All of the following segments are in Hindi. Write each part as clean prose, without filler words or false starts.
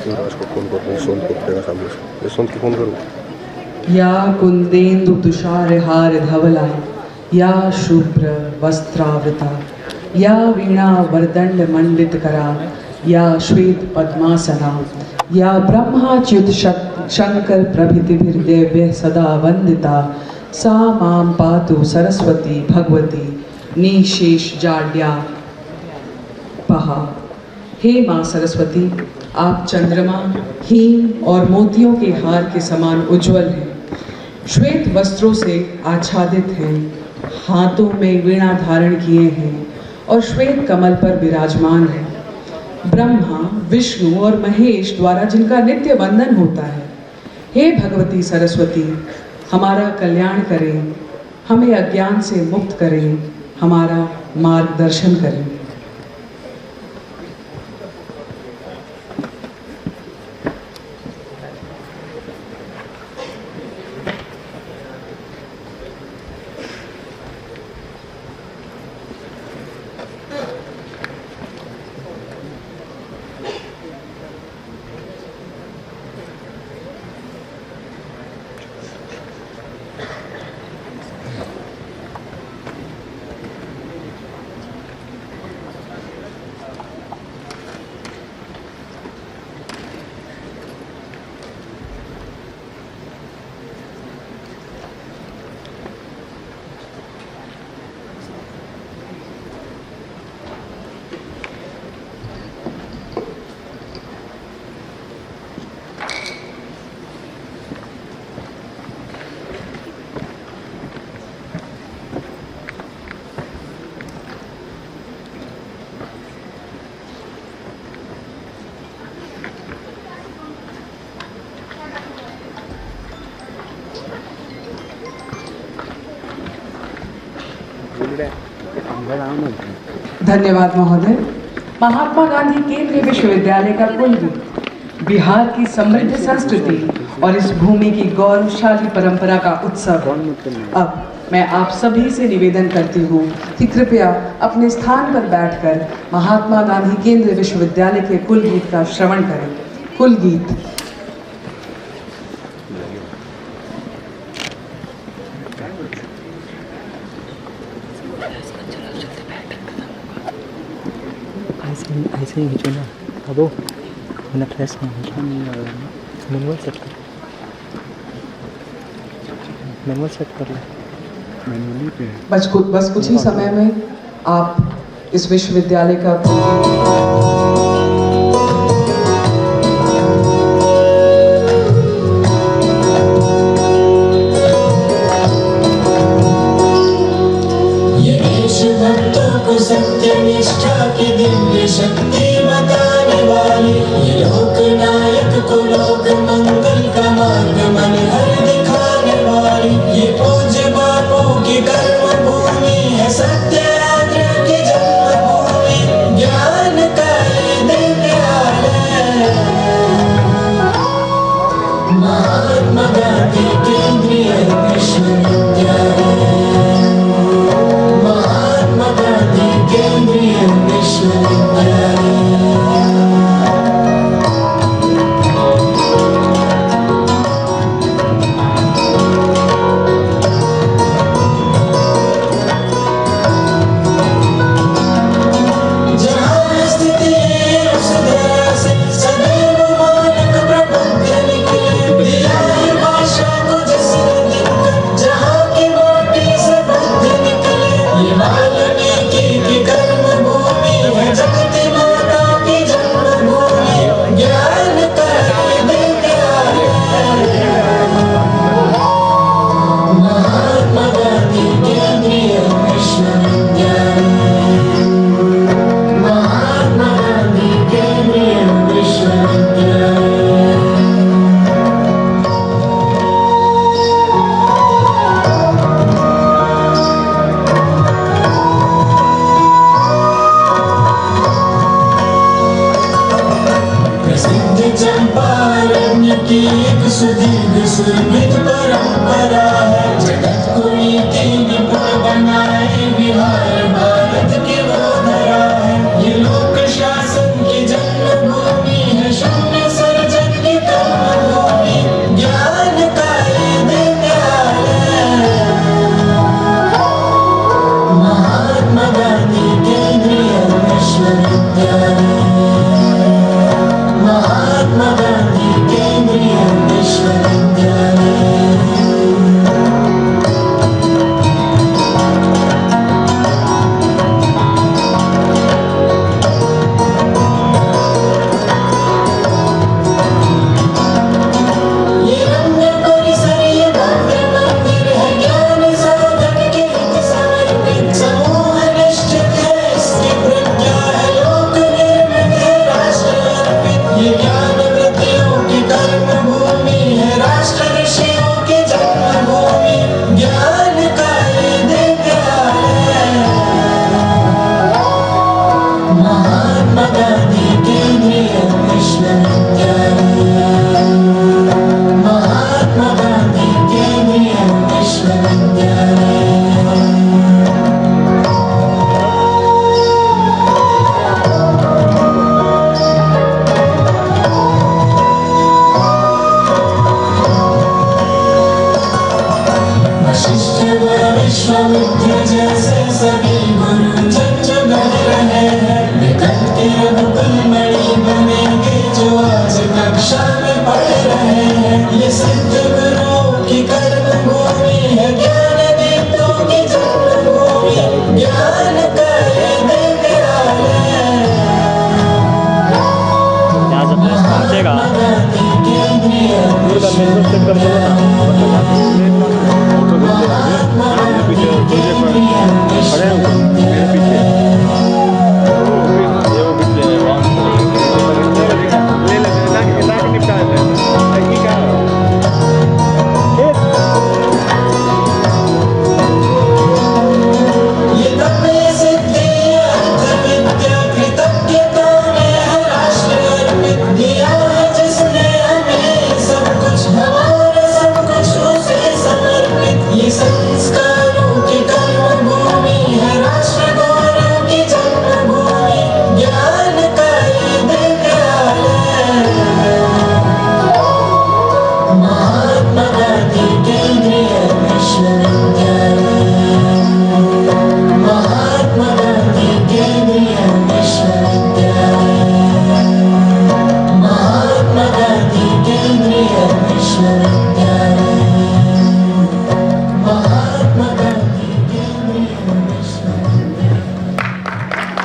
युवराज को फोन करते हैं, यशवंत को उठेगा सामने से। यशवंत को फोन करूँ। या कुंदेन्दु तुषार हार धवला, या शुभ्र वस्त्रावृता, या वीणा वरदंड मंडित करा, या श्वेत पद्मासना, या ब्रह्माच्युत शंकर प्रभृतिभिर्देव्य सदा वंदिता, सा मां पातु सरस्वती भगवती निशेष जाड्या पहा। हे माँ सरस्वती, आप चंद्रमा, हीम और मोतियों के हार के समान उज्जवल हैं, श्वेत वस्त्रों से आच्छादित हैं, हाथों में वीणा धारण किए हैं और श्वेत कमल पर विराजमान हैं। ब्रह्मा, विष्णु और महेश द्वारा जिनका नित्य वंदन होता है। हे भगवती सरस्वती, हमारा कल्याण करें, हमें अज्ञान से मुक्त करें, हमारा मार्गदर्शन करें। धन्यवाद महोदय। महात्मा गांधी केंद्रीय विश्वविद्यालय का कुलदीप बिहार की समृद्ध संस्कृति और इस भूमि की गौरवशाली परंपरा का उत्सव। अब मैं आप सभी से निवेदन करती हूँ कि कृपया अपने स्थान पर बैठकर महात्मा गांधी केंद्रीय विश्वविद्यालय के कुलगीत का श्रवण करें। कुलगीत। ऐसे ही खींचो ना, अब मैंने फ्लैश मैनुअल सेट कर, मैनुअल सेट कर ले, मैनुअली पे। बस कुछ ही समय में आप इस विश्वविद्यालय का सत्य निष्ठा की दिव्य शक्ति बताने वाली, ये लोक नायक को लोक मंगल का मार्ग मन हर दिखाने वाली, ये पूज्य बापू की कर्म भूमि है, सत्याग्रह की जन्मभूमि, ज्ञान का ये दिव्यालय। महात्मा गांधी केंद्रीय विश्वविद्यालय, केंद्रीय विश्वविद्यालय। जहाँ स्थिति उस दया से सदैव मानक प्रबुद्ध निकले, दिया है भाषा को जिसने दिखकर, जहाँ की माटी से बुद्ध निकले, ये वाल्मीकि की कर्म भूमि है, जगती माता की जन्मभूमि, ज्ञान का ये विद्यालय। महात्मा गांधी केंद्रीय विश्वविद्यालय, महात्मा गांधी केंद्रीय विश्वविद्यालय। चंपारण्य की एक सुदीर्घ सुरभित परंपरा है, जगत को नीति निपुण बनाए बिहार भारत की वो धरा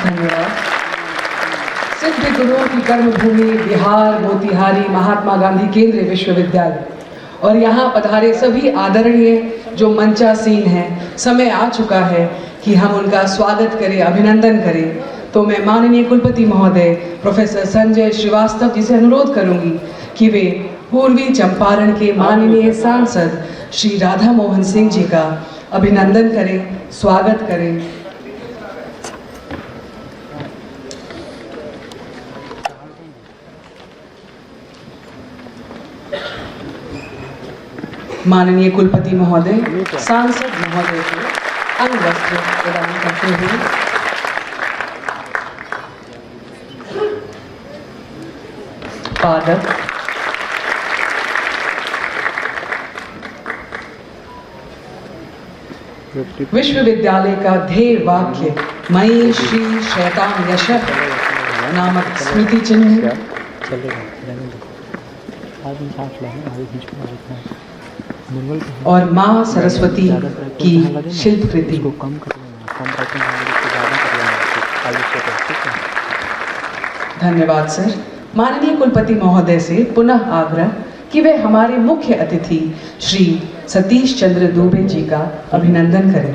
धन्यवाद। सिद्ध गुरुओं की कर्मभूमि बिहार मोतिहारी महात्मा गांधी केंद्रीय विश्वविद्यालय और यहाँ पधारे सभी आदरणीय जो मंचासीन हैं, समय आ चुका है कि हम उनका स्वागत करें, अभिनंदन करें। तो मैं माननीय कुलपति महोदय प्रोफेसर संजय श्रीवास्तव जी से अनुरोध करूंगी कि वे पूर्वी चंपारण के माननीय सांसद श्री राधा मोहन सिंह जी का अभिनंदन करें, स्वागत करें। माननीय कुलपति महोदय सांसद महोदय को अंगवस्त्र प्रदान करते हुए पादप, विश्वविद्यालय का ध्येय वाक्य मयि श्री शैतान यशः नामक स्मृति चिन्ह और माँ सरस्वती की शिल्पकृति। धन्यवाद सर। माननीय कुलपति महोदय से पुनः आग्रह कि वे हमारे मुख्य अतिथि श्री सतीश चंद्र दुबे जी का अभिनंदन करें।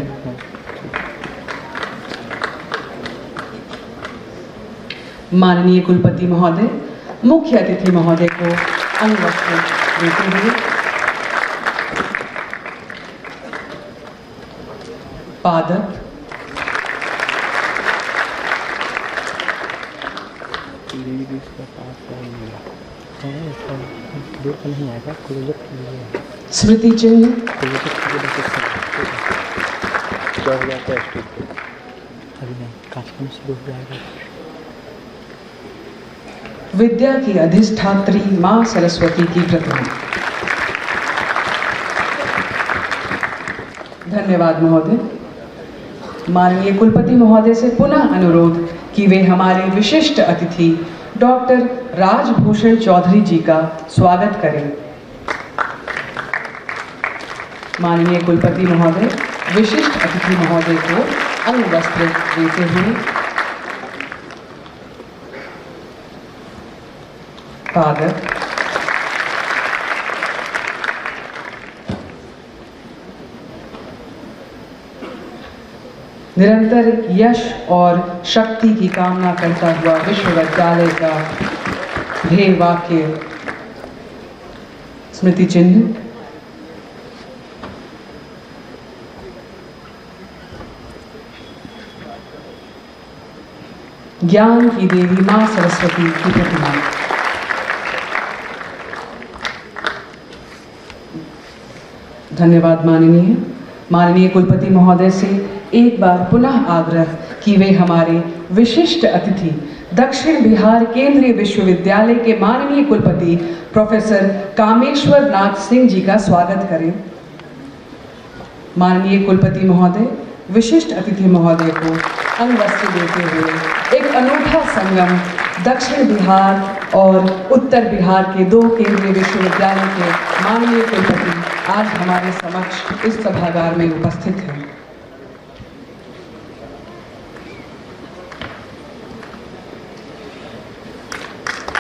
माननीय कुलपति महोदय मुख्य अतिथि महोदय को अंगवस्त्र देते हुए पादप, स्मृति चिन्ह, विद्या की अधिष्ठात्री माँ सरस्वती की प्रतिमा। धन्यवाद महोदय। माननीय कुलपति महोदय से पुनः अनुरोध कि वे हमारे विशिष्ट अतिथि डॉक्टर राजभूषण चौधरी जी का स्वागत करें। माननीय कुलपति महोदय विशिष्ट अतिथि महोदय को अंगवस्त्र देते हुए पादप, निरंतर यश और शक्ति की कामना करता हुआ विश्वविद्यालय का ध्येय वाक्य स्मृति चिन्ह, ज्ञान की देवी मां सरस्वती की प्रतिमा। धन्यवाद माननीय कुलपति महोदय से एक बार पुनः आग्रह कि वे हमारे विशिष्ट अतिथि दक्षिण बिहार केंद्रीय विश्वविद्यालय के माननीय कुलपति प्रोफेसर कामेश्वर नाथ सिंह जी का स्वागत करें। माननीय कुलपति महोदय विशिष्ट अतिथि महोदय को अंगवस्त्र देते हुए एक अनूठा संगम दक्षिण बिहार और उत्तर बिहार के दो केंद्रीय विश्वविद्यालय के माननीय कुलपति आज हमारे समक्ष इस सभागार में उपस्थित हैं।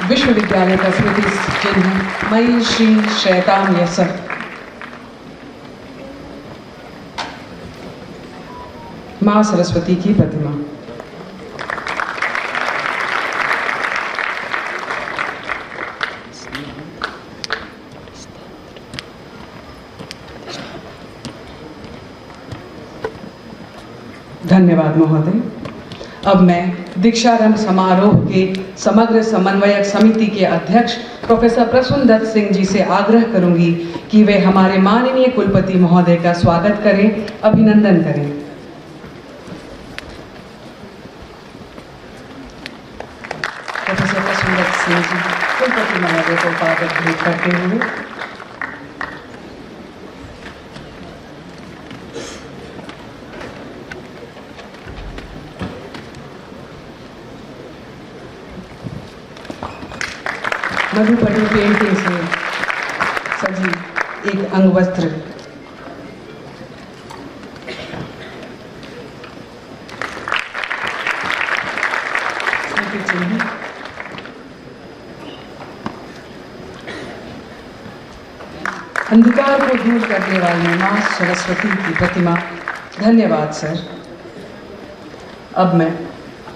विश्वविद्यालय का स्मृति चिन्ह मयि श्री शैतान यशः, मां सरस्वती की प्रतिमा। धन्यवाद महोदय। अब मैं दीक्षारंभ समारोह के समग्र समन्वयक समिति के अध्यक्ष प्रोफेसर प्रसून सिंह जी से आग्रह करूंगी कि वे हमारे माननीय कुलपति महोदय का स्वागत करें, अभिनंदन करें। प्रोफेसर प्रसून सिंह जी कुलपति महोदय को स्वागत भेंट करते हुए मधुपटी पेंटिंग से सजी एक अंगवस्त्र स्मृति चिन्ह, अंधकार को दूर करने वाली मां सरस्वती की प्रतिमा। धन्यवाद सर। अब मैं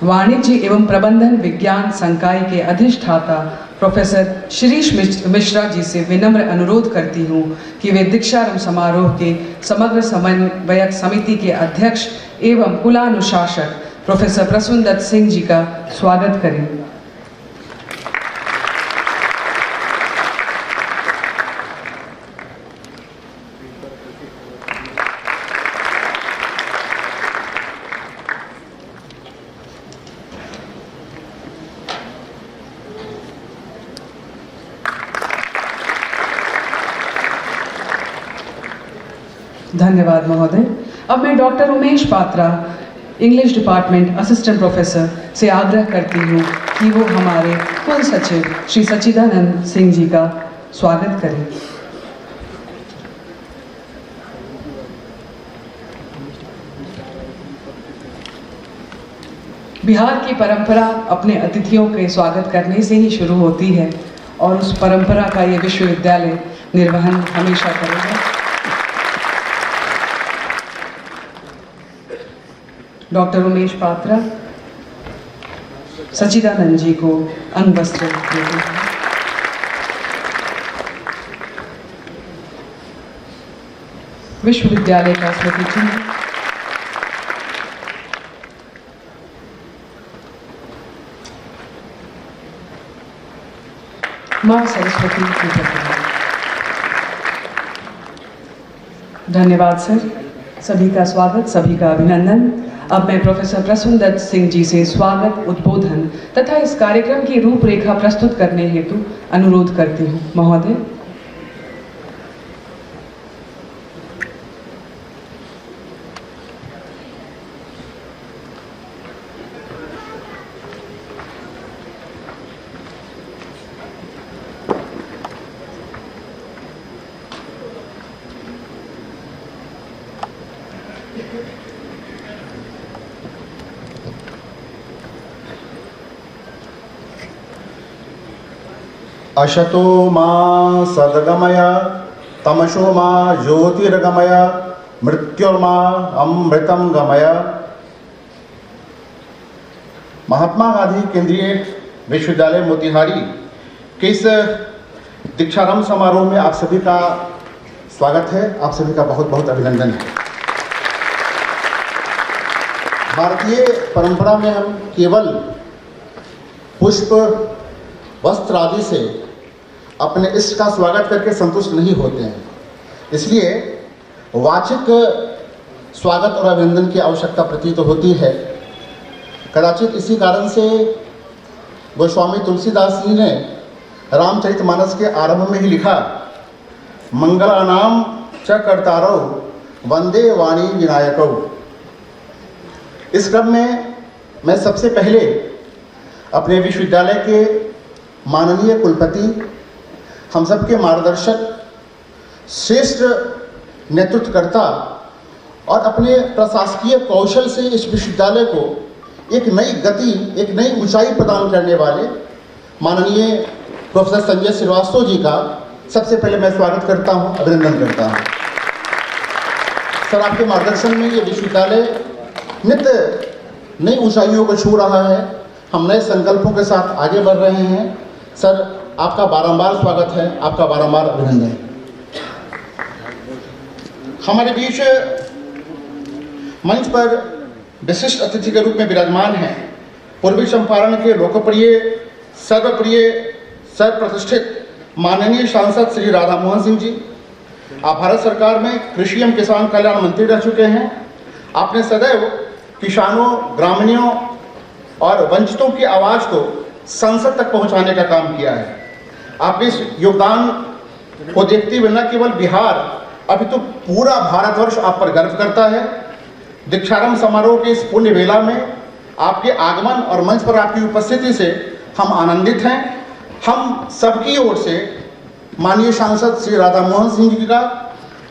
वाणिज्य एवं प्रबंधन विज्ञान संकाय के अधिष्ठाता प्रोफेसर शिरीष मिश्रा जी से विनम्र अनुरोध करती हूँ कि वे दीक्षारंभ समारोह के समग्र समन्वयक समिति के अध्यक्ष एवं कुलानुशासक प्रोफेसर प्रसूनदत्त सिंह जी का स्वागत करें। धन्यवाद महोदय। अब मैं doctor Umesh Patra, English department assistant professor से आग्रह करती हूँ कि वो हमारे कुल सचिव श्री सच्चिदानंद सिंह जी का स्वागत करें। बिहार की परंपरा अपने अतिथियों के स्वागत करने से ही शुरू होती है और उस परंपरा का ये विश्वविद्यालय निर्वहन हमेशा करेगा। डॉक्टर उमेश पात्रा सच्चिदानंद जी को अंग वस्त्र देते हैं। विश्वविद्यालय का स्मृति चिन्ह, मां सरस्वती की प्रतिमा। धन्यवाद सर। सभी का स्वागत, सभी का अभिनंदन। अब मैं प्रोफेसर प्रसूनदत्त सिंह जी से स्वागत, उद्बोधन तथा इस कार्यक्रम की रूपरेखा प्रस्तुत करने हेतु अनुरोध करती हूँ। महोदय। अशतो मा सद्गमय तमसो मा ज्योतिर्गमय मृत्युर्मा अमृतम गमय। महात्मा गांधी केंद्रीय विश्वविद्यालय मोतिहारी के इस दीक्षारंभ समारोह में आप सभी का स्वागत है। आप सभी का बहुत बहुत अभिनंदन है। भारतीय परंपरा में हम केवल पुष्प, वस्त्र आदि से अपने इष्ट का स्वागत करके संतुष्ट नहीं होते हैं, इसलिए वाचिक स्वागत और अभिनंदन की आवश्यकता प्रतीत होती है। कदाचित इसी कारण से गोस्वामी तुलसीदास जी ने रामचरितमानस के आरंभ में ही लिखा, मंगलानाम च कर्तारौ वंदे वाणी विनायकौ। इस क्रम में मैं सबसे पहले अपने विश्वविद्यालय के माननीय कुलपति, हम सबके मार्गदर्शक, श्रेष्ठ नेतृत्वकर्ता और अपने प्रशासकीय कौशल से इस विश्वविद्यालय को एक नई गति, एक नई ऊंचाई प्रदान करने वाले माननीय प्रोफेसर संजय श्रीवास्तव जी का सबसे पहले मैं स्वागत करता हूं, अभिनंदन करता हूं। सर, आपके मार्गदर्शन में ये विश्वविद्यालय नित्य नई ऊंचाइयों को छू रहा है। हम नए संकल्पों के साथ आगे बढ़ रहे हैं। सर, आपका बारंबार स्वागत है, आपका बारंबार अभिनंदन। हमारे बीच मंच पर विशिष्ट अतिथि के रूप में विराजमान हैं पूर्वी चंपारण के लोकप्रिय, सर्वप्रिय, सर्वप्रतिष्ठित माननीय सांसद श्री राधा मोहन सिंह जी। आप भारत सरकार में कृषि एवं किसान कल्याण मंत्री रह चुके हैं। आपने सदैव किसानों, ग्रामीणों और वंचितों की आवाज़ को संसद तक पहुंचाने का काम किया है। आपके इस योगदान को देखते हुए न केवल बिहार, अभी तो पूरा भारतवर्ष आप पर गर्व करता है। दीक्षारंभ समारोह के इस पुण्य वेला में आपके आगमन और मंच पर आपकी उपस्थिति से हम आनंदित हैं। हम सबकी ओर से माननीय सांसद श्री राधा मोहन सिंह जी का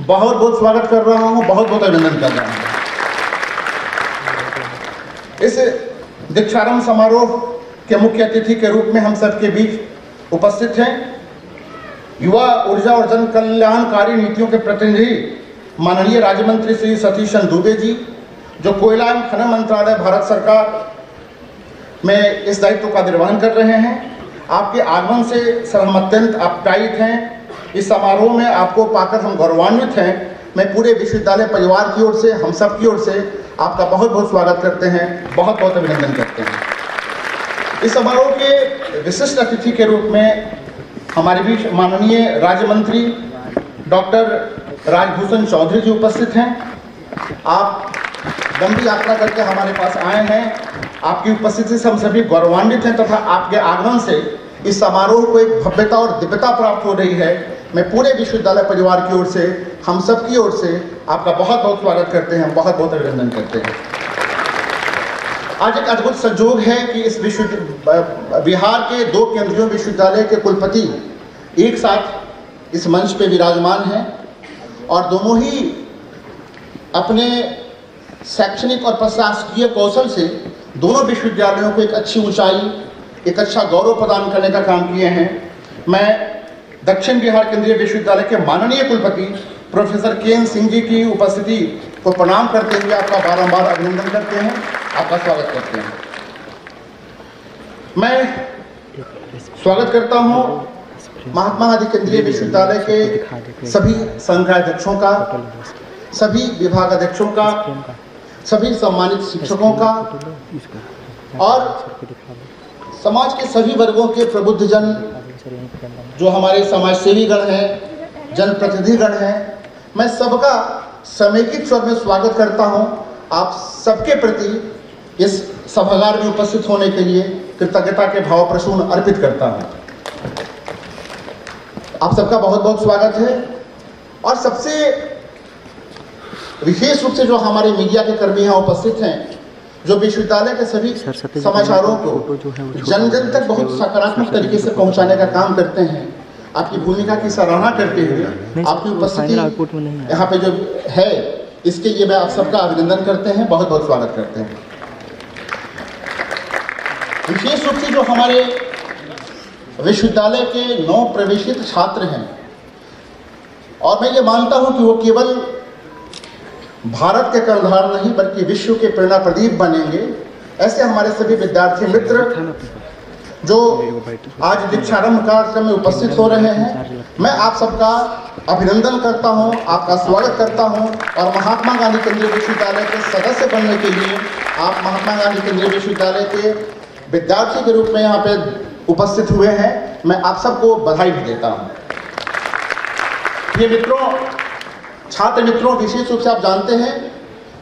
बहुत बहुत स्वागत कर रहा हूँ, बहुत बहुत अभिनंदन कर रहा हूँ। इस दीक्षारंभ समारोह के मुख्य अतिथि के रूप में हम सबके बीच उपस्थित हैं युवा ऊर्जा और जन कल्याणकारी नीतियों के प्रतिनिधि माननीय राज्य मंत्री श्री सतीश चंद्र दुबे जी, जो कोयला एवं खनन मंत्रालय भारत सरकार में इस दायित्व का निर्वहन कर रहे हैं। आपके आगमन से सर हम अत्यंत आप्यायित हैं। इस समारोह में आपको पाकर हम गौरवान्वित हैं। मैं पूरे विश्वविद्यालय परिवार की ओर से, हम सब की ओर से आपका बहुत बहुत स्वागत करते हैं, बहुत बहुत अभिनंदन करते हैं। इस समारोह के विशिष्ट अतिथि के रूप में हमारे बीच माननीय राज्य मंत्री डॉक्टर राजभूषण चौधरी जी उपस्थित हैं। आप लंबी यात्रा करके हमारे पास आए हैं। आपकी उपस्थिति से हम सभी गौरवान्वित हैं तथा आपके आगमन से इस समारोह को एक भव्यता और दिव्यता प्राप्त हो रही है। मैं पूरे विश्वविद्यालय परिवार की ओर से, हम सब की ओर से आपका बहुत बहुत स्वागत करते हैं, बहुत बहुत अभिनंदन करते हैं। आज एक अद्भुत संयोग है कि इस बिहार के 2 केंद्रीय विश्वविद्यालय के कुलपति एक साथ इस मंच पे विराजमान हैं और दोनों ही अपने शैक्षणिक और प्रशासकीय कौशल से दोनों विश्वविद्यालयों को एक अच्छी ऊंचाई, एक अच्छा गौरव प्रदान करने का काम किए हैं। मैं दक्षिण बिहार केंद्रीय विश्वविद्यालय के माननीय कुलपति प्रोफेसर के.एन. सिंह जी की उपस्थिति को प्रणाम करते हुए आपका बारंबार अभिनंदन करते हैं, आपका स्वागत करते हैं। मैं स्वागत करता हूं महात्मा गांधी केंद्रीय विश्वविद्यालय के सभी संघाध्यक्षों का, सभी विभागाध्यक्षों का, सभी सम्मानित शिक्षकों का और समाज के सभी वर्गों के प्रबुद्ध जन, जो हमारे समाज सेवी गण हैं, जनप्रतिनिधिगण हैं। मैं सबका समेकित स्वर में स्वागत करता हूं। आप सबके प्रति इस सभागार में उपस्थित होने के लिए कृतज्ञता के भाव प्रसून अर्पित करता हूं। आप सबका बहुत बहुत स्वागत है। और सबसे विशेष रूप से जो हमारे मीडिया के कर्मी यहाँ उपस्थित हैं, जो विश्वविद्यालय के सभी समाचारों को जन जन तक बहुत सकारात्मक तरीके से पहुंचाने का काम करते हैं, आपकी भूमिका की सराहना करते हुए आपकी उपस्थिति यहाँ पे जो है, इसके लिए मैं आप सबका अभिनंदन करते हैं, बहुत बहुत स्वागत करते हैं। विशेष रूप से जो हमारे विश्वविद्यालय के नव प्रवेशित छात्र हैं, और मैं ये मानता हूँ कि वो केवल भारत के कर्णधार नहीं बल्कि विश्व के प्रेरणा प्रदीप बनेंगे। ऐसे हमारे सभी विद्यार्थी मित्र जो आज दीक्षारंभ कार्यक्रम में उपस्थित हो रहे हैं, मैं आप सबका अभिनंदन करता हूं, आपका स्वागत करता हूं। और महात्मा गांधी केंद्रीय विश्वविद्यालय के सदस्य बनने के लिए आप महात्मा गांधी केंद्रीय विश्वविद्यालय के विद्यार्थी के रूप में यहाँ पे उपस्थित हुए हैं। मैं आप सबको बधाई भी देता हूँ। ये मित्रों, छात्र मित्रों, विशेष रूप से आप जानते हैं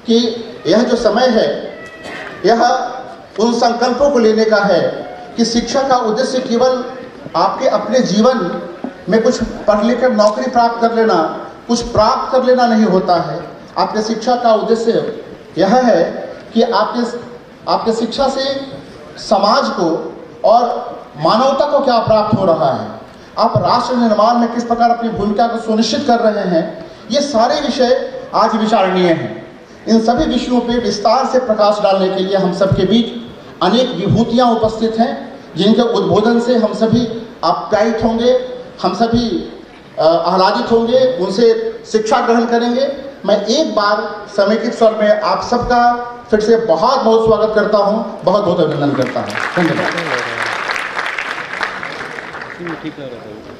कि यह जो समय है, यह उन संकल्पों को लेने का है कि शिक्षा का उद्देश्य केवल आपके अपने जीवन में कुछ पढ़ लिख कर नौकरी प्राप्त कर लेना, कुछ प्राप्त कर लेना नहीं होता है। आपके शिक्षा का उद्देश्य यह है कि आपके शिक्षा से समाज को और मानवता को क्या प्राप्त हो रहा है, आप राष्ट्र निर्माण में किस प्रकार अपनी भूमिका को सुनिश्चित कर रहे हैं, ये सारे विषय आज विचारणीय हैं। इन सभी विषयों पे विस्तार से प्रकाश डालने के लिए हम सबके बीच अनेक विभूतियाँ उपस्थित हैं, जिनके उद्बोधन से हम सभी आप्यायित होंगे, हम सभी आह्लादित होंगे, उनसे शिक्षा ग्रहण करेंगे। मैं एक बार समेकित स्वर में आप सबका फिर से बहुत बहुत स्वागत करता हूँ, बहुत बहुत अभिनंदन करता हूँ। धन्यवाद।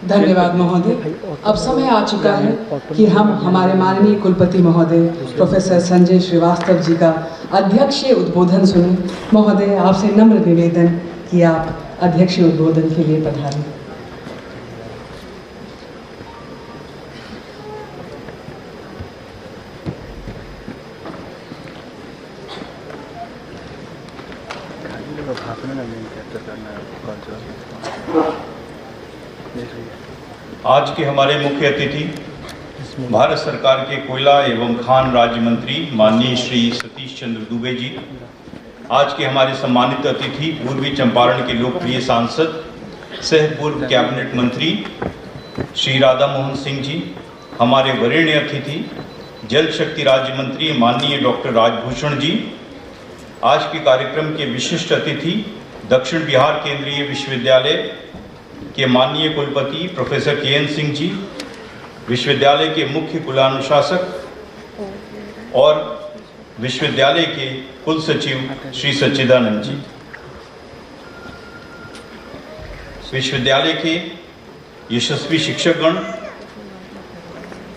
धन्यवाद महोदय। अब समय आ चुका है कि हम हमारे माननीय कुलपति महोदय प्रोफेसर संजय श्रीवास्तव जी का अध्यक्षीय उद्बोधन सुने। महोदय, आपसे नम्र निवेदन कि आप अध्यक्षीय उद्बोधन के लिए पधारें। आज के हमारे मुख्य अतिथि भारत सरकार के कोयला एवं खान राज्य मंत्री माननीय श्री सतीश चंद्र दुबे जी, आज के हमारे सम्मानित अतिथि पूर्वी चंपारण के लोकप्रिय सांसद सह पूर्व कैबिनेट मंत्री श्री राधा मोहन सिंह जी, हमारे वरीय अतिथि जल शक्ति राज्य मंत्री माननीय डॉक्टर राजभूषण जी, आज के कार्यक्रम के विशिष्ट अतिथि दक्षिण बिहार केंद्रीय विश्वविद्यालय के माननीय कुलपति प्रोफेसर के.एन. सिंह जी, विश्वविद्यालय के मुख्य कुलानुशासक और विश्वविद्यालय के कुल सचिव श्री सच्चिदानंद जी, विश्वविद्यालय के यशस्वी शिक्षकगण,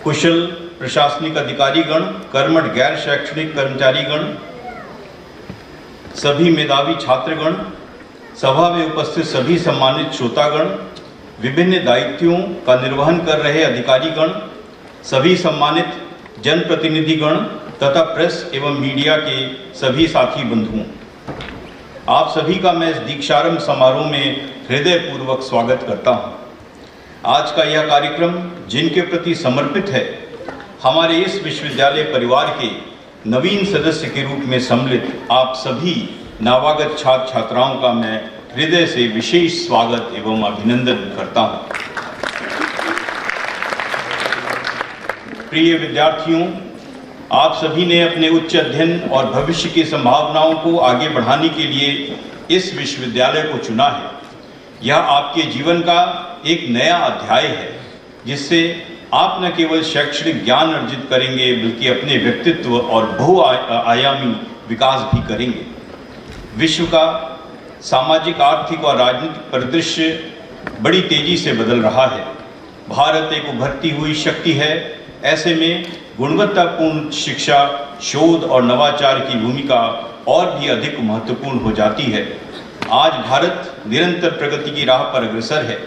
कुशल प्रशासनिक अधिकारीगण, कर्मठ गैर शैक्षणिक कर्मचारीगण, सभी मेधावी छात्रगण, सभा में उपस्थित सभी सम्मानित श्रोतागण, विभिन्न दायित्वों का निर्वहन कर रहे अधिकारीगण, सभी सम्मानित जनप्रतिनिधिगण तथा प्रेस एवं मीडिया के सभी साथी बंधुओं, आप सभी का मैं इस दीक्षारंभ समारोह में हृदयपूर्वक स्वागत करता हूं। आज का यह कार्यक्रम जिनके प्रति समर्पित है, हमारे इस विश्वविद्यालय परिवार के नवीन सदस्य के रूप में सम्मिलित आप सभी नवागत छात्र छात्राओं का मैं हृदय से विशेष स्वागत एवं अभिनंदन करता हूं। प्रिय विद्यार्थियों, आप सभी ने अपने उच्च अध्ययन और भविष्य की संभावनाओं को आगे बढ़ाने के लिए इस विश्वविद्यालय को चुना है। यह आपके जीवन का एक नया अध्याय है, जिससे आप न केवल शैक्षणिक ज्ञान अर्जित करेंगे बल्कि अपने व्यक्तित्व और बहुआयामी विकास भी करेंगे। विश्व का सामाजिक, आर्थिक और राजनीतिक परिदृश्य बड़ी तेजी से बदल रहा है। भारत एक उभरती हुई शक्ति है। ऐसे में गुणवत्तापूर्ण शिक्षा, शोध और नवाचार की भूमिका और भी अधिक महत्वपूर्ण हो जाती है। आज भारत निरंतर प्रगति की राह पर अग्रसर है।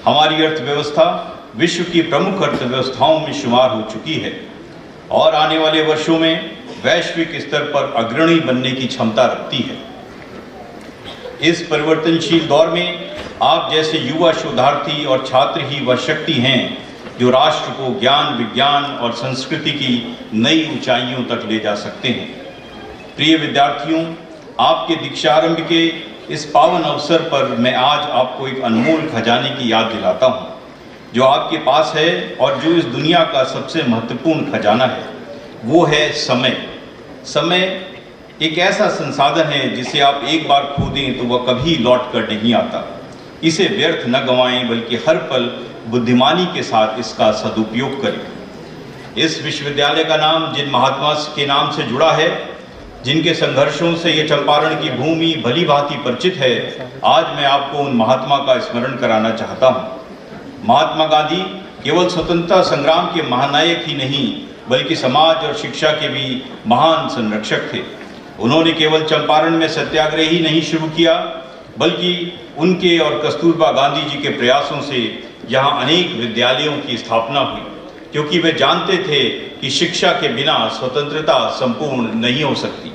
हमारी अर्थव्यवस्था विश्व की प्रमुख अर्थव्यवस्थाओं में शुमार हो चुकी है और आने वाले वर्षों में वैश्विक स्तर पर अग्रणी बनने की क्षमता रखती है। इस परिवर्तनशील दौर में आप जैसे युवा शोधार्थी और छात्र ही वह शक्ति हैं जो राष्ट्र को ज्ञान, विज्ञान और संस्कृति की नई ऊंचाइयों तक ले जा सकते हैं। प्रिय विद्यार्थियों, आपके दीक्षारंभ के इस पावन अवसर पर मैं आज आपको एक अनमोल खजाने की याद दिलाता हूं, जो आपके पास है और जो इस दुनिया का सबसे महत्वपूर्ण खजाना है। वो है समय। समय एक ऐसा संसाधन है जिसे आप एक बार खो दें तो वह कभी लौट कर नहीं आता। इसे व्यर्थ न गंवाएं, बल्कि हर पल बुद्धिमानी के साथ इसका सदुपयोग करें। इस विश्वविद्यालय का नाम जिन महात्मा के नाम से जुड़ा है, जिनके संघर्षों से ये चंपारण की भूमि भली भांति परिचित है, आज मैं आपको उन महात्मा का स्मरण कराना चाहता हूँ। महात्मा गांधी केवल स्वतंत्रता संग्राम के महानायक ही नहीं, बल्कि समाज और शिक्षा के भी महान संरक्षक थे। उन्होंने केवल चंपारण में सत्याग्रह ही नहीं शुरू किया, बल्कि उनके और कस्तूरबा गांधी जी के प्रयासों से यहाँ अनेक विद्यालयों की स्थापना हुई, क्योंकि वे जानते थे कि शिक्षा के बिना स्वतंत्रता संपूर्ण नहीं हो सकती।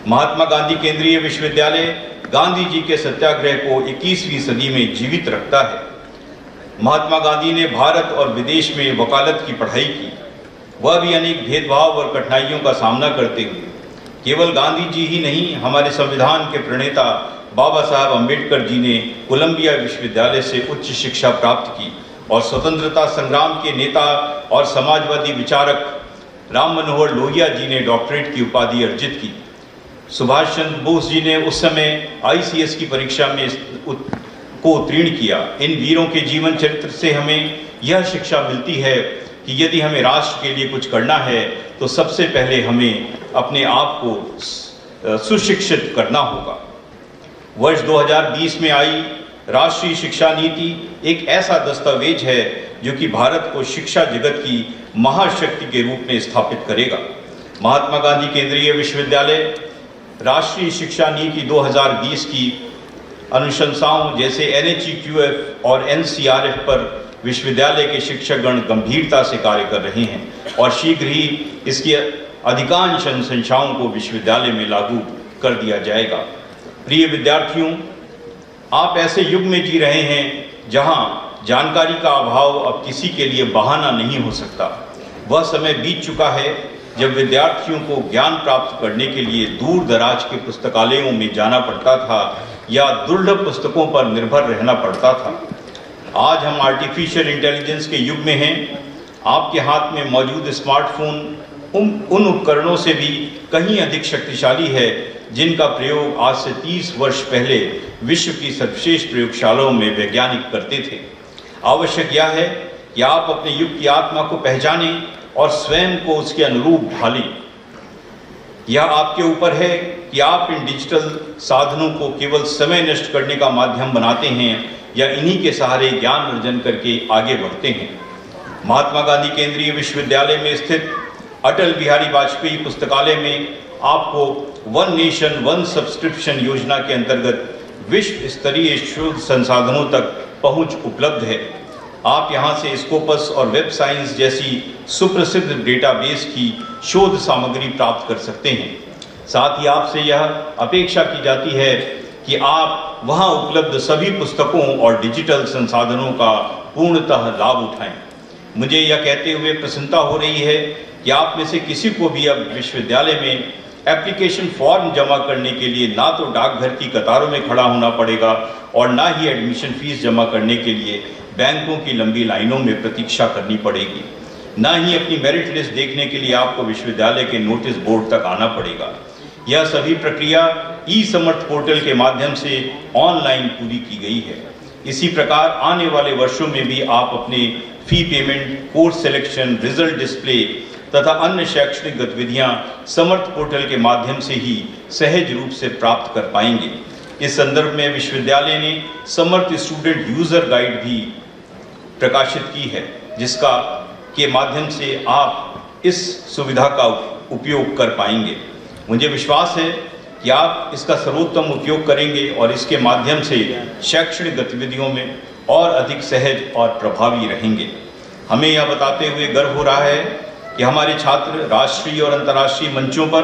महात्मा गांधी केंद्रीय विश्वविद्यालय गांधी जी के सत्याग्रह को 21वीं सदी में जीवित रखता है। महात्मा गांधी ने भारत और विदेश में वकालत की पढ़ाई की, वह भी अनेक भेदभाव और कठिनाइयों का सामना करते हुए। केवल गांधी जी ही नहीं, हमारे संविधान के प्रणेता बाबा साहब अम्बेडकर जी ने कोलंबिया विश्वविद्यालय से उच्च शिक्षा प्राप्त की और स्वतंत्रता संग्राम के नेता और समाजवादी विचारक राम मनोहर लोहिया जी ने डॉक्टरेट की उपाधि अर्जित की। सुभाष चंद्र बोस जी ने उस समय ICS की परीक्षा में को उत्तीर्ण किया। इन वीरों के जीवन चरित्र से हमें यह शिक्षा मिलती है कि यदि हमें राष्ट्र के लिए कुछ करना है तो सबसे पहले हमें अपने आप को सुशिक्षित करना होगा। वर्ष 2020 में आई राष्ट्रीय शिक्षा नीति एक ऐसा दस्तावेज है जो कि भारत को शिक्षा जगत की महाशक्ति के रूप में स्थापित करेगा। महात्मा गांधी केंद्रीय विश्वविद्यालय राष्ट्रीय शिक्षा नीति 2020 की अनुशंसाओं जैसे NHEQF और NCRF पर विश्वविद्यालय के शिक्षकगण गंभीरता से कार्य कर रहे हैं और शीघ्र ही इसकी अधिकांश अनुशंसाओं को विश्वविद्यालय में लागू कर दिया जाएगा। प्रिय विद्यार्थियों, आप ऐसे युग में जी रहे हैं जहां जानकारी का अभाव अब किसी के लिए बहाना नहीं हो सकता। वह समय बीत चुका है जब विद्यार्थियों को ज्ञान प्राप्त करने के लिए दूर दराज के पुस्तकालयों में जाना पड़ता था या दुर्लभ पुस्तकों पर निर्भर रहना पड़ता था। आज हम आर्टिफिशियल इंटेलिजेंस के युग में हैं। आपके हाथ में मौजूद स्मार्टफोन उन उपकरणों से भी कहीं अधिक शक्तिशाली है जिनका प्रयोग आज से 30 वर्ष पहले विश्व की सर्वश्रेष्ठ प्रयोगशालाओं में वैज्ञानिक करते थे। आवश्यक यह है कि आप अपने युग की आत्मा को पहचानें और स्वयं को उसके अनुरूप ढालें। यह आपके ऊपर है कि आप इन डिजिटल साधनों को केवल समय नष्ट करने का माध्यम बनाते हैं या इन्हीं के सहारे ज्ञान अर्जन करके आगे बढ़ते हैं। महात्मा गांधी केंद्रीय विश्वविद्यालय में स्थित अटल बिहारी वाजपेयी पुस्तकालय में आपको वन नेशन वन सब्सक्रिप्शन योजना के अंतर्गत विश्व स्तरीय शोध संसाधनों तक पहुंच उपलब्ध है। आप यहां से स्कोपस और वेब साइंस जैसी सुप्रसिद्ध डेटाबेस की शोध सामग्री प्राप्त कर सकते हैं। साथ ही आपसे यह अपेक्षा की जाती है कि आप वहां उपलब्ध सभी पुस्तकों और डिजिटल संसाधनों का पूर्णतः लाभ उठाएं। मुझे यह कहते हुए प्रसन्नता हो रही है कि आप में से किसी को भी अब विश्वविद्यालय में एप्लीकेशन फॉर्म जमा करने के लिए ना तो डाकघर की कतारों में खड़ा होना पड़ेगा और ना ही एडमिशन फीस जमा करने के लिए बैंकों की लंबी लाइनों में प्रतीक्षा करनी पड़ेगी। ना ही अपनी मेरिट लिस्ट देखने के लिए आपको विश्वविद्यालय के नोटिस बोर्ड तक आना पड़ेगा। यह सभी प्रक्रिया ई समर्थ पोर्टल के माध्यम से ऑनलाइन पूरी की गई है। इसी प्रकार आने वाले वर्षों में भी आप अपने fee payment, course selection, result display तथा अन्य शैक्षणिक गतिविधियां समर्थ पोर्टल के माध्यम से ही सहज रूप से प्राप्त कर पाएंगे। इस संदर्भ में विश्वविद्यालय ने समर्थ स्टूडेंट यूजर गाइड भी प्रकाशित की है, जिसका के माध्यम से आप इस सुविधा का उपयोग कर पाएंगे। मुझे विश्वास है कि आप इसका सर्वोत्तम उपयोग करेंगे और इसके माध्यम से शैक्षणिक गतिविधियों में और अधिक सहज और प्रभावी रहेंगे। हमें यह बताते हुए गर्व हो रहा है कि हमारे छात्र राष्ट्रीय और अंतर्राष्ट्रीय मंचों पर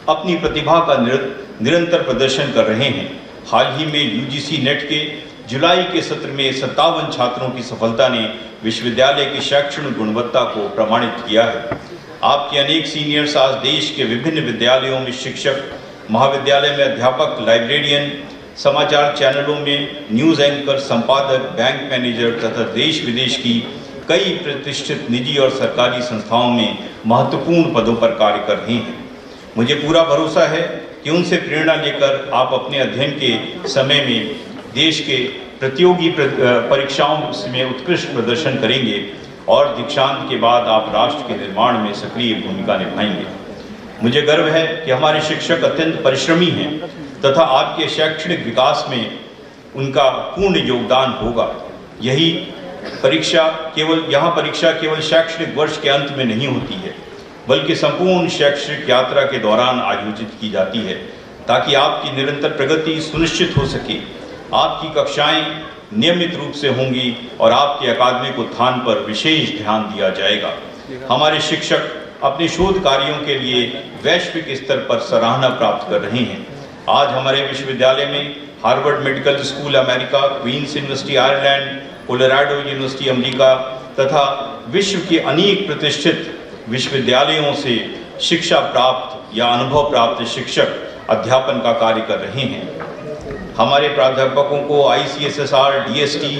अपनी प्रतिभा का निरंतर प्रदर्शन कर रहे हैं। हाल ही में यूजीसी नेट के जुलाई के सत्र में 57 छात्रों की सफलता ने विश्वविद्यालय की शैक्षणिक गुणवत्ता को प्रमाणित किया है। आपके अनेक सीनियर्स आज देश के विभिन्न विद्यालयों में शिक्षक, महाविद्यालय में अध्यापक, लाइब्रेरियन, समाचार चैनलों में न्यूज़ एंकर, संपादक, बैंक मैनेजर तथा देश विदेश की कई प्रतिष्ठित निजी और सरकारी संस्थाओं में महत्वपूर्ण पदों पर कार्य कर रहे हैं। मुझे पूरा भरोसा है कि उनसे प्रेरणा लेकर आप अपने अध्ययन के समय में देश के प्रतियोगी परीक्षाओं में उत्कृष्ट प्रदर्शन करेंगे और दीक्षांत के बाद आप राष्ट्र के निर्माण में सक्रिय भूमिका निभाएंगे। मुझे गर्व है कि हमारे शिक्षक अत्यंत परिश्रमी हैं तथा आपके शैक्षणिक विकास में उनका पूर्ण योगदान होगा। परीक्षा केवल शैक्षणिक वर्ष के अंत में नहीं होती है, बल्कि संपूर्ण शैक्षणिक यात्रा के दौरान आयोजित की जाती है, ताकि आपकी निरंतर प्रगति सुनिश्चित हो सके। आपकी कक्षाएं नियमित रूप से होंगी और आपके अकादमिक उत्थान पर विशेष ध्यान दिया जाएगा। हमारे शिक्षक अपने शोध कार्यों के लिए वैश्विक स्तर पर सराहना प्राप्त कर रहे हैं। आज हमारे विश्वविद्यालय में Harvard Medical School America, Queens University Ireland, Colorado University America तथा विश्व के अनेक प्रतिष्ठित विश्वविद्यालयों से शिक्षा प्राप्त या अनुभव प्राप्त शिक्षक अध्यापन का कार्य कर रहे हैं। हमारे प्राध्यापकों को ICSSR, DST,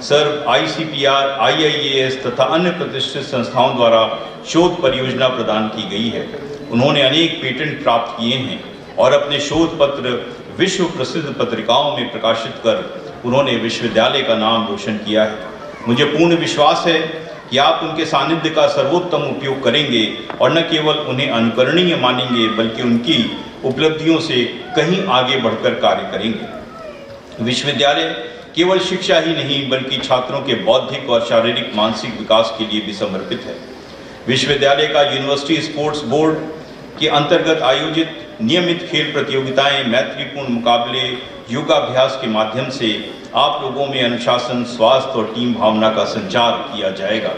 सर्व, ICPR, IIAS तथा अन्य प्रतिष्ठित संस्थाओं द्वारा शोध परियोजना प्रदान की गई है। उन्होंने अनेक पेटेंट प्राप्त किए हैं और अपने शोध पत्र विश्व प्रसिद्ध पत्रिकाओं में प्रकाशित कर उन्होंने विश्वविद्यालय का नाम रोशन किया है। मुझे पूर्ण विश्वास है कि आप उनके सानिध्य का सर्वोत्तम उपयोग करेंगे और न केवल उन्हें अनुकरणीय मानेंगे, बल्कि उनकी उपलब्धियों से कहीं आगे बढ़कर कार्य करेंगे। विश्वविद्यालय केवल शिक्षा ही नहीं, बल्कि छात्रों के बौद्धिक और शारीरिक मानसिक विकास के लिए भी समर्पित है। विश्वविद्यालय का यूनिवर्सिटी स्पोर्ट्स बोर्ड के अंतर्गत आयोजित नियमित खेल प्रतियोगिताएं, मैत्रीपूर्ण मुकाबले, योगाभ्यास के माध्यम से आप लोगों में अनुशासन, स्वास्थ्य और टीम भावना का संचार किया जाएगा।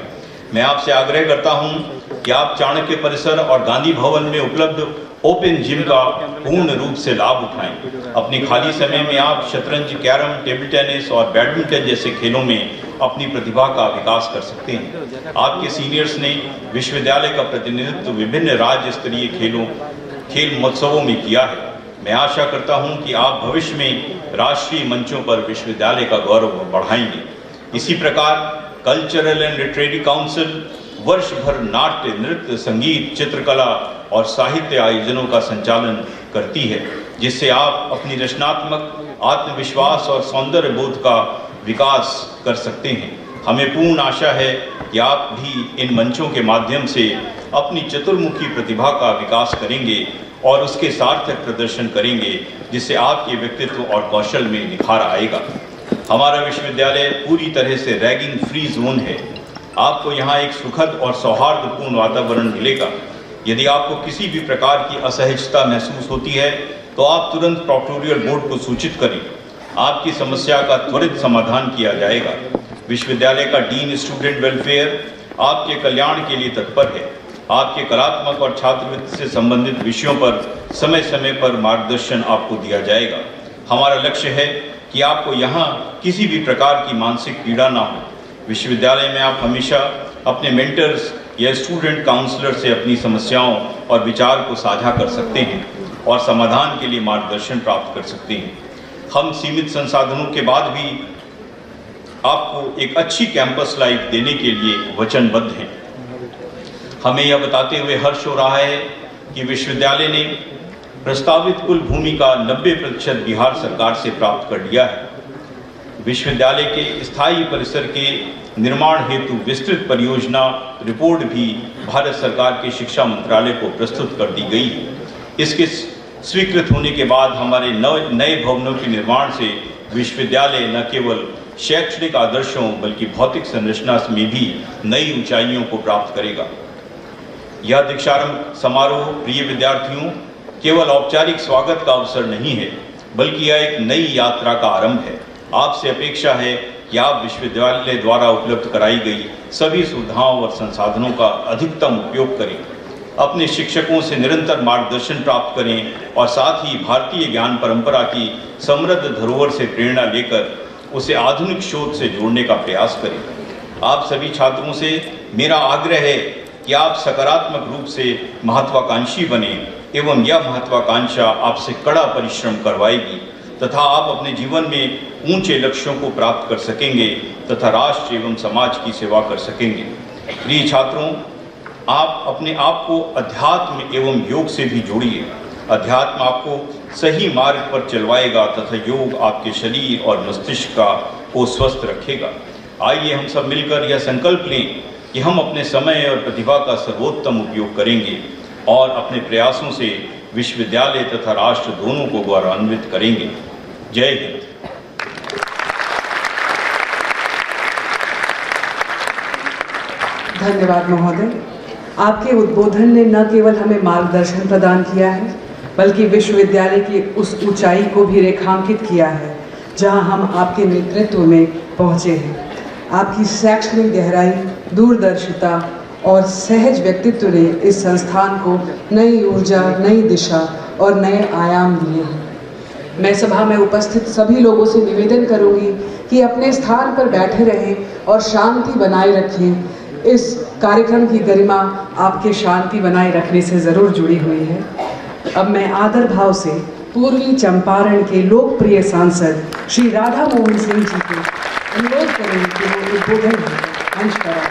मैं आपसे आग्रह करता हूं कि आप चाणक्य परिसर और गांधी भवन में उपलब्ध ओपन जिम का पूर्ण रूप से लाभ उठाएं। अपने खाली समय में आप शतरंज, कैरम, टेबल टेनिस और बैडमिंटन जैसे खेलों में अपनी प्रतिभा का विकास कर सकते हैं। आपके सीनियर्स ने विश्वविद्यालय का प्रतिनिधित्व विभिन्न राज्य स्तरीय खेल महोत्सवों में किया है। मैं आशा करता हूं कि आप भविष्य में राष्ट्रीय मंचों पर विश्वविद्यालय का गौरव बढ़ाएंगे। इसी प्रकार कल्चरल एंड लिटरेरी काउंसिल वर्ष भर नाट्य, नृत्य, संगीत, चित्रकला और साहित्य आयोजनों का संचालन करती है। जिससे आप अपनी रचनात्मक आत्मविश्वास और सौंदर्य बोध का विकास कर सकते हैं। हमें पूर्ण आशा है कि आप भी इन मंचों के माध्यम से अपनी चतुर्मुखी प्रतिभा का विकास करेंगे और उसके सार्थक प्रदर्शन करेंगे, जिससे आपके व्यक्तित्व और कौशल में निखार आएगा। हमारा विश्वविद्यालय पूरी तरह से रैगिंग फ्री जोन है। आपको यहाँ एक सुखद और सौहार्दपूर्ण वातावरण मिलेगा। यदि आपको किसी भी प्रकार की असहजता महसूस होती है तो आप तुरंत प्रोक्टोरियल बोर्ड को सूचित करें। आपकी समस्या का त्वरित समाधान किया जाएगा। विश्वविद्यालय का डीन स्टूडेंट वेलफेयर आपके कल्याण के लिए तत्पर है। आपके कलात्मक और छात्रवृत्ति से संबंधित विषयों पर समय समय पर मार्गदर्शन आपको दिया जाएगा। हमारा लक्ष्य है कि आपको यहाँ किसी भी प्रकार की मानसिक पीड़ा ना हो। विश्वविद्यालय में आप हमेशा अपने मेंटर्स या स्टूडेंट काउंसलर से अपनी समस्याओं और विचार को साझा कर सकते हैं और समाधान के लिए मार्गदर्शन प्राप्त कर सकते हैं। हम सीमित संसाधनों के बाद भी आपको एक अच्छी कैंपस लाइफ देने के लिए वचनबद्ध हैं। हमें यह बताते हुए हर्ष हो रहा है कि विश्वविद्यालय ने प्रस्तावित कुल भूमि का 90% बिहार सरकार से प्राप्त कर लिया है। विश्वविद्यालय के स्थायी परिसर के निर्माण हेतु विस्तृत परियोजना रिपोर्ट भी भारत सरकार के शिक्षा मंत्रालय को प्रस्तुत कर दी गई है। इसके स्वीकृत होने के बाद हमारे नए भवनों के निर्माण से विश्वविद्यालय न केवल शैक्षणिक आदर्शों बल्कि भौतिक संरचना में भी नई ऊंचाइयों को प्राप्त करेगा। यह दीक्षारंभ समारोह प्रिय विद्यार्थियों केवल औपचारिक स्वागत का अवसर नहीं है, बल्कि यह एक नई यात्रा का आरंभ है। आपसे अपेक्षा है कि आप विश्वविद्यालय द्वारा उपलब्ध कराई गई सभी सुविधाओं और संसाधनों का अधिकतम उपयोग करें, अपने शिक्षकों से निरंतर मार्गदर्शन प्राप्त करें और साथ ही भारतीय ज्ञान परंपरा की समृद्ध धरोहर से प्रेरणा लेकर उसे आधुनिक शोध से जोड़ने का प्रयास करें। आप सभी छात्रों से मेरा आग्रह है कि आप सकारात्मक रूप से महत्वाकांक्षी बने एवं यह महत्वाकांक्षा आपसे कड़ा परिश्रम करवाएगी तथा आप अपने जीवन में ऊंचे लक्ष्यों को प्राप्त कर सकेंगे तथा राष्ट्र एवं समाज की सेवा कर सकेंगे। प्रिय छात्रों, आप अपने आप को अध्यात्म एवं योग से भी जोड़िए। अध्यात्म आपको सही मार्ग पर चलवाएगा तथा योग आपके शरीर और मस्तिष्क को स्वस्थ रखेगा। आइए हम सब मिलकर यह संकल्प लें कि हम अपने समय और प्रतिभा का सर्वोत्तम उपयोग करेंगे और अपने प्रयासों से विश्वविद्यालय तथा राष्ट्र दोनों को गौरवान्वित करेंगे। जय हिंद। धन्यवाद महोदय। आपके उद्बोधन ने न केवल हमें मार्गदर्शन प्रदान किया है, बल्कि विश्वविद्यालय की उस ऊंचाई को भी रेखांकित किया है जहां हम आपके नेतृत्व में पहुंचे हैं। आपकी शैक्षणिक गहराई, दूरदर्शिता और सहज व्यक्तित्व ने इस संस्थान को नई ऊर्जा, नई दिशा और नए आयाम दिए हैं। मैं सभा में उपस्थित सभी लोगों से निवेदन करूंगी कि अपने स्थान पर बैठे रहें और शांति बनाए रखें। इस कार्यक्रम की गरिमा आपके शांति बनाए रखने से ज़रूर जुड़ी हुई है। अब मैं आदर भाव से पूर्वी चंपारण के लोकप्रिय सांसद श्री राधा मोहन सिंह जी को अनुरोध करेंगे कि वो उद्बोधन मंच पर आए।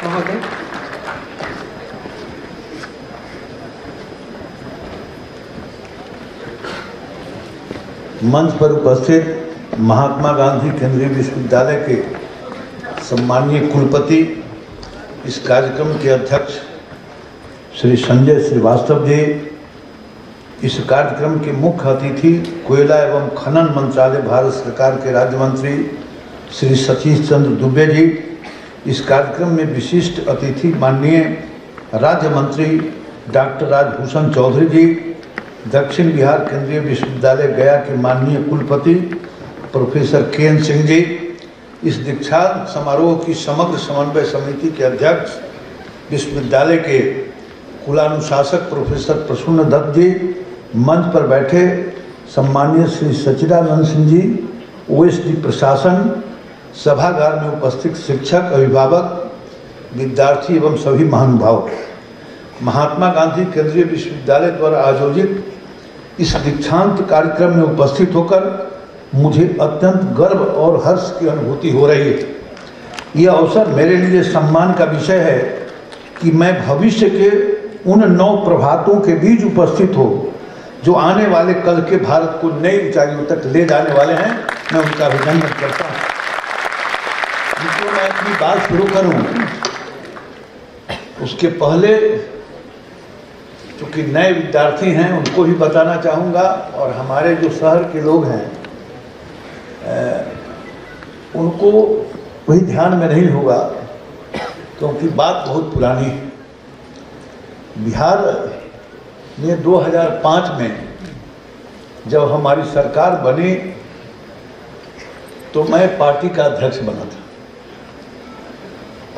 महोदय। मंच पर उपस्थित महात्मा गांधी केंद्रीय विश्वविद्यालय के सम्माननीय कुलपति, इस कार्यक्रम के अध्यक्ष श्री संजय श्रीवास्तव जी, इस कार्यक्रम के मुख्य अतिथि कोयला एवं खनन मंत्रालय भारत सरकार के राज्य मंत्री श्री सतीश चंद्र दुबे जी, इस कार्यक्रम में विशिष्ट अतिथि माननीय राज्य मंत्री डॉक्टर राजभूषण चौधरी जी, दक्षिण बिहार केंद्रीय विश्वविद्यालय गया के माननीय कुलपति प्रोफेसर केएन सिंह जी, इस दीक्षांत समारोह की समग्र समन्वय समिति के अध्यक्ष विश्वविद्यालय के कुलानुशासक प्रोफेसर प्रसून दत्त जी, मंच पर बैठे सम्माननीय श्री सच्चिदानंद सिंह जी, ओएसडी प्रशासन, सभागार में उपस्थित शिक्षक, अभिभावक, विद्यार्थी एवं सभी महानुभाव, महात्मा गांधी केंद्रीय विश्वविद्यालय द्वारा आयोजित इस दीक्षांत कार्यक्रम में उपस्थित होकर मुझे अत्यंत गर्व और हर्ष की अनुभूति हो रही है। यह अवसर मेरे लिए सम्मान का विषय है कि मैं भविष्य के उन 9 प्रभातों के बीच उपस्थित हो जो आने वाले कल के भारत को नई ऊंचाइयों तक ले जाने वाले हैं, मैं उनका अभिनंदन करता हूँ। जिसको मैं अपनी बात शुरू करूँ उसके पहले चूँकि नए विद्यार्थी हैं उनको भी बताना चाहूँगा, और हमारे जो शहर के लोग हैं उनको वही ध्यान में नहीं होगा क्योंकि बात बहुत पुरानी है। बिहार में 2005 में जब हमारी सरकार बनी तो मैं पार्टी का अध्यक्ष बना था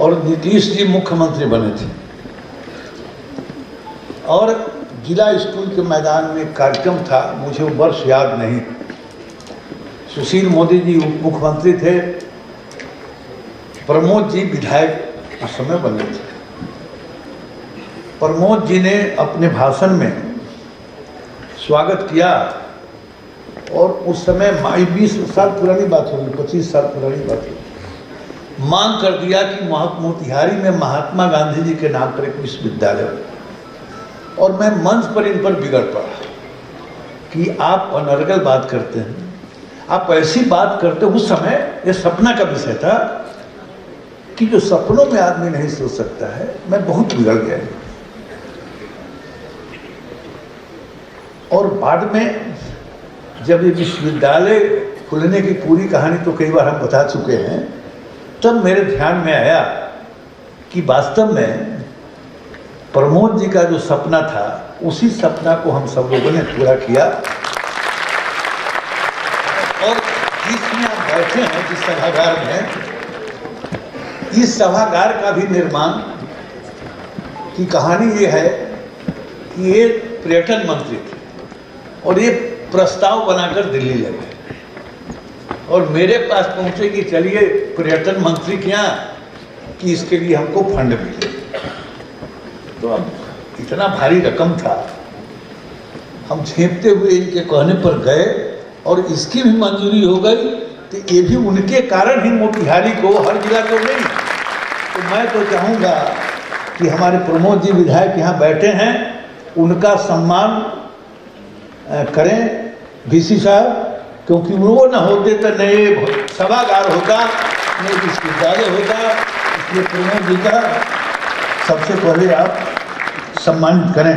और नीतीश जी मुख्यमंत्री बने थे, और जिला स्कूल के मैदान में एक कार्यक्रम था, मुझे वो वर्ष याद नहीं। सुशील मोदी जी उप मुख्यमंत्री थे, प्रमोद जी विधायक उस समय बने थे। प्रमोद जी ने अपने भाषण में स्वागत किया और उस समय 20 साल पुरानी बात होगी, 25 साल पुरानी बात होगी, मांग कर दिया कि मोतिहारी में महात्मा गांधी जी के नाम पर एक विश्वविद्यालय हो। और मैं मंच पर इन पर बिगड़ पड़ा कि आप अनर्गल बात करते हैं, आप ऐसी बात करते। उस समय ये सपना का विषय था कि जो सपनों में आदमी नहीं सोच सकता है, मैं बहुत बिगड़ गया। और बाद में जब ये विश्वविद्यालय खुलने की पूरी कहानी तो कई बार हम बता चुके हैं, तब मेरे ध्यान में आया कि वास्तव में प्रमोद जी का जो सपना था उसी सपना को हम सब लोगों ने पूरा किया। और इसमें आप बैठे हैं जिस सभागार में, इस सभागार का भी निर्माण की कहानी ये है कि ये पर्यटन मंत्री थे और ये प्रस्ताव बनाकर दिल्ली ले गए और मेरे पास पहुंचे कि चलिए पर्यटन मंत्री के यहाँ कि इसके लिए हमको फंड मिले। तो अब इतना भारी रकम था, हम झेपते हुए इनके कहने पर गए और इसकी भी मंजूरी हो गई। तो ये भी उनके कारण ही मोतिहारी को, हर जिला को नहीं। तो मैं तो चाहूँगा कि हमारे प्रमोद जी विधायक यहाँ बैठे हैं, उनका सम्मान करें VC साहब, क्योंकि वो न होते तो नए सभागार होता, नए विश्वविद्यालय होता। इसलिए प्रमोद जी का सबसे पहले आप सम्मानित करें।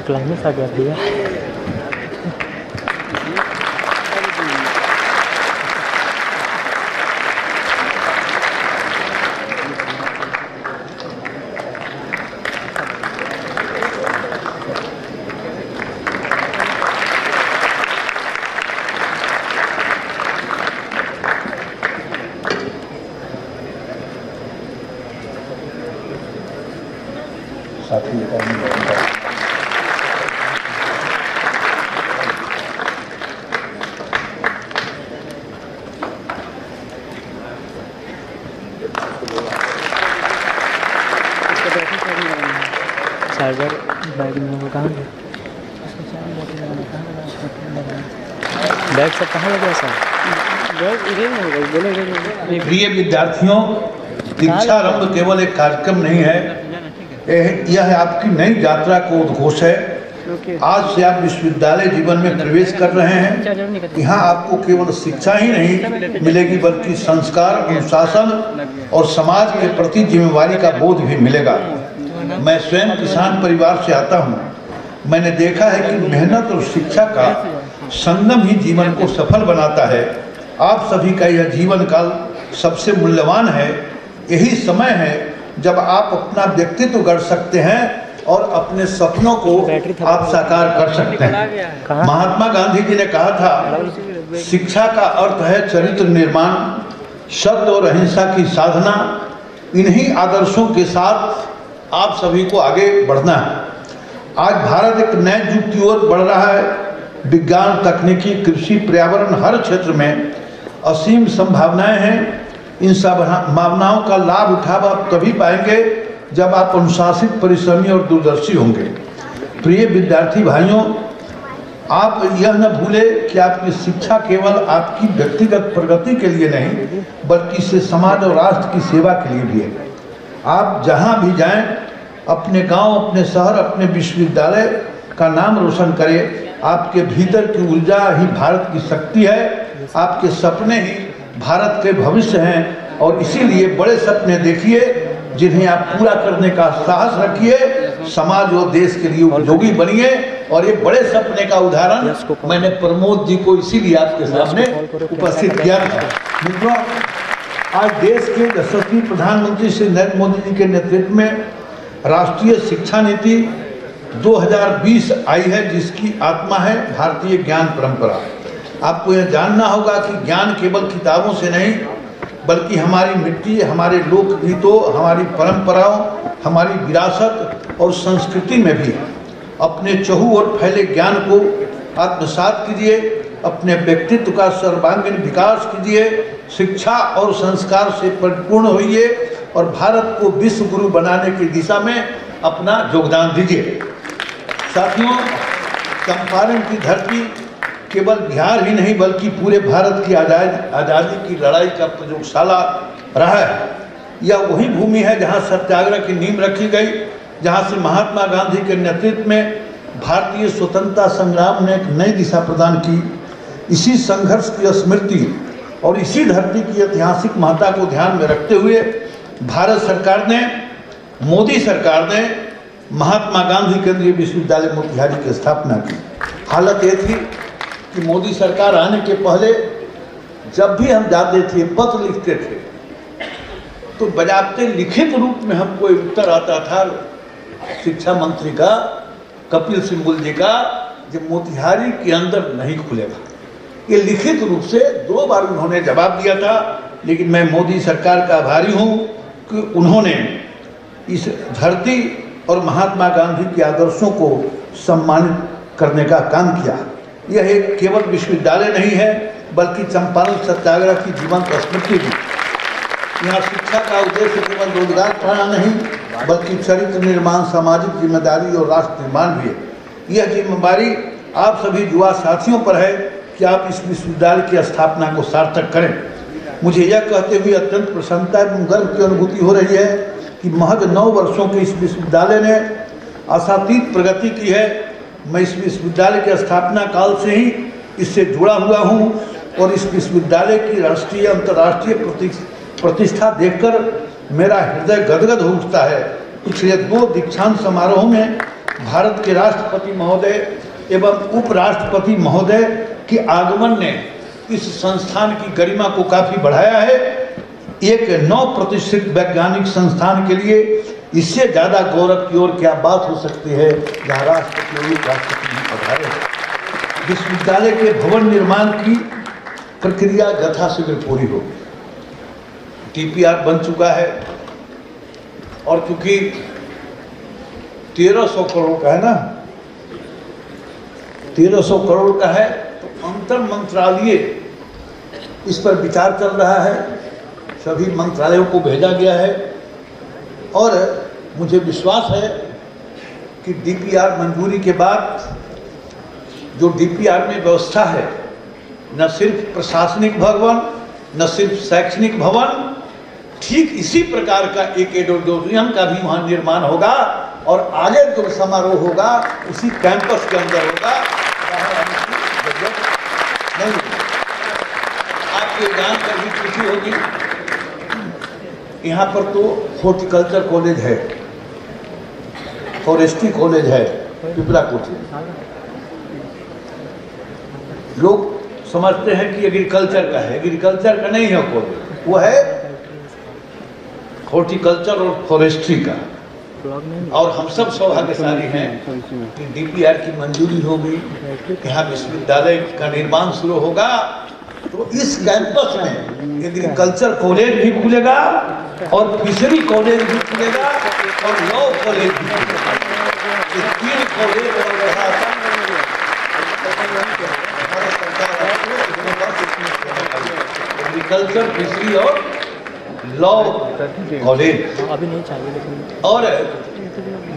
क्लाइमेक्स आ गया भैया। चार्जर बैग में कहाँ गया? बैग सब कहाँ लगा सर? बैग इधर में होगा, बोले इधर। प्रिय विद्यार्थियों, दीक्षारंभ केवल एक कार्यक्रम नहीं है, यह आपकी नई यात्रा को उद्घोष है। आज से आप विश्वविद्यालय जीवन में प्रवेश कर रहे हैं। यहाँ आपको केवल शिक्षा ही नहीं मिलेगी बल्कि संस्कार, अनुशासन और समाज के प्रति जिम्मेवारी का बोध भी मिलेगा। मैं स्वयं किसान परिवार से आता हूँ। मैंने देखा है कि मेहनत और शिक्षा का संगम ही जीवन को सफल बनाता है। आप सभी का यह जीवन काल सबसे मूल्यवान है। यही समय है जब आप अपना व्यक्तित्व गढ़ सकते हैं और अपने सपनों को आप साकार कर सकते हैं। महात्मा गांधी जी ने कहा था, शिक्षा का अर्थ है चरित्र निर्माण, सत्य और अहिंसा की साधना। इन्हीं आदर्शों के साथ आप सभी को आगे बढ़ना है। आज भारत एक नए युग की ओर बढ़ रहा है। विज्ञान, तकनीकी, कृषि, पर्यावरण, हर क्षेत्र में असीम संभावनाएं हैं। इन संभावनाओं का लाभ उठाव आप तभी पाएंगे जब आप अनुशासित, परिश्रमी और दूरदर्शी होंगे। प्रिय विद्यार्थी भाइयों, आप यह न भूले कि आपकी शिक्षा केवल आपकी व्यक्तिगत प्रगति के लिए नहीं बल्कि इससे समाज और राष्ट्र की सेवा के लिए भी है। आप जहां भी जाएं, अपने गांव, अपने शहर, अपने विश्वविद्यालय का नाम रोशन करें। आपके भीतर की ऊर्जा ही भारत की शक्ति है, आपके सपने ही भारत के भविष्य हैं और इसीलिए बड़े सपने देखिए जिन्हें आप पूरा करने का साहस रखिए, समाज और देश के लिए उपयोगी बनिए। और ये बड़े सपने का उदाहरण मैंने प्रमोद जी को इसीलिए आपके सामने उपस्थित किया था। मित्रों, आज देश के यशस्वी प्रधानमंत्री श्री नरेंद्र मोदी जी के नेतृत्व में राष्ट्रीय शिक्षा नीति 2020 आई है, जिसकी आत्मा है भारतीय ज्ञान परंपरा। आपको यह जानना होगा कि ज्ञान केवल किताबों से नहीं बल्कि हमारी मिट्टी, हमारे लोकगीतों, हमारी परंपराओं, हमारी विरासत और संस्कृति में भी है। अपने चहु ओर फैले ज्ञान को आत्मसात कीजिए, अपने व्यक्तित्व का सर्वांगीण विकास कीजिए, शिक्षा और संस्कार से परिपूर्ण होइए और भारत को विश्व गुरु बनाने की दिशा में अपना योगदान दीजिए। साथियों, चंपारण की धरती केवल बिहार ही नहीं बल्कि पूरे भारत की आज़ादी की लड़ाई का प्रयोगशाला रहा है। यह वही भूमि है जहां सत्याग्रह की नींव रखी गई, जहां से महात्मा गांधी के नेतृत्व में भारतीय स्वतंत्रता संग्राम ने एक नई दिशा प्रदान की। इसी संघर्ष की स्मृति और इसी धरती की ऐतिहासिक महत्ता को ध्यान में रखते हुए भारत सरकार ने, मोदी सरकार ने महात्मा गांधी केंद्रीय विश्वविद्यालय मोतिहारी की स्थापना की। हालत ये थी कि मोदी सरकार आने के पहले जब भी हम जाते थे, पत्र लिखते थे, तो बजाबते लिखित रूप में हमको उत्तर आता था शिक्षा मंत्री का, कपिल सिब्बल जी का, जो मोतिहारी के अंदर नहीं खुलेगा। ये लिखित रूप से 2 बार उन्होंने जवाब दिया था। लेकिन मैं मोदी सरकार का आभारी हूँ कि उन्होंने इस धरती और महात्मा गांधी के आदर्शों को सम्मानित करने का काम किया। यह एक केवल विश्वविद्यालय नहीं है बल्कि चंपारण सत्याग्रह की जीवंत स्मृति भी। यहाँ शिक्षा का उद्देश्य केवल रोजगार पाना नहीं बल्कि चरित्र निर्माण, सामाजिक जिम्मेदारी और राष्ट्र निर्माण भी है। यह जिम्मेदारी आप सभी युवा साथियों पर है कि आप इस विश्वविद्यालय की स्थापना को सार्थक करें। मुझे यह कहते हुए अत्यंत प्रसन्नता एवं गर्व की अनुभूति हो रही है कि महज 9 वर्षों के इस विश्वविद्यालय ने आशातीत प्रगति की है। मैं इस विश्वविद्यालय के स्थापना काल से ही इससे जुड़ा हुआ हूँ और इस विश्वविद्यालय की राष्ट्रीय अंतर्राष्ट्रीय प्रतिष्ठा देखकर मेरा हृदय गदगद हो उठता है। पिछले 2 दीक्षांत समारोहों में भारत के राष्ट्रपति महोदय एवं उपराष्ट्रपति महोदय के आगमन ने इस संस्थान की गरिमा को काफ़ी बढ़ाया है। एक 9 प्रतिष्ठित वैज्ञानिक संस्थान के लिए इससे ज़्यादा गौरव की ओर क्या बात हो सकती है जहाँ राष्ट्रपति पधारे। विश्वविद्यालय के भवन निर्माण की प्रक्रिया यथाशीघ्र पूरी होगी। TPR बन चुका है और क्योंकि 1300 करोड़ का है ना, 1300 करोड़ का है तो अंतर मंत्रालय इस पर विचार चल रहा है। सभी मंत्रालयों को भेजा गया है और मुझे विश्वास है कि DPR मंजूरी के बाद जो DPR में व्यवस्था है, न सिर्फ प्रशासनिक भवन, न सिर्फ शैक्षणिक भवन, ठीक इसी प्रकार का एक ऑडिटोरियम का भी वहाँ निर्माण होगा और आगे जो समारोह होगा उसी कैंपस के अंदर होगा। नहीं, आपके जानकर भी खुशी होगी, यहाँ पर तो हॉर्टिकल्चर कॉलेज है, फॉरेस्ट्री कॉलेज है, पिपरा कोठी। लोग समझते हैं कि एग्रीकल्चर का है, एग्रीकल्चर का नहीं है कॉलेज, वो है हॉर्टिकल्चर और फॉरेस्ट्री का। और हम सब सौभाग्यशाली हैं कि DPR की मंजूरी होगी, यहाँ विश्वविद्यालय का निर्माण शुरू होगा तो इस कैंपस में एग्रीकल्चर कॉलेज भी खुलेगा और फिशरी कॉलेज भी खुलेगा और लॉ कॉलेज भी खुलेगा। ये 3 कॉलेज और एग्रीकल्चर, फिशरी और लॉ कॉलेज अभी नहीं चाहिए लेकिन और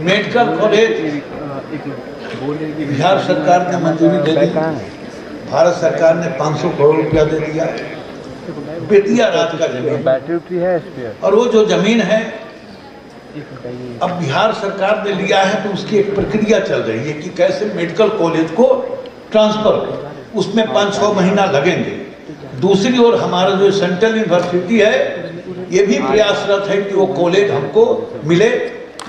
मेडिकल कॉलेज बिहार सरकार ने मंजूरी दे दी, भारत सरकार ने 500 करोड़ रुपया दे दिया, बेतिया राज का जमीन। और वो जो जमीन है अब बिहार सरकार ने लिया है, तो उसकी एक प्रक्रिया चल रही है कि कैसे मेडिकल कॉलेज को ट्रांसफर, उसमें 5-6 महीना लगेंगे। दूसरी ओर हमारा जो सेंट्रल यूनिवर्सिटी है ये भी प्रयासरत है कि वो कॉलेज हमको मिले,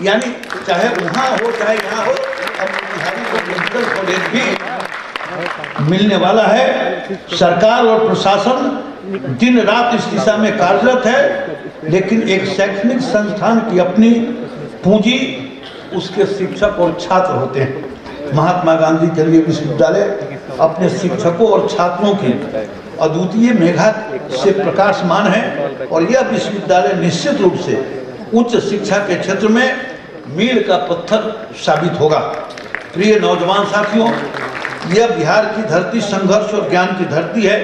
यानी चाहे वहाँ हो चाहे यहाँ हो, अब बिहारी को मेडिकल कॉलेज भी मिलने वाला है। सरकार और प्रशासन दिन रात इस दिशा में कार्यरत है, लेकिन एक शैक्षणिक संस्थान की अपनी पूंजी उसके शिक्षक और छात्र होते हैं। महात्मा गांधी केंद्रीय विश्वविद्यालय अपने शिक्षकों और छात्रों की अद्वितीय मेधा से प्रकाशमान है, और यह विश्वविद्यालय निश्चित रूप से उच्च शिक्षा के क्षेत्र में मील का पत्थर साबित होगा। प्रिय नौजवान साथियों, यह बिहार की धरती संघर्ष और ज्ञान की धरती है।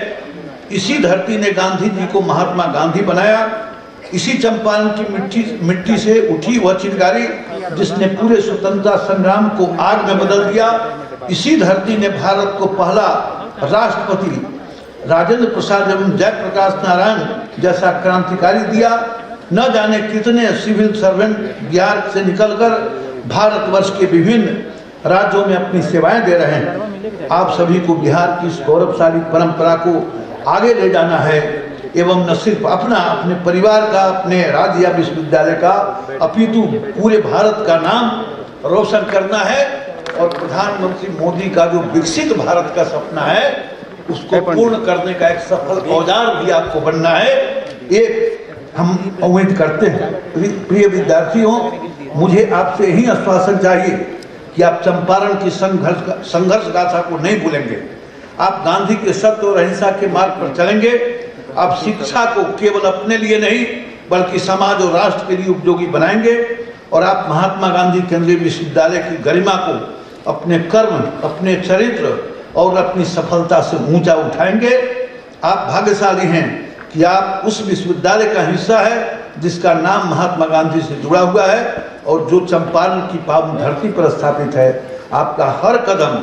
इसी धरती ने गांधी जी को महात्मा गांधी बनाया। इसी चंपारण की मिट्टी से उठी वह चिंगारी जिसने पूरे स्वतंत्रता संग्राम को आग में बदल दिया। इसी धरती ने भारत को पहला राष्ट्रपति राजेंद्र प्रसाद एवं जयप्रकाश नारायण जैसा क्रांतिकारी दिया। न जाने कितने सिविल सर्वेंट बिहार से निकलकर भारतवर्ष के विभिन्न राज्यों में अपनी सेवाएं दे रहे हैं। आप सभी को बिहार की इस गौरवशाली परंपरा को आगे ले जाना है एवं न सिर्फ अपने परिवार का, अपने राज्य या विश्वविद्यालय का, अपितु पूरे भारत का नाम रोशन करना है। और प्रधानमंत्री मोदी का जो विकसित भारत का सपना है उसको पूर्ण करने का एक सफल औजार भी आपको बनना है, एक हम उम्मीद करते हैं। प्रिय विद्यार्थियों, मुझे आपसे यही आश्वासन चाहिए कि आप चंपारण की संघर्ष गाथा को नहीं भूलेंगे। आप गांधी के सत्य और अहिंसा के मार्ग पर चलेंगे। आप शिक्षा को केवल अपने लिए नहीं बल्कि समाज और राष्ट्र के लिए उपयोगी बनाएंगे, और आप महात्मा गांधी केंद्रीय विश्वविद्यालय की गरिमा को अपने कर्म, अपने चरित्र और अपनी सफलता से ऊंचा उठाएंगे। आप भाग्यशाली हैं कि आप उस विश्वविद्यालय का हिस्सा है जिसका नाम महात्मा गांधी से जुड़ा हुआ है और जो चंपारण की पावन धरती पर स्थापित है। आपका हर कदम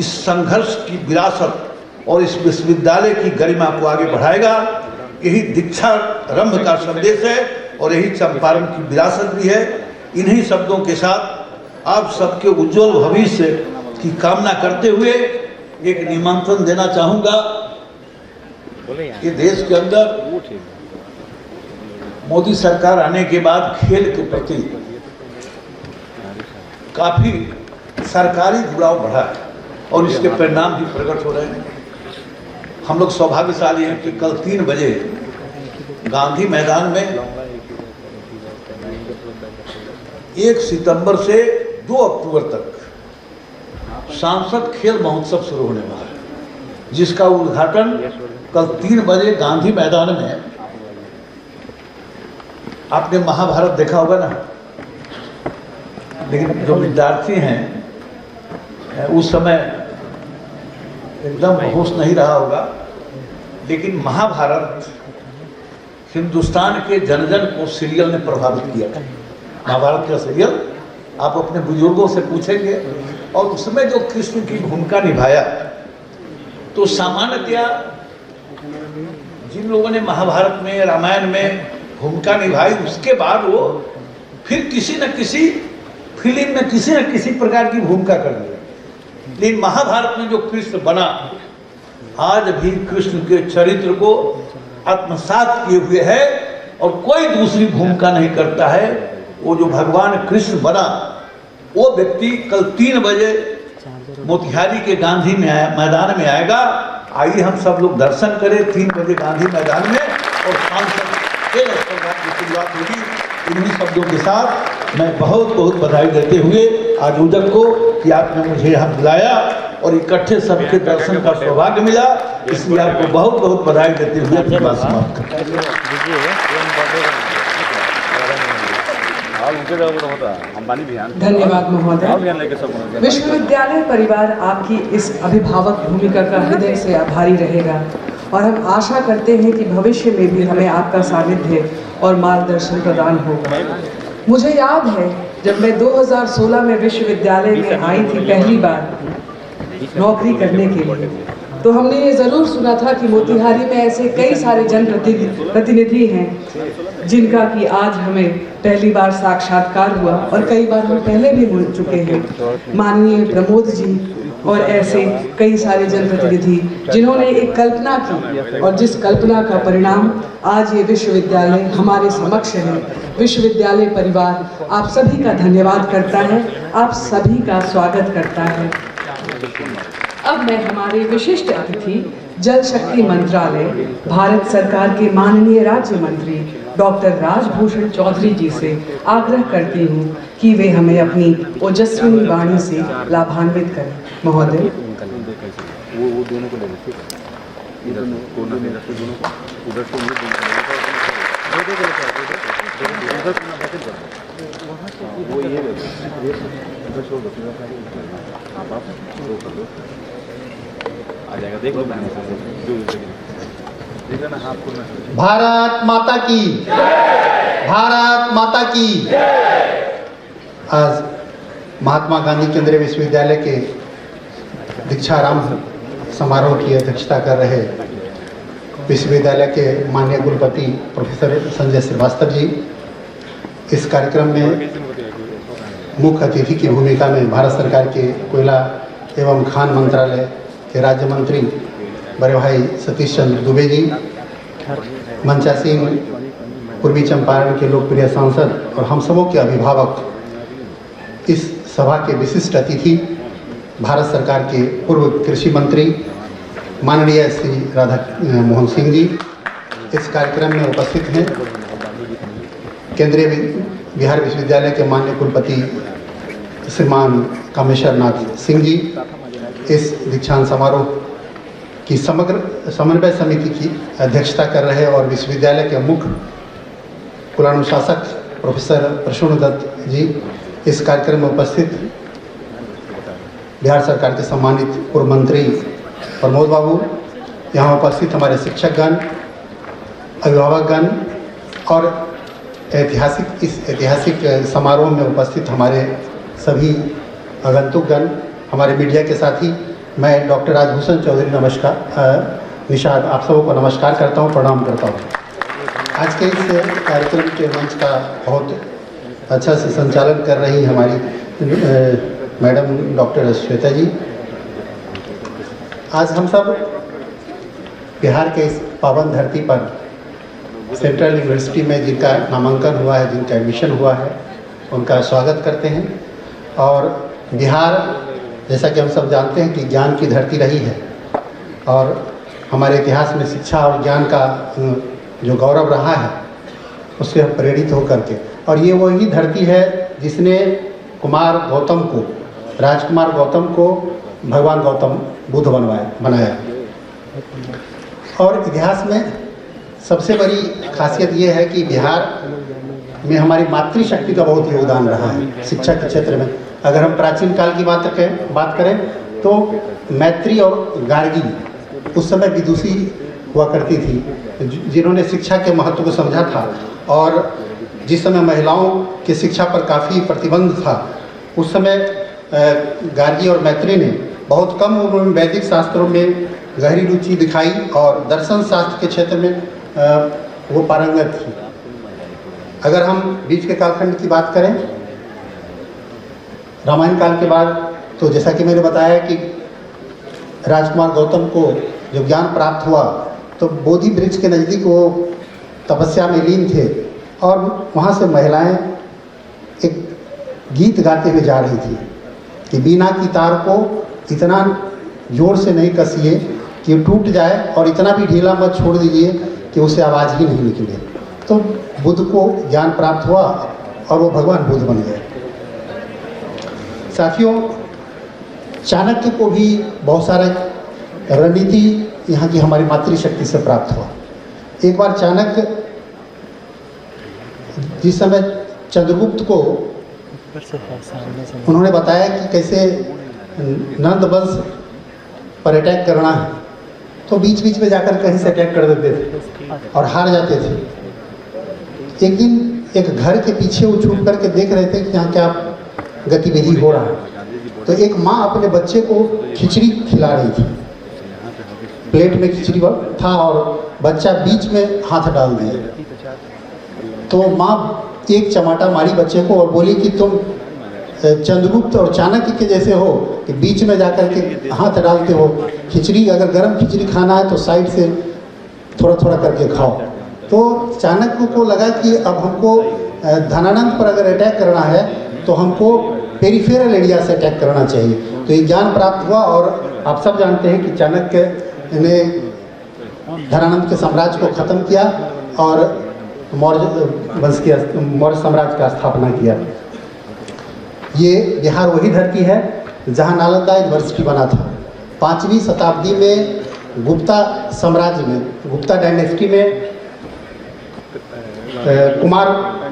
इस संघर्ष की विरासत और इस विश्वविद्यालय की गरिमा को आगे बढ़ाएगा। यही दीक्षारंभ का संदेश है और यही चंपारण की विरासत भी है। इन्हीं शब्दों के साथ आप सबके उज्जवल भविष्य की कामना करते हुए एक निमंत्रण देना चाहूंगा कि देश के अंदर मोदी सरकार आने के बाद खेल के प्रति काफी सरकारी जुड़ाव बढ़ा है और इसके परिणाम भी प्रकट हो रहे हैं। हम लोग सौभाग्यशाली हैं कि कल 3 बजे गांधी मैदान में 1 सितंबर से 2 अक्टूबर तक सांसद खेल महोत्सव शुरू होने वाला है, जिसका उद्घाटन कल 3 बजे गांधी मैदान में। आपने महाभारत देखा होगा ना, लेकिन जो विद्यार्थी हैं उस समय एकदम होश नहीं रहा होगा, लेकिन महाभारत हिंदुस्तान के जन जन को सीरियल ने प्रभावित किया था। महाभारत का सीरियल आप अपने बुजुर्गों से पूछेंगे, और उसमें जो कृष्ण की भूमिका निभाया, तो सामान्यतया जिन लोगों ने महाभारत में, रामायण में भूमिका निभाई, उसके बाद वो फिर किसी न किसी फिल्म में किसी न किसी प्रकार की भूमिका कर दी। लेकिन महाभारत में जो कृष्ण बना, आज भी कृष्ण के चरित्र को आत्मसात किए हुए है और कोई दूसरी भूमिका नहीं करता है। वो जो भगवान कृष्ण बना, वो व्यक्ति कल 3 बजे मोतिहारी के गांधी मैदान में आएगा। आइए हम सब लोग दर्शन करें 3 बजे गांधी मैदान में, और सांसद खेल स्पर्धा की शुरुआत होगी। इन्हीं शब्दों के साथ मैं बहुत बहुत बधाई देते हुए आयोजक को कि आपने मुझे यहाँ बुलाया और इकट्ठे सबके दर्शन का सौभाग्य मिला, इसलिए आपको बहुत बहुत बधाई देते हुए अपनी बात समाप्त करता हूं। धन्यवाद महोदय। विश्वविद्यालय परिवार आपकी इस अभिभावक भूमिका का हृदय से आभारी रहेगा, और हम आशा करते हैं कि भविष्य में भी हमें आपका सानिध्य और मार्गदर्शन प्रदान होगा। मुझे याद है जब मैं 2016 में विश्वविद्यालय में आई थी पहली बार नौकरी करने के लिए, तो हमने ये ज़रूर सुना था कि मोतिहारी में ऐसे कई सारे जनप्रतिनिधि हैं जिनका कि आज हमें पहली बार साक्षात्कार हुआ, और कई बार हम पहले भी मिल चुके हैं। माननीय प्रमोद जी और ऐसे कई सारे जनप्रतिनिधि जिन्होंने एक कल्पना की, और जिस कल्पना का परिणाम आज ये विश्वविद्यालय हमारे समक्ष है। विश्वविद्यालय परिवार आप सभी का धन्यवाद करता है, आप सभी का स्वागत करता है। अब मैं हमारे विशिष्ट अतिथि जल शक्ति मंत्रालय भारत सरकार के माननीय राज्य मंत्री डॉक्टर राजभूषण चौधरी जी से आग्रह करती हूँ कि वे हमें अपनी ओजस्विनी वाणी से लाभान्वित करें। महोदय। भारत माता की, भारत माता की। आज महात्मा गांधी केंद्रीय विश्वविद्यालय के दीक्षारंभ समारोह की अध्यक्षता कर रहे विश्वविद्यालय के माननीय कुलपति प्रोफेसर संजय श्रीवास्तव जी, इस कार्यक्रम में मुख्य अतिथि की भूमिका में भारत सरकार के कोयला एवं खान मंत्रालय के राज्य मंत्री बड़े भाई सतीश चंद्र दुबे जी, मंचासीन पूर्वी चंपारण के लोकप्रिय सांसद और हम सबों के अभिभावक, इस सभा के विशिष्ट अतिथि भारत सरकार के पूर्व कृषि मंत्री माननीय श्री राधा मोहन सिंह जी इस कार्यक्रम में उपस्थित हैं। केंद्रीय बिहार विश्वविद्यालय के माननीय कुलपति श्रीमान कामेश्वर नाथ सिंह जी, इस दीक्षांत समारोह की समग्र समन्वय समिति की अध्यक्षता कर रहे और विश्वविद्यालय के मुख्य कुलानुशासक प्रोफेसर प्रसून दत्त जी, इस कार्यक्रम में उपस्थित बिहार सरकार के सम्मानित पूर्व मंत्री प्रमोद बाबू, यहाँ उपस्थित हमारे शिक्षकगण, अभिभावकगण और इस ऐतिहासिक समारोह में उपस्थित हमारे सभी आगंतुकगण, हमारे मीडिया के साथी, मैं डॉक्टर राजभूषण चौधरी निषाद आप सबों को नमस्कार करता हूँ, प्रणाम करता हूँ। आज के इस कार्यक्रम के मंच का बहुत अच्छा से संचालन कर रही हमारी मैडम डॉक्टर श्वेता जी। आज हम सब बिहार के इस पावन धरती पर सेंट्रल यूनिवर्सिटी में जिनका नामांकन हुआ है, जिनका एडमिशन हुआ है, उनका स्वागत करते हैं। और बिहार, जैसा कि हम सब जानते हैं कि ज्ञान की धरती रही है और हमारे इतिहास में शिक्षा और ज्ञान का जो गौरव रहा है उससे हम प्रेरित होकर के, और ये वही धरती है जिसने राजकुमार गौतम को भगवान गौतम बुद्ध बनाया। और इतिहास में सबसे बड़ी खासियत ये है कि बिहार में हमारी मातृशक्ति का बहुत योगदान रहा है शिक्षा के क्षेत्र में। अगर हम प्राचीन काल की बात करें तो मैत्री और गार्गी उस समय विदुषी हुआ करती थी, जिन्होंने शिक्षा के महत्व को समझा था। और जिस समय महिलाओं की शिक्षा पर काफ़ी प्रतिबंध था, उस समय गार्गी और मैत्री ने बहुत कम उम्र में वैदिक शास्त्रों में गहरी रुचि दिखाई और दर्शन शास्त्र के क्षेत्र में वो पारंगत थी। अगर हम बीच के कालखंड की बात करें, रामायण काल के बाद, तो जैसा कि मैंने बताया कि राजकुमार गौतम को जब ज्ञान प्राप्त हुआ तो बोधि वृक्ष के नज़दीक वो तपस्या में लीन थे और वहाँ से महिलाएं एक गीत गाते हुए जा रही थी कि बीना की तार को इतना जोर से नहीं कसिए कि वो टूट जाए और इतना भी ढीला मत छोड़ दीजिए कि उसे आवाज़ ही नहीं निकले। तो बुद्ध को ज्ञान प्राप्त हुआ और वो भगवान बुद्ध बन गए। साथियों, चाणक्य को भी बहुत सारा रणनीति यहाँ की हमारी मातृशक्ति से प्राप्त हुआ। एक बार चाणक्य जिस समय चंद्रगुप्त को उन्होंने बताया कि कैसे नंद वंश पर अटैक करना है, तो बीच बीच में जाकर कहीं से अटैक कर देते थे और हार जाते थे। एक दिन एक घर के पीछे वो छुप करके देख रहे थे कि यहाँ क्या गतिविधि हो रहा है। तो एक माँ अपने बच्चे को खिचड़ी खिला रही थी, प्लेट में खिचड़ी था और बच्चा बीच में हाथ डाल दिया। तो माँ एक चमाटा मारी बच्चे को और बोली कि तुम चंद्रगुप्त और चाणक्य के जैसे हो कि बीच में जाकर के हाथ डालते हो। खिचड़ी अगर गर्म खिचड़ी खाना है तो साइड से थोड़ा थोड़ा करके खाओ। तो चाणक्य को लगा कि अब हमको धनानंद पर अगर अटैक करना है तो हमको पेरिफेरल एरिया से अटैक करना चाहिए। तो ये ज्ञान प्राप्त हुआ और आप सब जानते हैं कि चाणक्य ने धनानंद के साम्राज्य को ख़त्म किया और मौर्य वंश के मौर्य साम्राज्य का स्थापना किया। ये बिहार वही धरती है जहाँ नालंदा यूनिवर्सिटी बना था। 5वीं शताब्दी में गुप्ता साम्राज्य में, गुप्ता डायनेस्टी में कुमार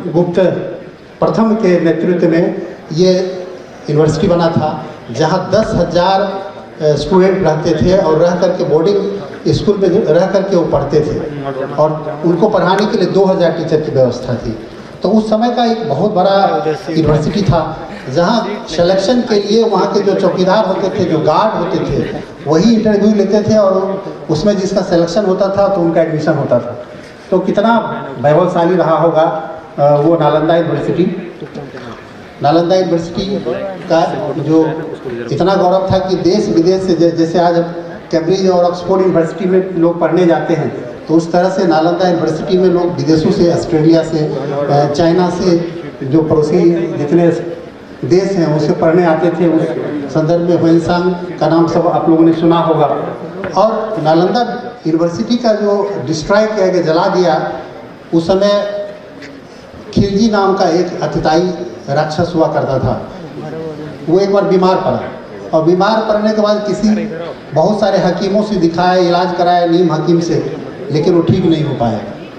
गुप्त प्रथम के नेतृत्व में ये यूनिवर्सिटी बना था, जहाँ 10,000 स्टूडेंट रहते थे और रह करके बोर्डिंग स्कूल में रह करके वो पढ़ते थे और उनको पढ़ाने के लिए 2,000 टीचर की व्यवस्था थी। तो उस समय का एक बहुत बड़ा यूनिवर्सिटी था, जहाँ सिलेक्शन के लिए वहाँ के जो चौकीदार होते थे, जो गार्ड होते थे, वही इंटरव्यू लेते थे और उसमें जिसका सिलेक्शन होता था तो उनका एडमिशन होता था। तो कितना वैभवशाली रहा होगा वो नालंदा यूनिवर्सिटी। नालंदा यूनिवर्सिटी का जो इतना गौरव था कि देश विदेश से, जैसे आज कैम्ब्रिज और ऑक्सफोर्ड यूनिवर्सिटी में लोग पढ़ने जाते हैं, तो उस तरह से नालंदा यूनिवर्सिटी में लोग विदेशों से, ऑस्ट्रेलिया से, चाइना से, जो पड़ोसी जितने देश हैं उससे पढ़ने आते थे। उस संदर्भ में ह्वेनसांग का नाम सब आप लोगों ने सुना होगा। और नालंदा यूनिवर्सिटी का जो डिस्ट्रॉय किया गया, जला दिया, उस समय खिलजी नाम का एक अतिताई राक्षस हुआ करता था। वो एक बार बीमार पड़ा और बीमार पड़ने के बाद बहुत सारे हकीमों से दिखाया, इलाज कराया नीम हकीम से, लेकिन वो ठीक नहीं हो पाया।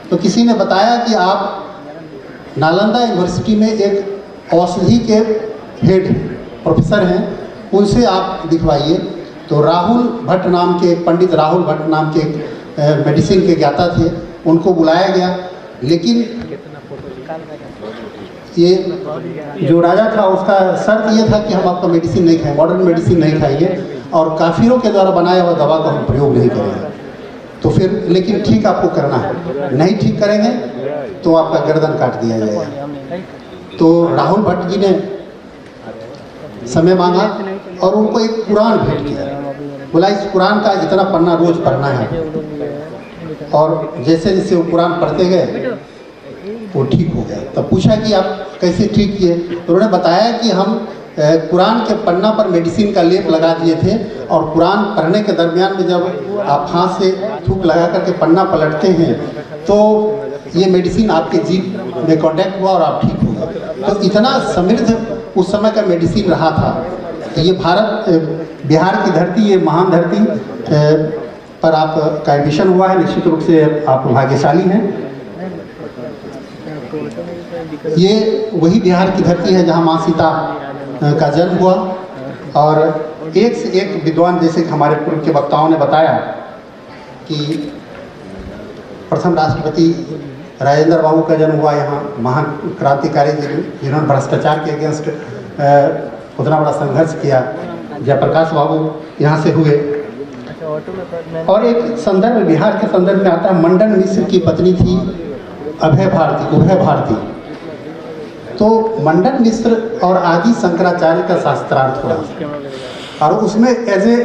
तो किसी ने बताया कि आप नालंदा यूनिवर्सिटी में एक औषधि के हेड प्रोफेसर हैं, उनसे आप दिखवाइए। तो राहुल भट्ट नाम के, पंडित राहुल भट्ट नाम के मेडिसिन के ज्ञाता थे, उनको बुलाया गया। लेकिन ये जो राजा था उसका शर्त ये था कि हम आपका मेडिसिन नहीं खाएं, मॉडर्न मेडिसिन नहीं खाएंगे और काफिरों के द्वारा बनाया हुआ दवा का हम प्रयोग नहीं करेंगे। तो फिर लेकिन ठीक आपको करना है, नहीं ठीक करेंगे तो आपका गर्दन काट दिया जाएगा। तो राहुल भट्ट जी ने समय मांगा और उनको एक कुरान भेंट किया। बोला इस कुरान का इतना पन्ना रोज पढ़ना है। और जैसे जैसे वो कुरान पढ़ते गए वो ठीक हो गया। तब पूछा कि आप कैसे ठीक किए? तो उन्होंने बताया कि हम कुरान के पन्ना पर मेडिसिन का लेप लगा दिए थे और कुरान पढ़ने के दरमियान में जब आप हाथ से थूक लगा करके पन्ना पलटते हैं तो ये मेडिसिन आपके जीभ में कांटेक्ट हुआ और आप ठीक हो गए। तो इतना समृद्ध उस समय का मेडिसिन रहा था। ये बिहार की धरती, ये महान धरती पर आपका एडमिशन हुआ है, निश्चित रूप से आप भाग्यशाली हैं। ये वही बिहार की धरती है जहाँ माँ सीता का जन्म हुआ और एक से एक विद्वान, जैसे कि हमारे पूर्व के वक्ताओं ने बताया कि प्रथम राष्ट्रपति राजेंद्र बाबू का जन्म हुआ यहाँ, महान क्रांतिकारी जिन्होंने भ्रष्टाचार के अगेंस्ट उतना बड़ा संघर्ष किया। जयप्रकाश बाबू यहाँ से हुए। और एक संदर्भ बिहार के संदर्भ में आता है, मंडन मिश्र की पत्नी थी उभय भारती। तो मंडन मिश्र और आदि शंकराचार्य का शास्त्रार्थ हुआ और उसमें एज ए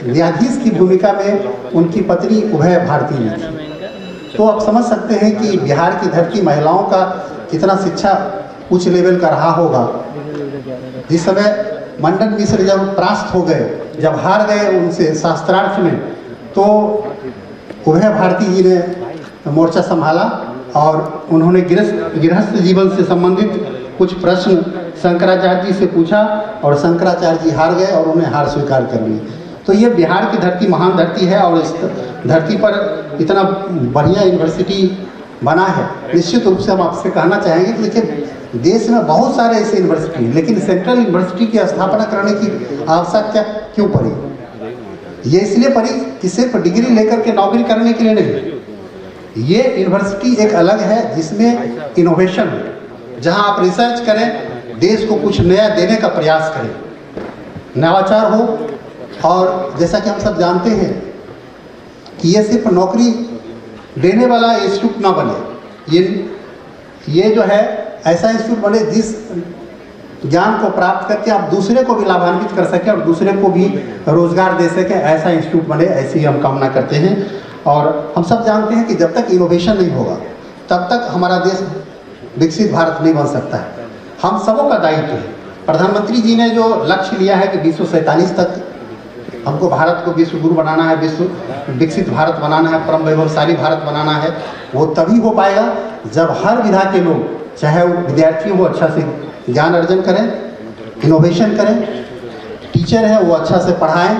न्यायाधीश की भूमिका में उनकी पत्नी उभय भारती ने थी। तो आप समझ सकते हैं कि बिहार की धरती महिलाओं का कितना शिक्षा उच्च लेवल का रहा होगा। जिस समय मंडन मिश्र जब परास्त हो गए, जब हार गए उनसे शास्त्रार्थ में, तो उभय भारती जी ने मोर्चा संभाला और उन्होंने गृहस्थ जीवन से संबंधित कुछ प्रश्न शंकराचार्य जी से पूछा और शंकराचार्य जी हार गए और उन्हें हार स्वीकार कर ली। तो ये बिहार की धरती महान धरती है और इस धरती पर इतना बढ़िया यूनिवर्सिटी बना है। निश्चित रूप से हम आपसे कहना चाहेंगे कि देखिए देश में बहुत सारे ऐसे यूनिवर्सिटी हैं, लेकिन सेंट्रल यूनिवर्सिटी की स्थापना करने की आवश्यकता क्यों पड़ी? ये इसलिए पड़ी कि सिर्फ डिग्री लेकर के नौकरी करने के लिए नहीं। ये यूनिवर्सिटी एक अलग है जिसमें इनोवेशन, जहां आप रिसर्च करें, देश को कुछ नया देने का प्रयास करें, नवाचार हो। और जैसा कि हम सब जानते हैं कि ये सिर्फ नौकरी देने वाला इंस्टीट्यूट ना बने, ये जो है ऐसा इंस्टीट्यूट बने जिस ज्ञान को प्राप्त करके आप दूसरे को भी लाभान्वित कर सकें और दूसरे को भी रोजगार दे सकें, ऐसा इंस्टीट्यूट बने, ऐसी हम कामना करते हैं। और हम सब जानते हैं कि जब तक इनोवेशन नहीं होगा तब तक हमारा देश विकसित भारत नहीं बन सकता है। हम सबों का दायित्व है। प्रधानमंत्री जी ने जो लक्ष्य लिया है कि 2047 तक हमको भारत को विश्व गुरु बनाना है, विश्व विकसित भारत बनाना है, परम वैभवशाली भारत बनाना है, वो तभी हो पाएगा जब हर विधा के लोग, चाहे वो विद्यार्थी हो, अच्छा से ज्ञान अर्जन करें, इनोवेशन करें, टीचर है वो अच्छा से पढ़ाएं,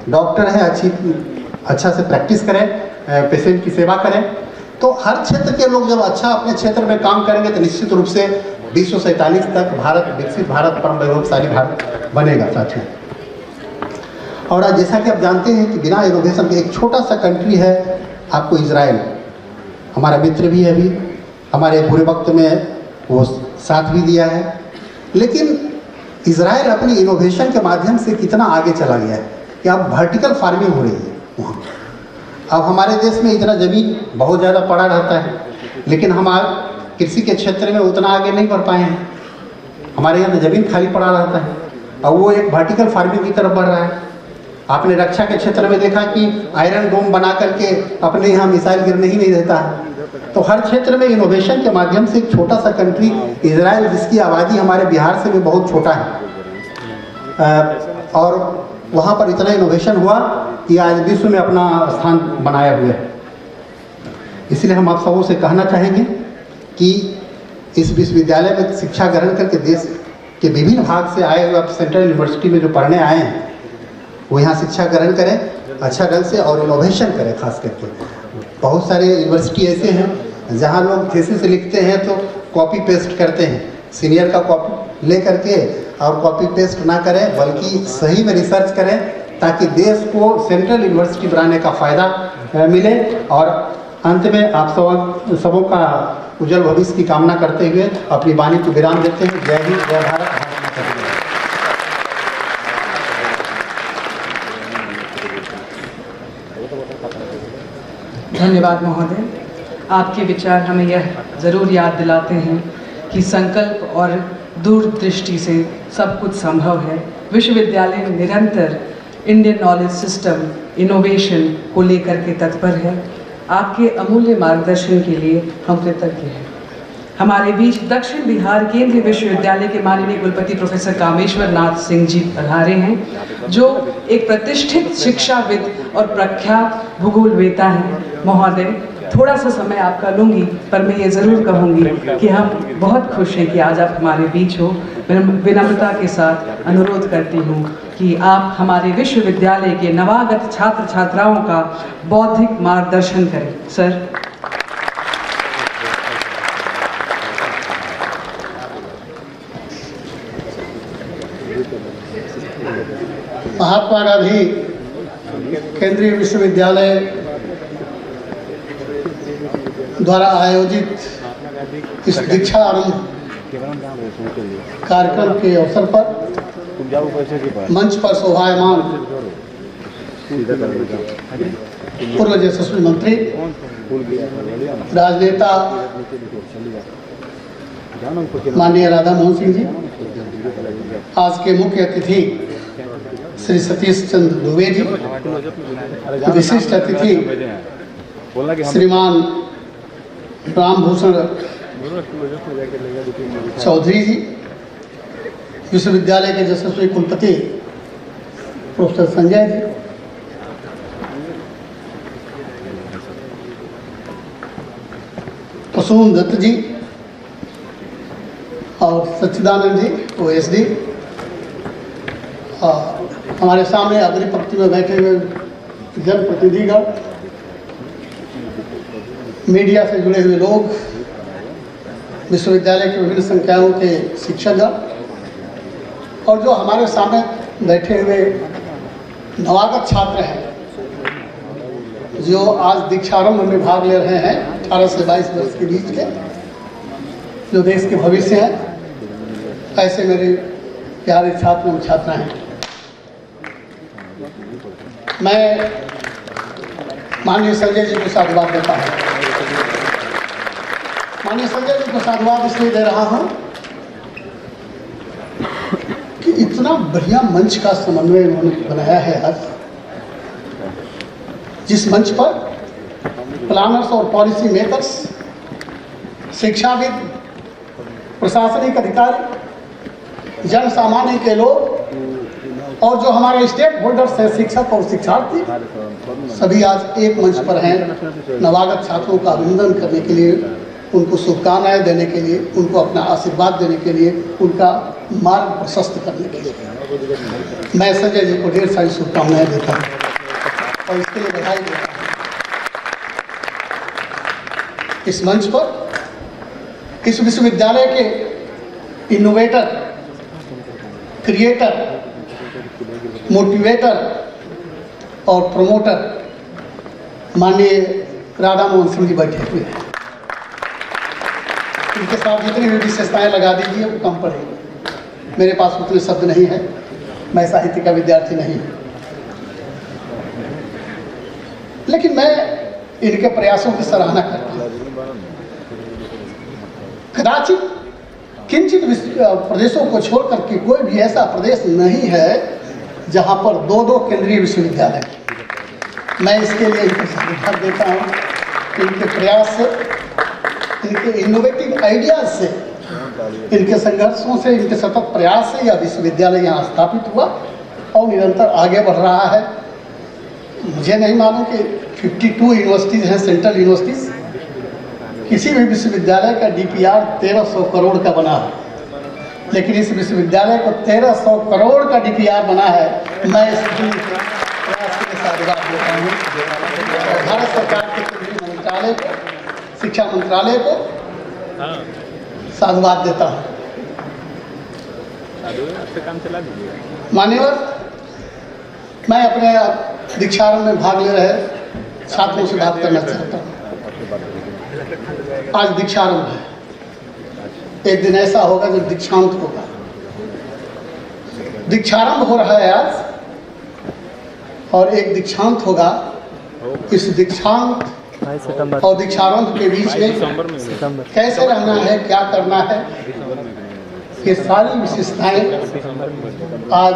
डॉक्टर है अच्छा से प्रैक्टिस करें, पेशेंट की सेवा करें। तो हर क्षेत्र के लोग जब अच्छा अपने क्षेत्र में काम करेंगे तो निश्चित रूप से 2047 तक भारत विकसित भारत, परम वैभवशाली भारत बनेगा साथियों। और आज जैसा कि आप जानते हैं कि बिना इनोवेशन के एक छोटा सा कंट्री है आपको इजराइल, हमारा मित्र भी है, अभी हमारे बुरे वक्त में वो साथ भी दिया है। लेकिन इजराइल अपनी इनोवेशन के माध्यम से कितना आगे चला गया है कि अब वर्टिकल फार्मिंग हो रही है वहाँ। अब हमारे देश में इतना ज़मीन बहुत ज़्यादा पड़ा रहता है, लेकिन हम आज कृषि के क्षेत्र में उतना आगे नहीं बढ़ पाए हैं। हमारे यहाँ तो ज़मीन खाली पड़ा रहता है, और वो एक वर्टिकल फार्मिंग की तरफ बढ़ रहा है। आपने रक्षा के क्षेत्र में देखा कि आयरन डोम बना करके अपने यहाँ मिसाइल गिरने ही नहीं देता है। तो हर क्षेत्र में इनोवेशन के माध्यम से एक छोटा सा कंट्री इजराइल, जिसकी आबादी हमारे बिहार से भी बहुत छोटा है, और वहाँ पर इतना इनोवेशन हुआ कि आज विश्व में अपना स्थान बनाया हुआ है। इसलिए हम आप सबों से कहना चाहेंगे कि इस विश्वविद्यालय में शिक्षा ग्रहण करके देश के विभिन्न भाग से आए हुए आप सेंट्रल यूनिवर्सिटी में जो पढ़ने आए हैं वो यहाँ शिक्षा ग्रहण करें अच्छा ढंग से और इनोवेशन करें। खास करके बहुत सारे यूनिवर्सिटी ऐसे हैं जहाँ लोग थीसिस लिखते हैं तो कॉपी पेस्ट करते हैं, सीनियर का कॉपी ले करके, और कॉपी पेस्ट ना करें बल्कि सही में रिसर्च करें ताकि देश को सेंट्रल यूनिवर्सिटी बनाने का फ़ायदा मिले। और अंत में आप सबों का उज्जवल भविष्य की कामना करते हुए अपनी वाणी को विराम देते हैं। जय हिंद, जय भारत, भारत माता की जय। धन्यवाद महोदय। आपके विचार हमें यह ज़रूर याद दिलाते हैं कि संकल्प और दूरदृष्टि से सब कुछ संभव है। विश्वविद्यालय निरंतर इंडियन नॉलेज सिस्टम इनोवेशन को लेकर के तत्पर है। आपके अमूल्य मार्गदर्शन के लिए हम कृतज्ञ हैं। हमारे बीच दक्षिण बिहार केंद्रीय विश्वविद्यालय के माननीय कुलपति प्रोफेसर कामेश्वर नाथ सिंह जी पधारे हैं, जो एक प्रतिष्ठित शिक्षाविद और प्रख्यात भूगोलवेता हैं। महोदय, थोड़ा सा समय आपका लूँगी, पर मैं ये ज़रूर कहूँगी कि हम बहुत खुश हैं कि आज आप हमारे बीच हो। मैं विनम्रता के साथ अनुरोध करती हूँ कि आप हमारे विश्वविद्यालय के नवागत छात्र छात्राओं का बौद्धिक मार्गदर्शन करें। सर। महात्मा गांधी केंद्रीय विश्वविद्यालय द्वारा आयोजित इस दीक्षा आरंभ कार्यक्रम के अवसर पर मंच पर शोभायमान पूर्व यशस्वी मंत्री, राजनेता माननीय राधा मोहन सिंह जी, आज के मुख्य अतिथि श्री सतीश चंद्र दुबे जी, विशिष्ट अतिथि श्रीमान रामभूषण चौधरी जी, विश्वविद्यालय के यशस्वी कुलपति प्रोफेसर संजय जी, प्रसून दत्त जी और सच्चिदानंद जी OSD, हमारे सामने अग्नि पंक्ति में बैठे हुए जनप्रतिनिधिगण, मीडिया से जुड़े हुए लोग, विश्वविद्यालय के विभिन्न संकायों के शिक्षकगण, और जो हमारे सामने बैठे हुए नवागत छात्र हैं जो आज दीक्षारंभ में भाग ले रहे हैं 18 से 22 वर्ष के बीच के, जो देश के भविष्य हैं, ऐसे मेरे प्यारे छात्र एवं छात्राएं, मैं माननीय संजय जी को साधुवाद देता हूँ। माननीय संजय जी को साधुवाद इसलिए दे रहा हूँ कि इतना बढ़िया मंच का समन्वय उन्होंने बनाया है आज, जिस मंच पर प्लानर्स और पॉलिसी मेकर्स, शिक्षाविद, प्रशासनिक अधिकारी, जन सामान्य के लोग और जो हमारे स्टेक होल्डर्स हैं, शिक्षक और शिक्षार्थी, सभी आज एक मंच पर हैं नवागत छात्रों का अभिनंदन करने के लिए, उनको शुभकामनाएं देने के लिए, उनको अपना आशीर्वाद देने के लिए, उनका मार्ग प्रशस्त करने के लिए। मैं संजय जी को ढेर सारी शुभकामनाएं देता हूँ और इसके लिए बधाई देता हूँ। इस मंच पर इस विश्वविद्यालय के इनोवेटर, क्रिएटर, मोटिवेटर और प्रमोटर माननीय राधा मोहन सिंह जी बैठे हुए हैं। इनके साथ जितनी भी विशेषताएं लगा दीजिए वो कम पड़ेगी। मेरे पास उतने शब्द नहीं है, मैं साहित्य का विद्यार्थी नहीं हूँ, लेकिन मैं इनके प्रयासों की सराहना करता हूँ। कदाचित किंचित प्रदेशों को छोड़कर के कोई भी ऐसा प्रदेश नहीं है जहाँ पर 2-2 केंद्रीय विश्वविद्यालय। मैं इसके लिए इनको साधुवाद देता हूँ। इनके प्रयास से, इनके इनोवेटिव आइडियाज से, इनके संघर्षों से, इनके सतत प्रयास से यह विश्वविद्यालय यहाँ स्थापित हुआ और निरंतर आगे बढ़ रहा है। मुझे नहीं मालूम कि 52 यूनिवर्सिटीज़ हैं, सेंट्रल यूनिवर्सिटीज़, किसी भी विश्वविद्यालय का DPR 1300 करोड़ का बना है, लेकिन इस विश्वविद्यालय को 1300 करोड़ का DPR बना है। मैं इसके प्रयास के लिए साधुवाद देता हूँ। भारत सरकार के केंद्रीय मंत्रालय को, शिक्षा मंत्रालय को साधुवाद देता हूँ। मान्यवर, मैं अपने दीक्षांत में भाग ले रहे छात्रों से बात करना चाहता हूँ। आज दीक्षांत है, एक दिन ऐसा होगा जब दीक्षांत होगा। दीक्षारंभ हो रहा है आज और एक दीक्षांत होगा। इस दीक्षांत और दीक्षारंभ के बीच में कैसे रहना है, क्या करना है, ये सारी विशेषताएं आज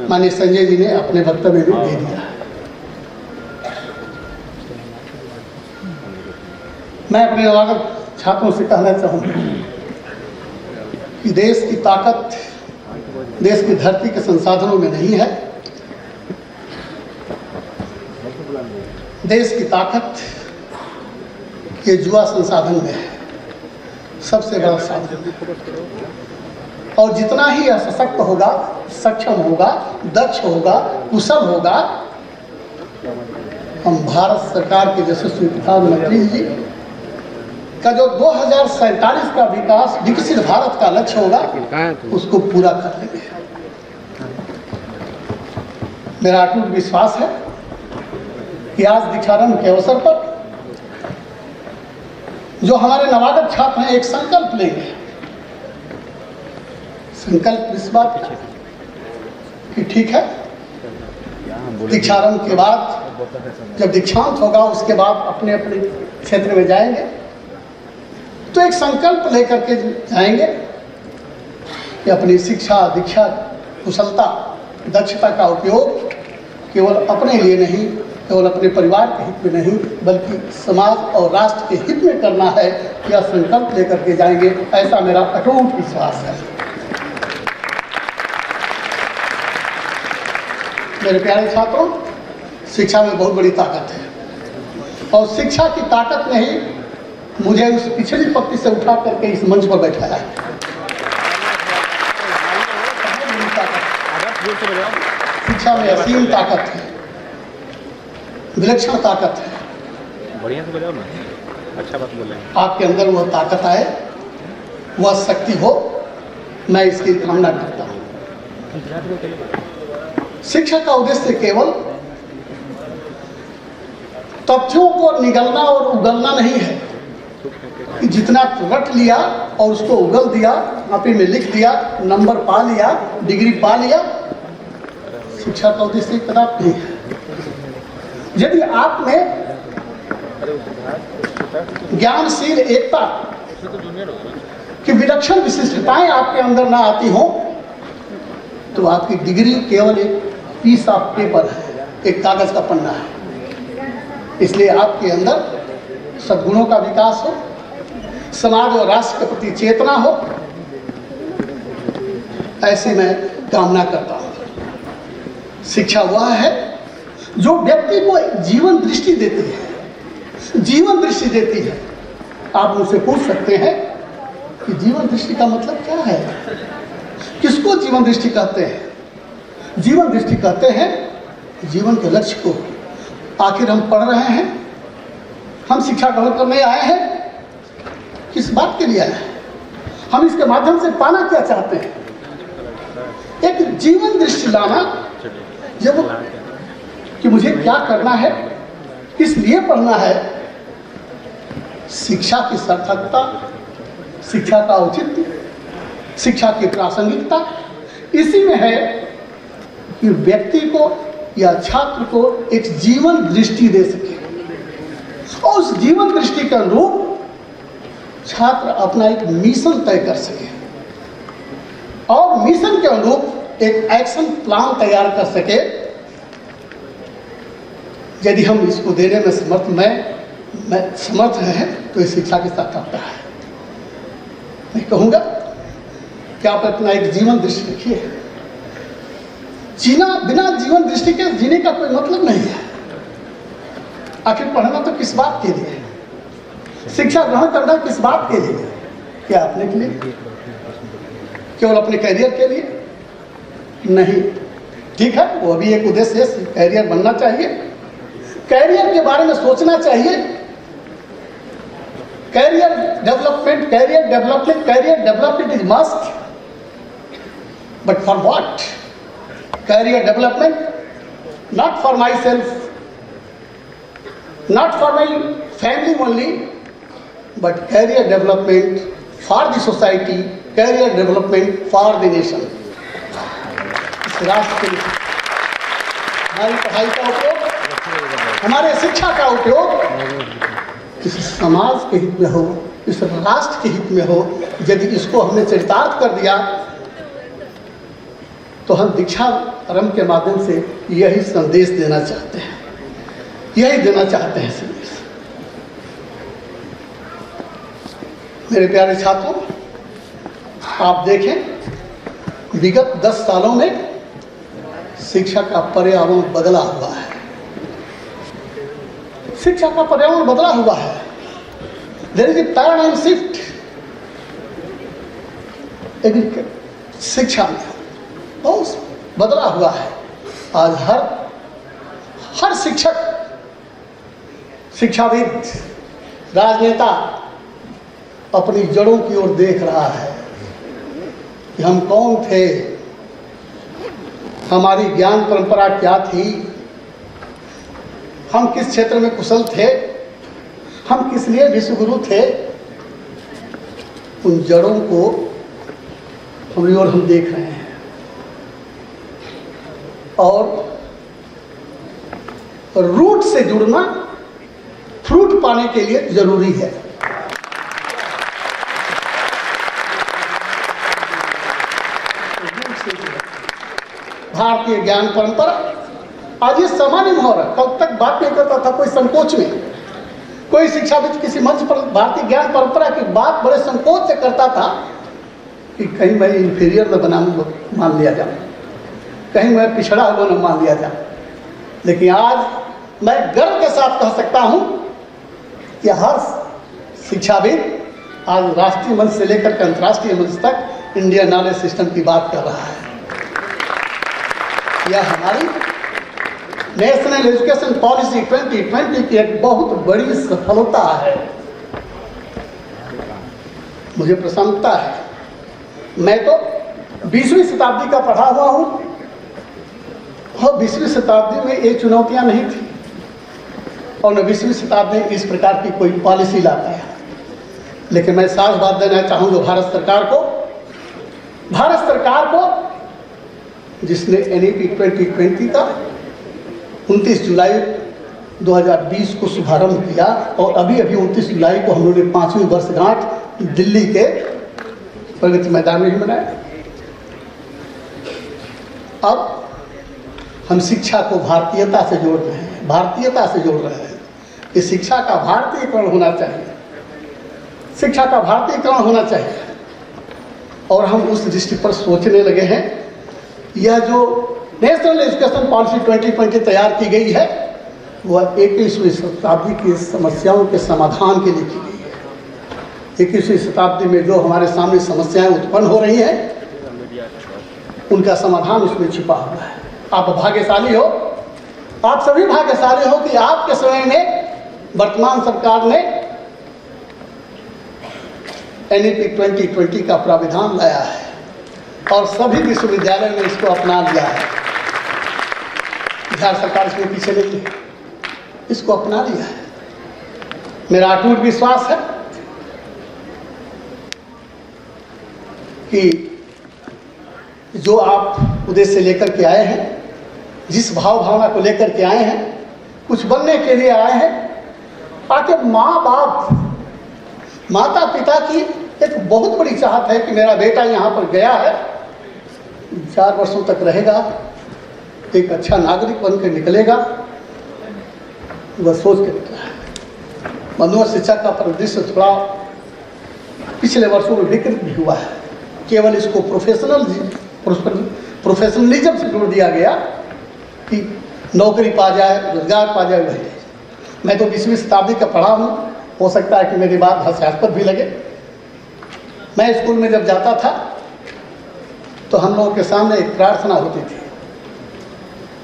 माननीय संजय जी ने अपने वक्तव्य में दे दिया है। मैं अपने नवागत छात्रों से कहना चाहूँगा कि देश की ताकत देश की धरती के संसाधनों में नहीं है, देश की ताकत ये युवा संसाधन में है, सबसे बड़ा साधन। और जितना ही यह सशक्त होगा, सक्षम होगा, दक्ष होगा, कुशल होगा, हम भारत सरकार के यशस्वी प्रधानमंत्री जी का जो 2047 का विकास, विकसित भारत का लक्ष्य होगा, उसको पूरा कर लेंगे। मेरा अटूट विश्वास है कि आज दीक्षारंभ के अवसर पर जो हमारे नवागत छात्र हैं एक संकल्प लेंगे। संकल्प इस बात का कि ठीक है, दीक्षारंभ के बाद जब दीक्षांत होगा उसके बाद अपने अपने क्षेत्र में जाएंगे, तो एक संकल्प लेकर के जाएंगे कि अपनी शिक्षा, दीक्षा, कुशलता, दक्षता का उपयोग केवल अपने लिए नहीं, केवल अपने परिवार के हित में नहीं, बल्कि समाज और राष्ट्र के हित में करना है। यह संकल्प लेकर के जाएंगे, ऐसा मेरा अटूट विश्वास है। मेरे प्यारे छात्रों, शिक्षा में बहुत बड़ी ताकत है और शिक्षा की ताकत ने ही मुझे उस पिछली पंक्ति से उठा करके इस मंच पर बैठाया है। शिक्षा में असीम ताकत है, विलक्षण ताकत है। बढ़िया से बजाओ ना, अच्छा बात बोल रहे हैं। आपके अंदर वह ताकत आए, वह शक्ति हो, मैं इसकी कामना करता हूँ। शिक्षा का उद्देश्य केवल तथ्यों को निगलना और उगलना नहीं है कि जितना रट लिया और उसको उगल दिया, कॉपी में लिख दिया, नंबर पा लिया, डिग्री पा लिया, शिक्षा का उद्देश्य कदापि नहीं है। यदि आप में ज्ञानशील एकता की विलक्षण विशिष्टताएं आपके अंदर ना आती हो, तो आपकी डिग्री केवल एक पीस ऑफ पेपर है, एक कागज का पन्ना है। इसलिए आपके अंदर सद्गुणों का विकास हो, समाज और राष्ट्र के प्रति चेतना हो, ऐसी मैं कामना करता हूं। शिक्षा वह है जो व्यक्ति को जीवन दृष्टि देती है, जीवन दृष्टि देती है। आप मुझसे पूछ सकते हैं कि जीवन दृष्टि का मतलब क्या है, किसको जीवन दृष्टि कहते हैं? जीवन दृष्टि कहते हैं जीवन के लक्ष्य को। आखिर हम पढ़ रहे हैं, हम शिक्षा ग्रहण करने आए हैं, किस बात के लिए आए हैं? हम इसके माध्यम से पाना क्या चाहते हैं? एक जीवन दृष्टि लाना, जब कि मुझे क्या करना है, किस लिए पढ़ना है। शिक्षा की सार्थकता, शिक्षा का औचित्य, शिक्षा की प्रासंगिकता इसी में है कि व्यक्ति को या छात्र को एक जीवन दृष्टि दे सके, और उस जीवन दृष्टि के अनुरूप छात्र अपना एक मिशन तय कर सके, और मिशन के अनुरूप एक एक्शन प्लान तैयार कर सके। यदि हम इसको देने में समर्थ हैं, तो इस शिक्षा की सार्थकता है। मैं कहूँगा कि आप अपना एक जीवन दृष्टि रखिए। जीना बिना जीवन दृष्टि के जीने का कोई मतलब नहीं है। आखिर पढ़ना तो किस बात के लिए? शिक्षा ग्रहण करना किस बात के लिए? क्या अपने के लिए? केवल अपने कैरियर के लिए? नहीं। ठीक है, वो भी एक उद्देश्य है, कैरियर बनना चाहिए, कैरियर के बारे में सोचना चाहिए। Career development is must, but for what? Career development, not for myself, not for my family only, but career development for the society, career development for the nation. इस राष्ट्र के लिए हमारी पढ़ाई का उपयोग, हमारे शिक्षा का उपयोग इस समाज के हित में हो, इस राष्ट्र के हित में हो। यदि इसको हमने चरितार्थ कर दिया, तो हम दीक्षा आरंभ के माध्यम से यही संदेश देना चाहते हैं, यही देना चाहते हैं संदेश। मेरे प्यारे छात्रों, आप देखें विगत 10 सालों में शिक्षा का पर्यावरण बदला हुआ है। शिक्षा का पर्यावरण बदला हुआ है। There is a paradigm shift शिक्षा में बहुत बदला हुआ है। आज हर शिक्षक, शिक्षाविद, राजनेता अपनी जड़ों की ओर देख रहा है कि हम कौन थे, हमारी ज्ञान परंपरा क्या थी, हम किस क्षेत्र में कुशल थे, हम किस लिए विश्वगुरु थे। उन जड़ों को हमारी ओर हम देख रहे हैं, और रूट से जुड़ना फ्रूट पाने के लिए जरूरी है। भारतीय ज्ञान परंपरा आज ये सामान्य माहौल है। कल तक बात नहीं करता था कोई संकोच में, कोई शिक्षाविद किसी मंच पर भारतीय ज्ञान परंपरा की बात बड़े संकोच से करता था कि कहीं मैं इंफीरियर न बना मान लिया जाए, कहीं मैं पिछड़ा हुआ न मान लिया जाए। लेकिन आज मैं गर्व के साथ कह सकता हूं कि हर शिक्षाविद आज राष्ट्रीय मंच से लेकर के अंतर्राष्ट्रीय मंच तक इंडियन नॉलेज सिस्टम की बात कर रहा है। यह हमारी नेशनल एजुकेशन पॉलिसी 2020 की एक बहुत बड़ी सफलता है। मुझे प्रसन्नता है। मैं तो 20वीं शताब्दी का पढ़ा हुआ हूं, और 20वीं शताब्दी में ये चुनौतियां नहीं थी, और न 20वीं शताब्दी में इस प्रकार की कोई पॉलिसी लाती है। लेकिन मैं साधुवाद देना चाहूँगा भारत सरकार को जिसने NEP 2020 का 29 जुलाई 2020 को शुभारंभ किया और अभी 29 जुलाई को हम लोगों ने 5वीं वर्षगांठ दिल्ली के प्रगति मैदान में ही मनाया। अब हम शिक्षा को भारतीयता से जोड़ रहे हैं, इस शिक्षा का भारतीयकरण होना चाहिए, और हम उस दृष्टि पर सोचने लगे हैं। यह जो नेशनल एजुकेशन पॉलिसी 2020 तैयार की गई है वह 21वीं शताब्दी की समस्याओं के समाधान के लिए की गई है। 21वीं शताब्दी में जो हमारे सामने समस्याएं उत्पन्न हो रही हैं उनका समाधान उसमें छिपा हुआ है। आप भाग्यशाली हो, आप सभी भाग्यशाली हो कि आपके समय में वर्तमान सरकार ने NEP 2020 का प्राविधान लाया है और सभी विश्वविद्यालय ने इसको अपना लिया है। बिहार सरकार इसमें पीछे नहीं है, इसको अपना लिया है। मेरा अटूट विश्वास है कि जो आप उद्देश्य लेकर के आए हैं, जिस भावना को लेकर के आए हैं, कुछ बनने के लिए आए हैं, ताकि माता पिता की एक बहुत बड़ी चाहत है कि मेरा बेटा यहाँ पर गया है, 4 वर्षों तक रहेगा, एक अच्छा नागरिक बनकर निकलेगा, वह सोच के निकला है। मनुष्य शिक्षा का परिदृश्य थोड़ा पिछले वर्षों में विकृत भी हुआ है। केवल इसको प्रोफेशनलिज्म से जोड़ दिया गया कि नौकरी पा जाए, रोजगार पा जाए, वही। मैं तो 20वीं शताब्दी का पढ़ा हूँ, हो सकता है कि मेरी बात हास्यास्पद भी लगे। मैं स्कूल में जब जाता था तो हम लोगों के सामने एक प्रार्थना होती थी।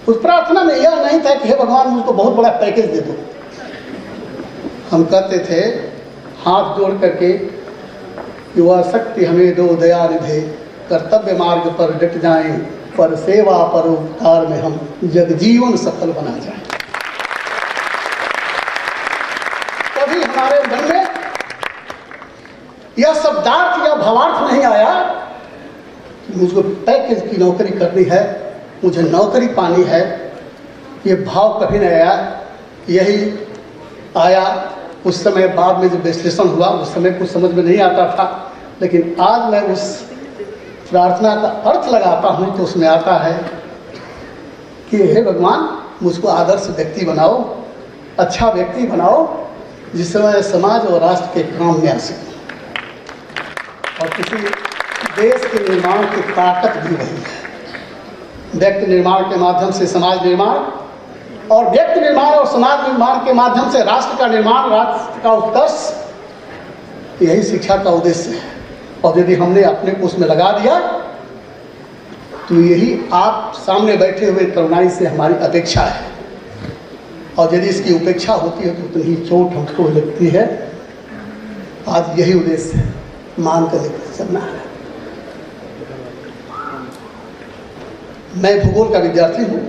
उस प्रार्थना में यह नहीं था कि हे भगवान मुझको बहुत बड़ा पैकेज दे दो। हम कहते थे हाथ जोड़ करके, युवा शक्ति हमें दो दया निधे, कर्तव्य मार्ग पर डट जाएं, पर सेवा परोपकार में हम जगजीवन सफल बना जाएं। कभी हमारे मन में यह शब्दार्थ या भावार्थ नहीं आया कि मुझको पैकेज की नौकरी करनी है, मुझे नौकरी पानी है। ये भाव कभी नहीं आया। यही आया उस समय, बाद में जब विश्लेषण हुआ उस समय कुछ समझ में नहीं आता था, लेकिन आज मैं उस प्रार्थना का अर्थ लगाता हूँ तो उसमें आता है कि हे भगवान मुझको आदर्श व्यक्ति बनाओ, अच्छा व्यक्ति बनाओ, जिससे मैं समाज और राष्ट्र के काम में आ सकूँ। और किसी देश के निर्माण की ताकत भी वही है। व्यक्ति निर्माण के माध्यम से समाज निर्माण, और व्यक्ति निर्माण और समाज निर्माण के माध्यम से राष्ट्र का निर्माण, राष्ट्र का उत्कर्ष, यही शिक्षा का उद्देश्य है। और यदि हमने अपने को उसमें लगा दिया तो यही आप सामने बैठे हुए तरुणाई से हमारी अपेक्षा है। और यदि इसकी उपेक्षा होती है तो उतनी ही चोट हमको लगती है। आज यही उद्देश्य है, मान कर लेकर चलना है। मैं भूगोल का विद्यार्थी हूँ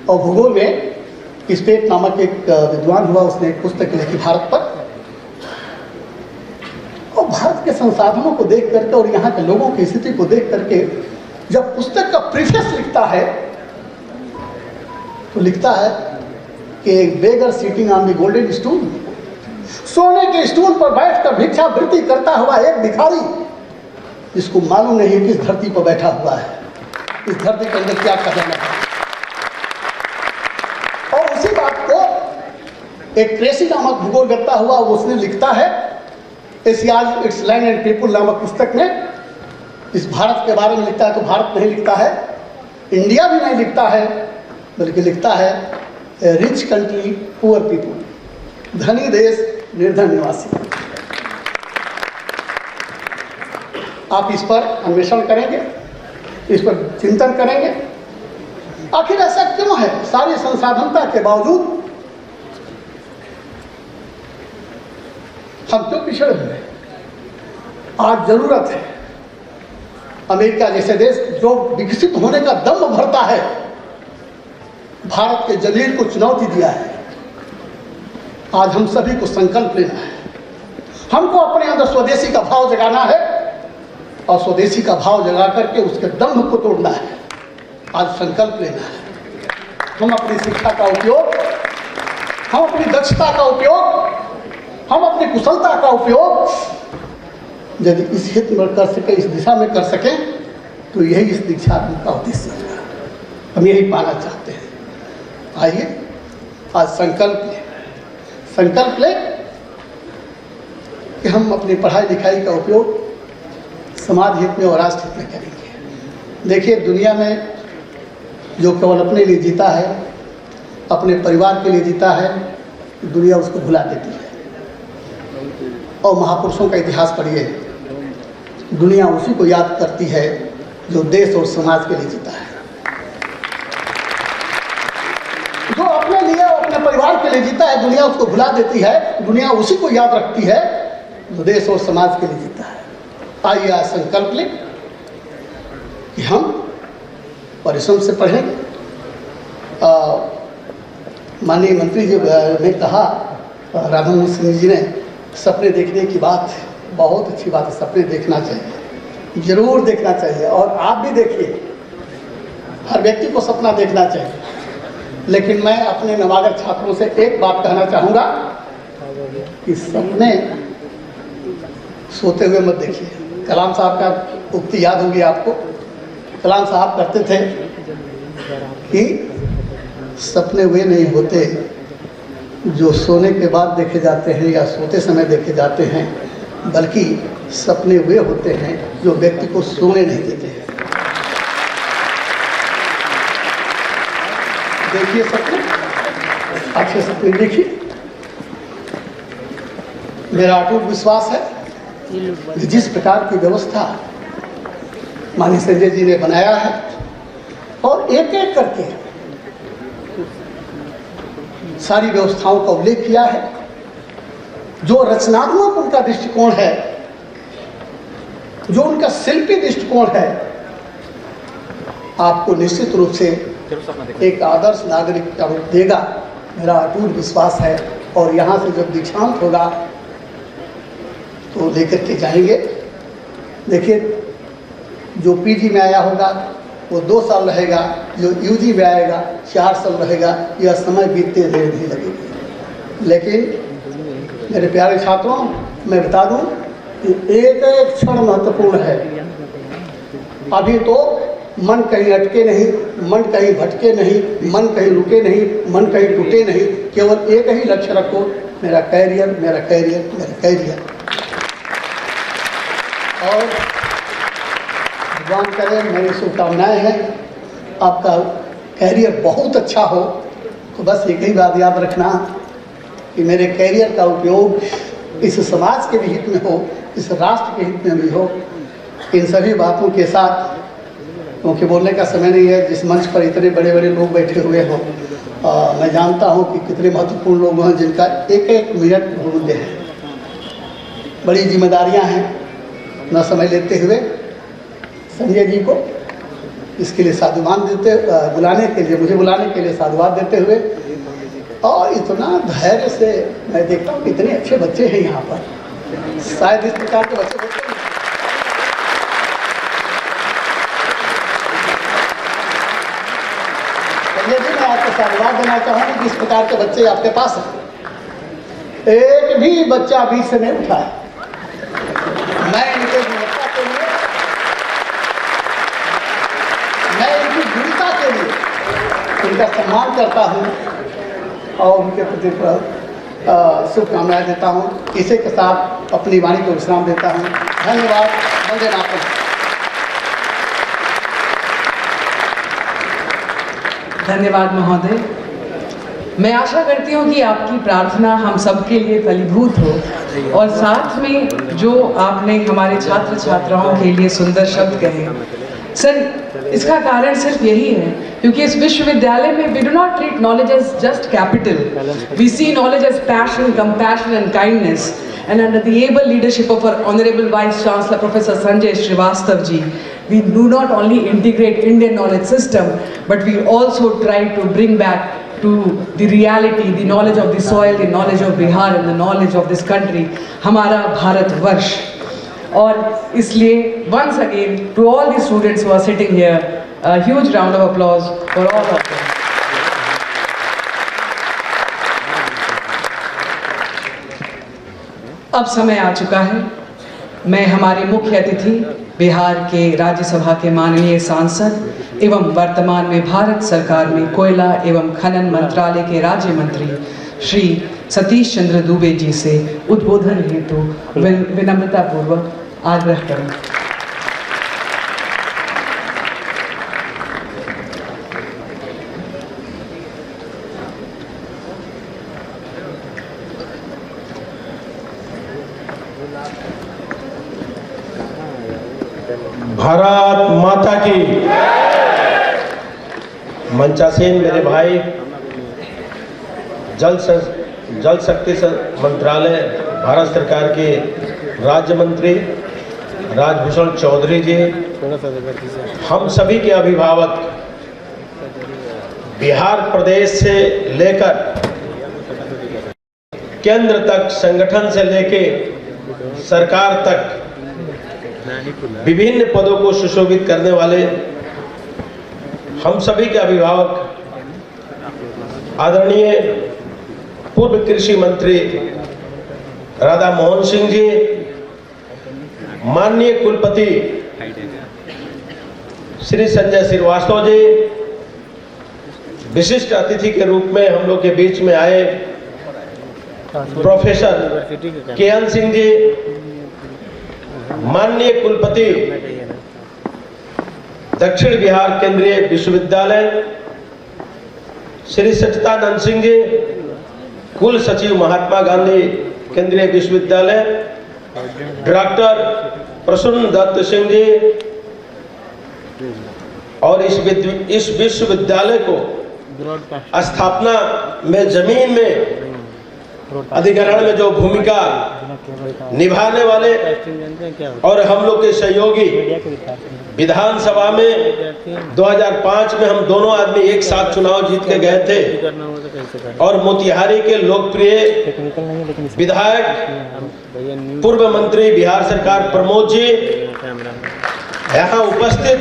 और भूगोल में स्पेट नामक एक विद्वान हुआ, उसने एक पुस्तक लिखी भारत पर। और भारत के संसाधनों को देख करके और यहाँ के लोगों की स्थिति को देख करके जब पुस्तक का प्रीफेस लिखता है तो लिखता है कि एक beggar sitting on the golden stool, सोने के स्टूल पर बैठकर भिक्षावृत्ति करता हुआ एक भिखारी, जिसको मालूम नहीं है कि इस धरती पर बैठा हुआ है, इस धरती के अंदर क्या करना है। और उसी बात को एक ट्रेसी नामक भूगोल व्यक्ता हुआ उसने लिखता है Asia's it's land and people नामक पुस्तक में। इस भारत के बारे में लिखता है तो भारत नहीं लिखता है, इंडिया भी नहीं लिखता है, बल्कि लिखता है रिच कंट्री पुअर पीपुल, धनी देश निर्धन निवासी। आप इस पर अन्वेषण करेंगे, इस पर चिंतन करेंगे, आखिर ऐसा क्यों है? सारी संसाधनता के बावजूद हम क्यों पिछड़े हुए हैं? आज जरूरत है, अमेरिका जैसे देश जो विकसित होने का दम भरता है, भारत के जमीर को चुनौती दिया है। आज हम सभी को संकल्प लेना है हमको अपने अंदर स्वदेशी का भाव जगाना है और स्वदेशी का भाव जगा करके उसके दम्भ को तोड़ना है। आज संकल्प लेना है। हम अपनी शिक्षा का उपयोग, हम अपनी दक्षता का उपयोग, हम अपनी कुशलता का उपयोग यदि इस हित में कर सके, इस दिशा में कर सकें, तो यही इस दीक्षात्मक का उद्देश्य है। हम यही पाना चाहते हैं। आइए आज संकल्प ले कि हम अपनी पढ़ाई लिखाई का उपयोग समाज हित में और राष्ट्र हित में करेंगे। देखिए, दुनिया में जो केवल अपने लिए जीता है, अपने परिवार के लिए जीता है, दुनिया उसको भुला देती है। और महापुरुषों का इतिहास पढ़िए, दुनिया उसी को याद करती है जो देश और समाज के लिए जीता है। जो अपने लिए और अपने परिवार के लिए जीता है, दुनिया उसको भुला देती है। दुनिया उसी को याद रखती है जो देश और समाज के लिए जीता है। आइए आज संकल्प लें कि हम परिश्रम से पढ़ेंगे। माननीय मंत्री जी ने कहा, राधा मोहन सिंह जी ने, सपने देखने की बात बहुत अच्छी बात है। सपने देखना चाहिए, जरूर देखना चाहिए। और आप भी देखिए, हर व्यक्ति को सपना देखना चाहिए। लेकिन मैं अपने नवागत छात्रों से एक बात कहना चाहूँगा कि सपने सोते हुए मत देखिए। कलाम साहब का उक्ति याद होगी आपको। कलाम साहब करते थे कि सपने वे नहीं होते जो सोने के बाद देखे जाते हैं या सोते समय देखे जाते हैं, बल्कि सपने वे होते हैं जो व्यक्ति को सोने नहीं देते हैं। देखिए सपने, अच्छे सपने देखिए। मेरा अटूट विश्वास है कि जिस प्रकार की व्यवस्था माननीय संजय जी ने बनाया है और एक एक करके सारी व्यवस्थाओं का उल्लेख किया है, जो रचनात्मक उनका दृष्टिकोण है, जो उनका शिल्पी दृष्टिकोण है, आपको निश्चित रूप से एक आदर्श नागरिक का रूप देगा। मेरा अटूट विश्वास है। और यहाँ से जब दीक्षांत होगा तो लेकर के जाएंगे। देखिए, जो पीजी में आया होगा वो 2 साल रहेगा, जो यूजी में आएगा 4 साल रहेगा। यह समय बीतते देर नहीं लगेगी। लेकिन मेरे प्यारे छात्रों, मैं बता दूं कि एक एक क्षण महत्वपूर्ण है। अभी तो मन कहीं अटके नहीं, मन कहीं भटके नहीं, मन कहीं रुके नहीं, मन कहीं टूटे नहीं। केवल एक ही लक्ष्य रखो, मेरा कैरियर, मेरा कैरियर, मेरा कैरियर। और भगवान करे, मेरी शुभकामनाएं हैं आपका कैरियर बहुत अच्छा हो। तो बस एक ही बात याद रखना कि मेरे कैरियर का उपयोग इस समाज के भी हित में हो, इस राष्ट्र के हित में भी हो। इन सभी बातों के साथ, क्योंकि बोलने का समय नहीं है, जिस मंच पर इतने बड़े बड़े लोग बैठे हुए हों, मैं जानता हूं कि कितने महत्वपूर्ण लोग हैं जिनका एक एक मिनट बहुमूल्य है। बड़ी जिम्मेदारियां हैं। न समय लेते हुए संजय जी को इसके लिए साधुवाद देते, बुलाने के लिए, मुझे बुलाने के लिए साधुवाद देते हुए, और इतना धैर्य से मैं देखता हूँ कितने अच्छे बच्चे हैं यहाँ पर। शायद इस प्रकार के बच्चे होते हैं। संजय जी, मैं आपको साधुवाद देना चाहूँगी कि इस प्रकार के बच्चे आपके पास हैं। एक भी बच्चा बीच से नहीं उठा है। मैं इनके गुणवत्ता के लिए, मैं इनकी गुणता के लिए इनका सम्मान करता हूँ और उनके प्रति शुभकामनाएं देता हूँ। इसी के साथ अपनी वाणी को विश्राम देता हूँ। धन्यवाद। वंदे मातरम। धन्यवाद महोदय। मैं आशा करती हूँ कि आपकी प्रार्थना हम सबके लिए फलीभूत हो, और साथ में जो आपने हमारे छात्र छात्राओं के लिए सुंदर शब्द कहे। सर, इसका कारण सिर्फ यही है क्योंकि इस विश्वविद्यालय में we do not treat knowledge as just capital, we see knowledge as passion, compassion and kindness. And under the able leadership of our Honorable Vice Chancellor Professor Sanjay Srivastav ji, we do not only integrate Indian knowledge system, but we also try to bring back to the reality, the knowledge of the soil, the knowledge of Bihar and the knowledge of this country, हमारा भारतवर्ष। और इसलिए once again to all the students who are sitting here, a huge round of applause for all of them. अब समय आ चुका है, मैं हमारे मुख्य अतिथि बिहार के राज्यसभा के माननीय सांसद एवं वर्तमान में भारत सरकार में कोयला एवं खनन मंत्रालय के राज्य मंत्री श्री सतीश चंद्र दुबे जी से उद्बोधन हेतु विनम्रता पूर्वक आग्रह करूं। भारत माता की। मंचासीन मेरे भाई, जल शक्ति मंत्रालय भारत सरकार के राज्य मंत्री राजभूषण चौधरी जी, हम सभी के अभिभावक, बिहार प्रदेश से लेकर केंद्र तक, संगठन से लेके सरकार तक विभिन्न पदों को सुशोभित करने वाले हम सभी के अभिभावक आदरणीय पूर्व कृषि मंत्री राधा मोहन सिंह जी, माननीय कुलपति श्री संजय श्रीवास्तव जी, विशिष्ट अतिथि के रूप में हम लोग के बीच में आए प्रोफेसर केएन सिंह जी, माननीय कुलपति दक्षिण बिहार केंद्रीय विश्वविद्यालय श्री सच्चिदानंद सिंह जी, कुल सचिव महात्मा गांधी केंद्रीय विश्वविद्यालय डॉक्टर प्रसून दत्त सिंह जी, और इस विश्वविद्यालय को स्थापना में जमीन में अधिग्रहण में जो भूमिका निभाने वाले और हम लोग के सहयोगी, विधानसभा में 2005 में हम दोनों आदमी एक साथ चुनाव जीत के गए थे, और मोतिहारी के लोकप्रिय विधायक पूर्व मंत्री बिहार सरकार प्रमोद जी यहाँ उपस्थित,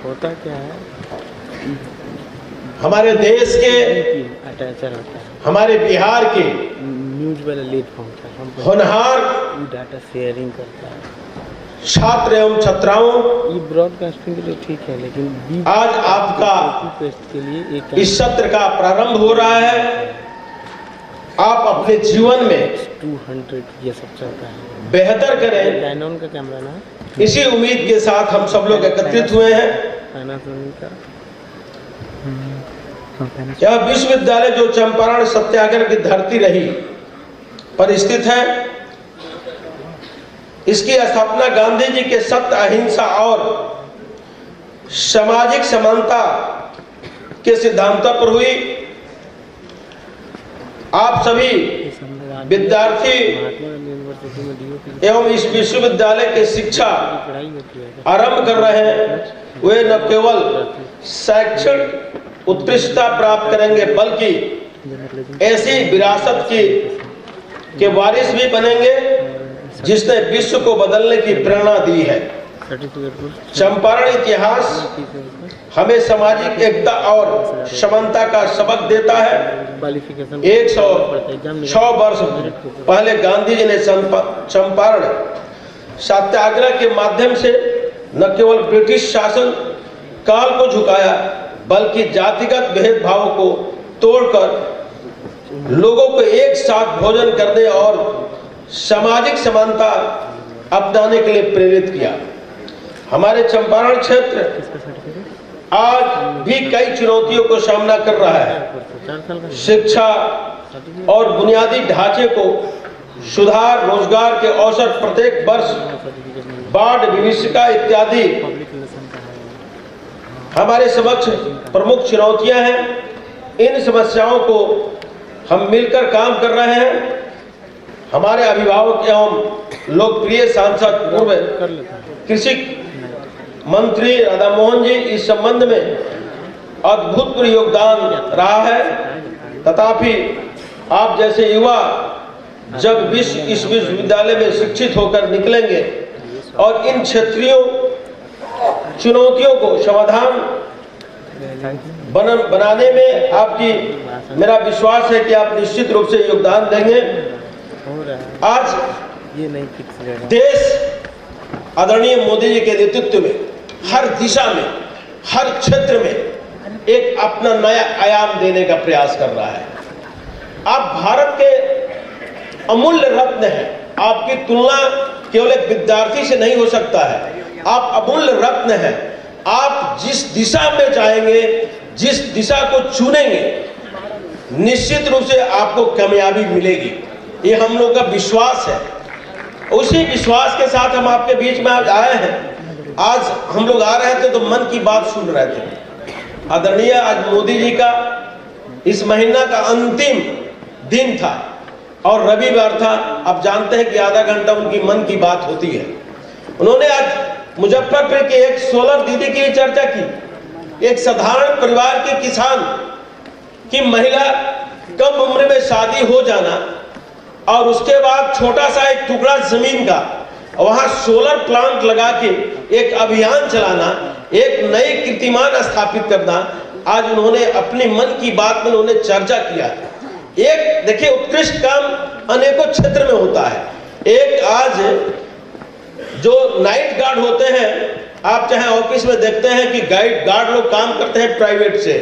होता क्या है, हमारे देश के, हमारे बिहार के न्यूज वाला लेट पहुंचता है, होनहार डाटा शेयरिंग करता है, छात्र एवं छात्राओं, ये ब्रॉडकास्टिंग के लिए ठीक है, लेकिन आज आपका के लिए एक इस सत्र का प्रारंभ हो रहा है। आप अपने जीवन में 200 ये सब चलता है, बेहतर करें, कैनन का कैमरा ना, इसी उम्मीद के साथ हम सब लोग एकत्रित हुए हैं। का यह विश्वविद्यालय जो चंपारण सत्याग्रह की धरती रही पर स्थित है, इसकी स्थापना गांधी जी के सत्य, अहिंसा और सामाजिक समानता के सिद्धांतों पर हुई। आप सभी विद्यार्थी एवं इस विश्वविद्यालय के शिक्षा आरंभ कर रहे हैं, वे न केवल शैक्षणिक उत्कृष्टता प्राप्त करेंगे बल्कि ऐसी विरासत के वारिस भी बनेंगे जिसने विश्व को बदलने की प्रेरणा दी है। चंपारण इतिहास हमें सामाजिक एकता और समानता का सबक देता है। 106 वर्ष पहले गांधी जी ने चंपारण सत्याग्रह के माध्यम से न केवल ब्रिटिश शासन काल को झुकाया बल्कि जातिगत भेदभाव को तोड़कर लोगों को एक साथ भोजन करने और सामाजिक समानता अपनाने के लिए प्रेरित किया। हमारे चंपारण क्षेत्र आज भी कई चुनौतियों को सामना कर रहा है। शिक्षा और बुनियादी ढांचे को सुधार, रोजगार के अवसर प्रत्येक वर्ष, बाढ़, विभीषिका इत्यादि हमारे समक्ष प्रमुख चुनौतियां हैं। इन समस्याओं को हम मिलकर काम कर रहे हैं। हमारे अभिभावक एवं लोकप्रिय सांसद पूर्व कृषि मंत्री राधा मोहन जी इस संबंध में अद्भुत योगदान रहा है। तथापि आप जैसे युवा जब इस विश्वविद्यालय में शिक्षित होकर निकलेंगे और इन क्षेत्रीय चुनौतियों को समाधान बनाने में आपकी मेरा विश्वास है कि आप निश्चित रूप से योगदान देंगे। आज देश आदरणीय मोदी जी के नेतृत्व में हर दिशा में, हर क्षेत्र में एक अपना नया आयाम देने का प्रयास कर रहा है। आप भारत के अमूल्य रत्न हैं। आपकी तुलना केवल एक विद्यार्थी से नहीं हो सकता है। आप अमूल्य रत्न हैं। आप जिस दिशा में जाएंगे, जिस दिशा को चुनेंगे, निश्चित रूप से आपको कामयाबी मिलेगी। ये हम लोग का विश्वास है। उसी विश्वास के साथ हम आपके बीच में आज आए हैं। आज हम लोग आ रहे थे तो मन की बात सुन रहे थे। आदरणीय आज मोदी जी का इस महीना का अंतिम दिन था और रविवार था। आप जानते हैं कि आधा घंटा उनकी मन की बात होती है। उन्होंने आज मुजफ्फरपुर के एक सोलर दीदी की चर्चा की। एक साधारण परिवार के किसान की महिला कम उम्र में शादी हो जाना और उसके बाद छोटा सा एक टुकड़ा जमीन का वहां सोलर प्लांट लगा के एक अभियान चलाना, एक नई कीर्तिमान स्थापित करना, आज उन्होंने अपनी मन की बात में उन्होंने चर्चा किया। एक देखिए उत्कृष्ट काम अनेकों क्षेत्र में होता है। एक आज जो नाइट गार्ड होते हैं, आप चाहे ऑफिस में देखते हैं कि गार्ड लोग काम करते हैं प्राइवेट से।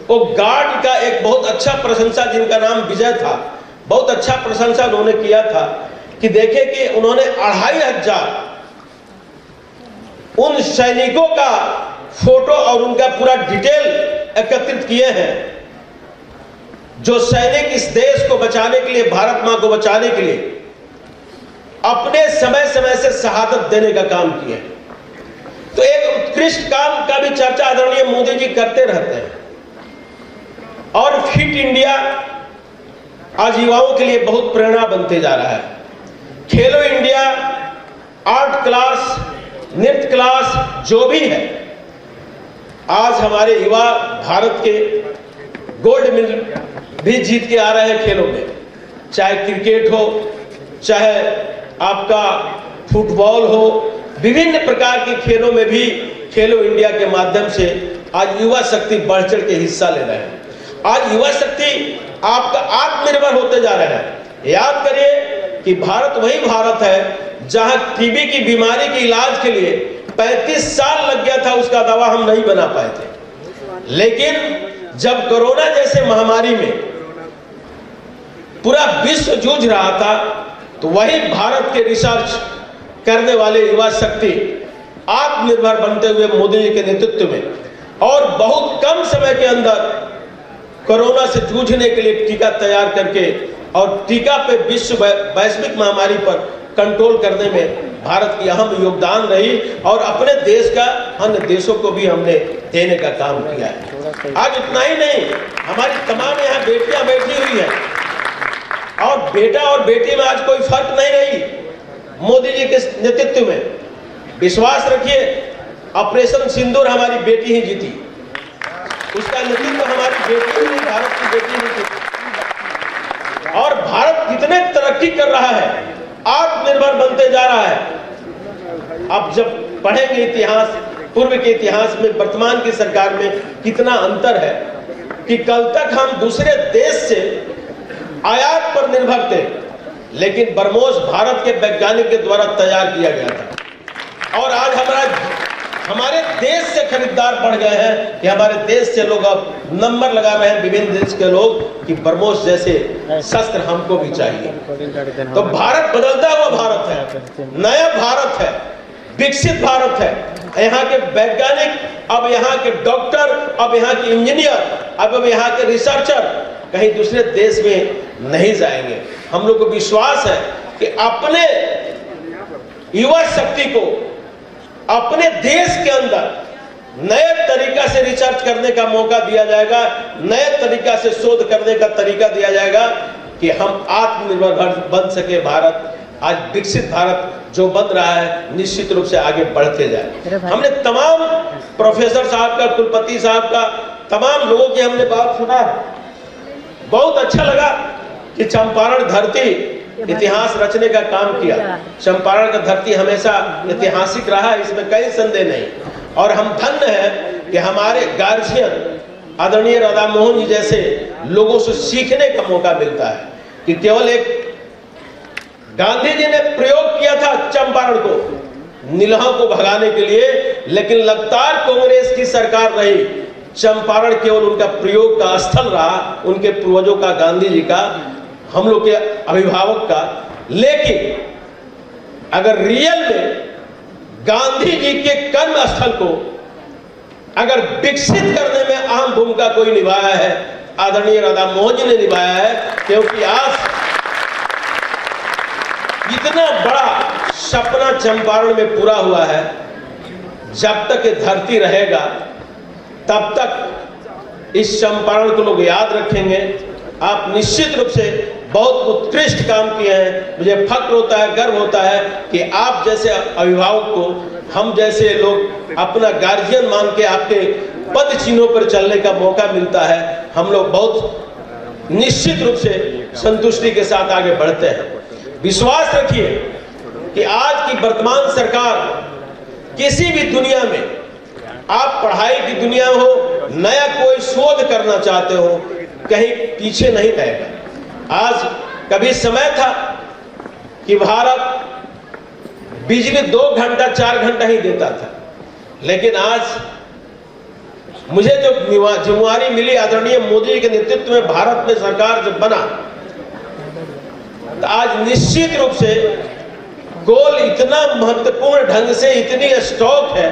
वो गार्ड का एक बहुत अच्छा प्रशंसा, जिनका नाम विजय था, बहुत अच्छा प्रशंसा उन्होंने किया था कि देखे कि उन्होंने 2500 उन सैनिकों का फोटो और उनका पूरा डिटेल एकत्रित किए हैं, जो सैनिक इस देश को बचाने के लिए, भारत मां को बचाने के लिए अपने समय समय से शहादत देने का काम किए। तो एक उत्कृष्ट काम का भी चर्चा आदरणीय मोदी जी करते रहते हैं। और फिट इंडिया आज युवाओं के लिए बहुत प्रेरणा बनते जा रहा है। खेलो इंडिया, आर्ट क्लास, नृत्य क्लास जो भी है, आज हमारे युवा भारत के गोल्ड मेडल भी जीत के आ रहे हैं खेलों में। चाहे क्रिकेट हो, चाहे आपका फुटबॉल हो, विभिन्न प्रकार के खेलों में भी खेलो इंडिया के माध्यम से आज युवा शक्ति बढ़ चढ़ के हिस्सा ले रहे हैं। आज युवा शक्ति आपका आत्मनिर्भर होते जा रहे हैं। याद करिए कि भारत वही भारत है जहां टीबी की बीमारी के इलाज के लिए 35 साल लग गया था, उसका दवा हम नहीं बना पाए थे। लेकिन जब कोरोना जैसे महामारी में पूरा विश्व जूझ रहा था, तो वही भारत के रिसर्च करने वाले युवा शक्ति आत्मनिर्भर बनते हुए मोदी जी के नेतृत्व में और बहुत कम समय के अंदर कोरोना से जूझने के लिए टीका तैयार करके और टीका पे विश्व वैश्विक महामारी पर कंट्रोल करने में भारत की अहम योगदान रही और अपने देश का अन्य देशों को भी हमने देने का काम किया है। आज इतना ही नहीं, हमारी तमाम यहाँ बेटियां बैठी हुई हैं और बेटा और बेटी में आज कोई फर्क नहीं रही। मोदी जी के नेतृत्व में विश्वास रखिए, ऑपरेशन सिंदूर हमारी बेटी ही जीती, उसका नेतृत्व हमारी बेटी ही नहीं, भारत की बेटी ही जीती। और भारत कितने तरक्की कर रहा है, आत्मनिर्भर बनते जा रहा है। अब जब पढ़ेंगे इतिहास, पूर्व के इतिहास में वर्तमान की सरकार में कितना अंतर है कि कल तक हम दूसरे देश से आयात पर निर्भर थे, लेकिन ब्रह्मोस भारत के वैज्ञानिक के द्वारा तैयार किया गया था। और आज हमारे देश से खरीदार बढ़ गए हैं कि हमारे देश से लोग अब नंबर लगा रहे हैं, विभिन्न देश के लोग, कि ब्रह्मोस जैसे शस्त्र हमको भी चाहिए। तो भारत बदलता हुआ भारत है, नया भारत है, विकसित भारत है। यहाँ के वैज्ञानिक, अब यहाँ के डॉक्टर, अब यहाँ के इंजीनियर, अब यहाँ के रिसर्चर कहीं दूसरे देश में नहीं जाएंगे। हम लोग को विश्वास है कि अपने युवा शक्ति को अपने देश के अंदर नए तरीका से रिसर्च करने का मौका दिया जाएगा, नए तरीका से शोध करने का तरीका दिया जाएगा कि हम आत्मनिर्भर बन सके। भारत आज विकसित भारत जो बन रहा है, निश्चित रूप से आगे बढ़ते जाए। हमने तमाम प्रोफेसर साहब का, कुलपति साहब का तमाम लोगों की हमने बात सुना है। बहुत अच्छा लगा कि चंपारण धरती इतिहास रचने का काम किया। चंपारण का धरती हमेशा ऐतिहासिक रहा, इसमें कई संदेह नहीं। और हम धन्य हैं कि हमारे गार्जियन आदरणीय राधा मोहन जी जैसे लोगों से सीखने का मौका मिलता है कि केवल एक गांधी जी ने प्रयोग किया था चंपारण को नीलहा को भगाने के लिए, लेकिन लगातार कांग्रेस की सरकार रही, चंपारण केवल उनका प्रयोग का स्थल रहा, उनके पूर्वजों का, गांधी जी का, हम लोग के अभिभावक का। लेकिन अगर रियल में गांधी जी के कर्म स्थल को अगर विकसित करने में अहम भूमिका कोई निभाया है, आदरणीय राधा मोहन जी ने निभाया है। क्योंकि आज इतना बड़ा सपना चंपारण में पूरा हुआ है, जब तक ये धरती रहेगा तब तक इस चंपारण को लोग याद रखेंगे। आप निश्चित रूप से बहुत उत्कृष्ट काम किए हैं। मुझे फक्र होता है, गर्व होता है कि आप जैसे अभिभावक को हम जैसे लोग अपना गार्जियन मान के आपके पद चिन्हों पर चलने का मौका मिलता है। हम लोग बहुत निश्चित रूप से संतुष्टि के साथ आगे बढ़ते हैं। विश्वास रखिए कि आज की वर्तमान सरकार किसी भी दुनिया में, आप पढ़ाई की दुनिया हो, नया कोई शोध करना चाहते हो, कहीं पीछे नहीं रहेगा। आज कभी समय था कि भारत बिजली 2 घंटा 4 घंटा ही देता था, लेकिन आज मुझे जो जिम्मेवारी मिली आदरणीय मोदी जी के नेतृत्व में भारत में सरकार जब बना, तो आज निश्चित रूप से कोल इतना महत्वपूर्ण ढंग से इतनी स्टॉक है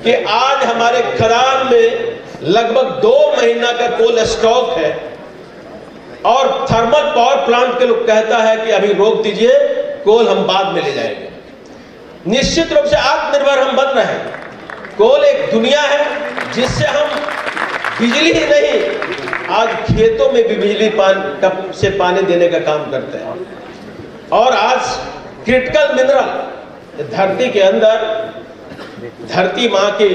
कि आज हमारे खदान में लगभग 2 महीना का कोल स्टॉक है। और थर्मल पावर प्लांट के लोग कहता है कि अभी रोक दीजिए, कोल हम बाद में ले जाएंगे। निश्चित रूप से आत्मनिर्भर हम बन रहे हैं। कोल एक दुनिया है जिससे हम बिजली ही नहीं, आज खेतों में भी बिजली से पानी देने का काम करते हैं। और आज क्रिटिकल मिनरल धरती के अंदर, धरती माँ के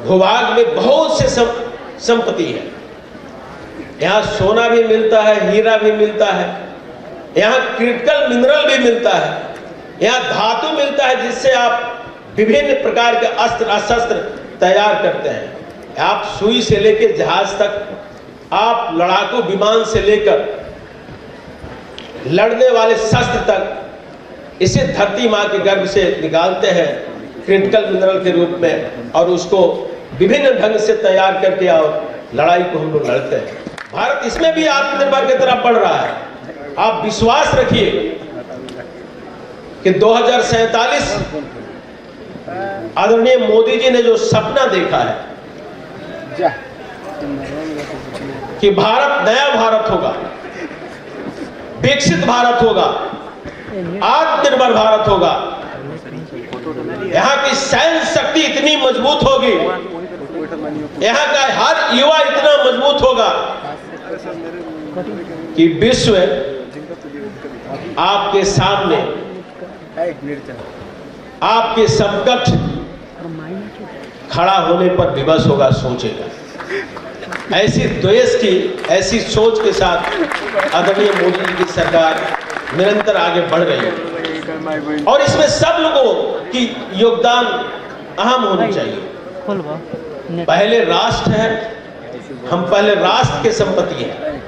भूभाग में बहुत से संपत्ति है। यहाँ सोना भी मिलता है, हीरा भी मिलता है, यहाँ क्रिटिकल मिनरल भी मिलता है, यहाँ धातु मिलता है जिससे आप विभिन्न प्रकार के अस्त्र शस्त्र तैयार करते हैं। आप सुई से लेकर जहाज तक, आप लड़ाकू विमान से लेकर लड़ने वाले शस्त्र तक, इसे धरती माँ के गर्भ से निकालते हैं क्रिटिकल मिनरल के रूप में, और उसको विभिन्न ढंग से तैयार करके और लड़ाई को हम लोग लड़ते हैं। भारत इसमें भी आत्मनिर्भर की तरफ बढ़ रहा है। आप विश्वास रखिए कि 2047 आदरणीय मोदी जी ने जो सपना देखा है कि भारत नया भारत होगा, विकसित भारत होगा, आत्मनिर्भर भारत होगा, यहाँ की सैन्य शक्ति इतनी मजबूत होगी, यहाँ का हर युवा इतना मजबूत होगा कि विश्व आपके सामने, आपके समकक्ष खड़ा होने पर विवश होगा, सोचेगा। ऐसी देश की, ऐसी सोच के साथ आदरणीय मोदी जी की सरकार निरंतर आगे बढ़ रही है, और इसमें सब लोगों की योगदान अहम होनी चाहिए। पहले राष्ट्र है, हम पहले राष्ट्र के संपत्ति हैं,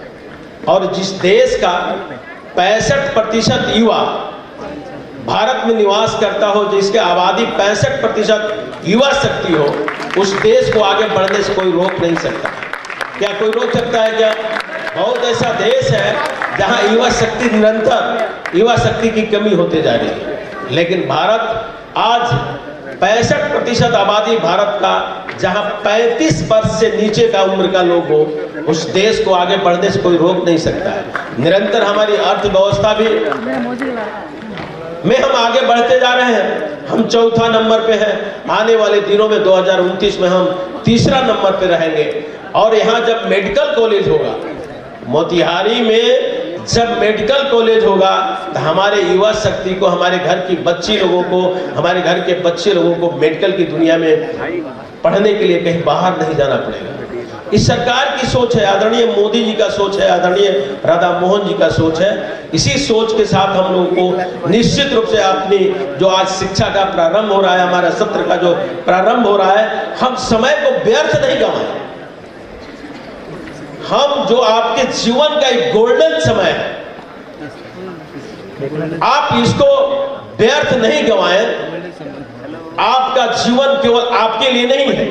और जिस देश का 65% युवा भारत में निवास करता हो, जिसके आबादी 65% युवा शक्ति हो, उस देश को आगे बढ़ने से कोई रोक नहीं सकता। क्या कोई रोक सकता है क्या? बहुत ऐसा देश है जहां युवा शक्ति निरंतर, युवा शक्ति की कमी होते जा रही है, लेकिन भारत आज 65% आबादी भारत का, जहां 35 वर्ष से नीचे का उम्र का लोग हो, उस देश को आगे बढ़ने से कोई रोक नहीं सकता है। निरंतर हमारी अर्थव्यवस्था भी में हम आगे बढ़ते जा रहे हैं। हम 4था नंबर पे हैं। आने वाले दिनों में 2029 में हम 3रा नंबर पे रहेंगे। और यहाँ जब मेडिकल कॉलेज होगा, मोतिहारी में जब मेडिकल कॉलेज होगा, तो हमारे युवा शक्ति को, हमारे घर की बच्ची लोगों को, हमारे घर के बच्चे लोगों को मेडिकल की दुनिया में पढ़ने के लिए कहीं बाहर नहीं जाना पड़ेगा। इस सरकार की सोच है, आदरणीय मोदी जी का सोच है, आदरणीय राधा मोहन जी का सोच है। इसी सोच के साथ हम लोगों को निश्चित रूप से अपनी जो आज शिक्षा का प्रारंभ हो रहा है, हमारा सत्र का जो प्रारंभ हो रहा है, हम समय को व्यर्थ नहीं गंवाएं। हम जो आपके जीवन का एक गोल्डन समय है, आप इसको व्यर्थ नहीं गंवाएं। आपका जीवन केवल आपके लिए नहीं है,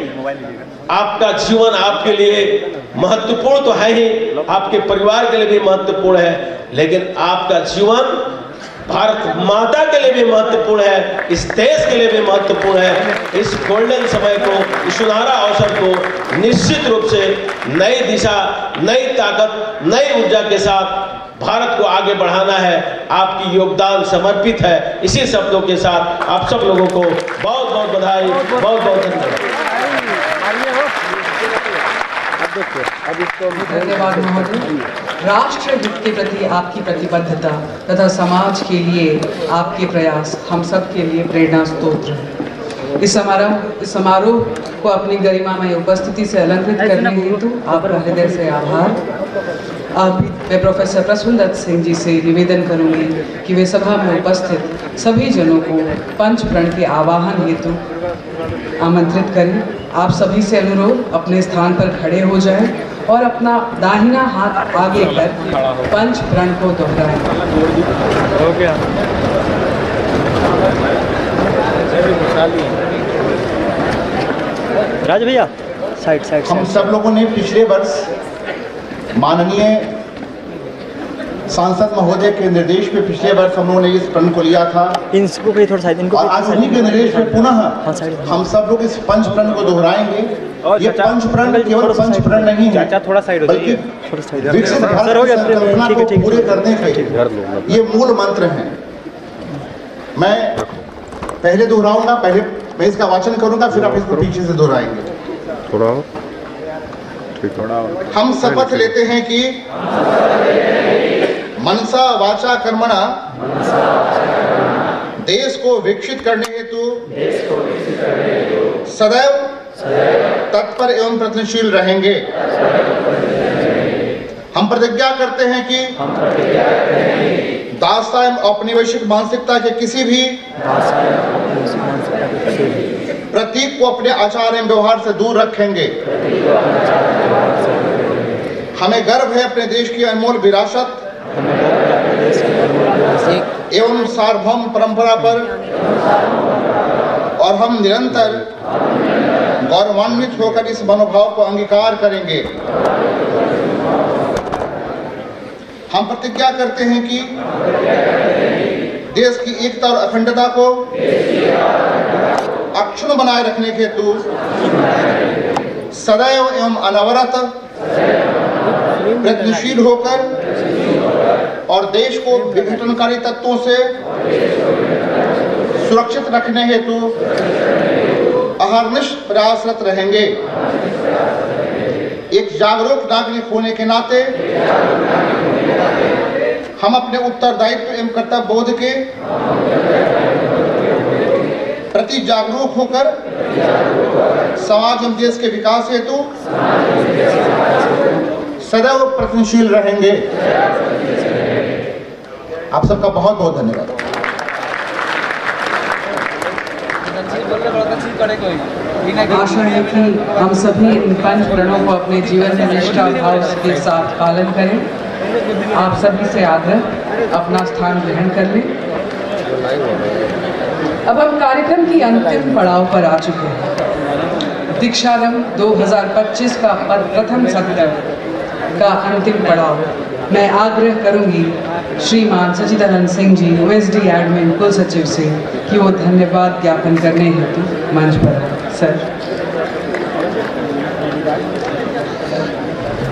आपका जीवन आपके लिए महत्वपूर्ण तो है ही, आपके परिवार के लिए भी महत्वपूर्ण है, लेकिन आपका जीवन भारत माता के लिए भी महत्वपूर्ण है, इस देश के लिए भी महत्वपूर्ण है। इस गोल्डन समय को, इस सुनहरा अवसर को निश्चित रूप से नई दिशा, नई ताकत, नई ऊर्जा के साथ भारत को आगे बढ़ाना है। आपकी योगदान समर्पित है। इसी शब्दों के साथ आप सब लोगों को बहुत बहुत बधाई, बहुत बहुत धन्यवाद। धन्यवाद महोदय। राष्ट्र हित के प्रति आपकी प्रतिबद्धता तथा समाज के लिए आपके प्रयास हम सब के लिए प्रेरणा स्रोत है। इस समारोह को अपनी गरिमामय उपस्थिति से अलंकृत करने हेतु आपका हृदय से आभार। अब मैं प्रोफेसर प्रसून दत्त सिंह जी से निवेदन करूंगी कि वे सभा में उपस्थित सभी जनों को पंच प्रण के आवाहन हेतु आमंत्रित करें। आप सभी से अनुरोध, अपने स्थान पर खड़े हो जाएं और अपना दाहिना हाथ आगे कर पंच प्रण को दोहराएं। राज भैया साइड साइड। हम सब लोगों ने पिछले वर्ष माननीय सांसद महोदय के निर्देश पे पिछले वर्ष हम लोगों ने इस प्रण को लिया था। इनको भी थोड़ा साइड, इनको और आज उन्हीं के निर्देश पे पुनः हम सब लोग इस पंच प्रण को दोहराएंगे। ये पंच प्रण केवल पंच प्रण नहीं है, बल्कि विकसित भारत की संकल्पना को पूरे करने के ये मूल मंत्र हैं। मैं पहले दोहराऊंगा, पहले मैं इसका वाचन करूंगा, फिर आप इसको पीछे से दोहराएंगे। हम शपथ लेते हैं कि मनसा वाचा कर्मणा देश को विकसित करने हेतु सदैव तत्पर एवं प्रयत्नशील रहेंगे। हम प्रतिज्ञा करते हैं कि दासता एवं औपनिवेशिक मानसिकता के किसी भी प्रतीक को अपने आचार एवं व्यवहार से दूर रखेंगे। हमें गर्व है अपने देश की अनमोल विरासत एवं सार्वभौम परंपरा पर और हम निरंतर गौरवान्वित होकर इस मनोभाव को अंगीकार करेंगे। हम प्रतिज्ञा करते हैं कि देश की एकता और अखंडता को अक्षुण्ण बनाए रखने के हेतु सदैव एवं अनवरत प्रयत्नशील होकर और देश को विघटनकारी तत्वों से सुरक्षित रखने हेतु अहर्निश प्रयासरत रहेंगे। एक जागरूक नागरिक होने के नाते हम अपने उत्तरदायित्व एवं कर्तव्य बोध के प्रति जागरूक होकर समाज एवं देश के विकास हेतु सदैव प्रयत्नशील रहेंगे। आप सबका बहुत बहुत धन्यवाद। आशा है कि हम सभी इन पंच प्रणों को अपने जीवन में निष्ठा भाव के साथ पालन करें। आप सभी से आग्रह, अपना स्थान ग्रहण कर लें। अब हम कार्यक्रम की अंतिम पड़ाव पर आ चुके हैं। दीक्षारंभ 2025 का प्रथम सत्र का अंतिम पड़ाव। मैं आग्रह करूंगी श्रीमान सचिदानंद सिंह जी, OSD एडमिन कुल सचिव से, कि वो धन्यवाद ज्ञापन करने हेतु मंच पर आए। सर।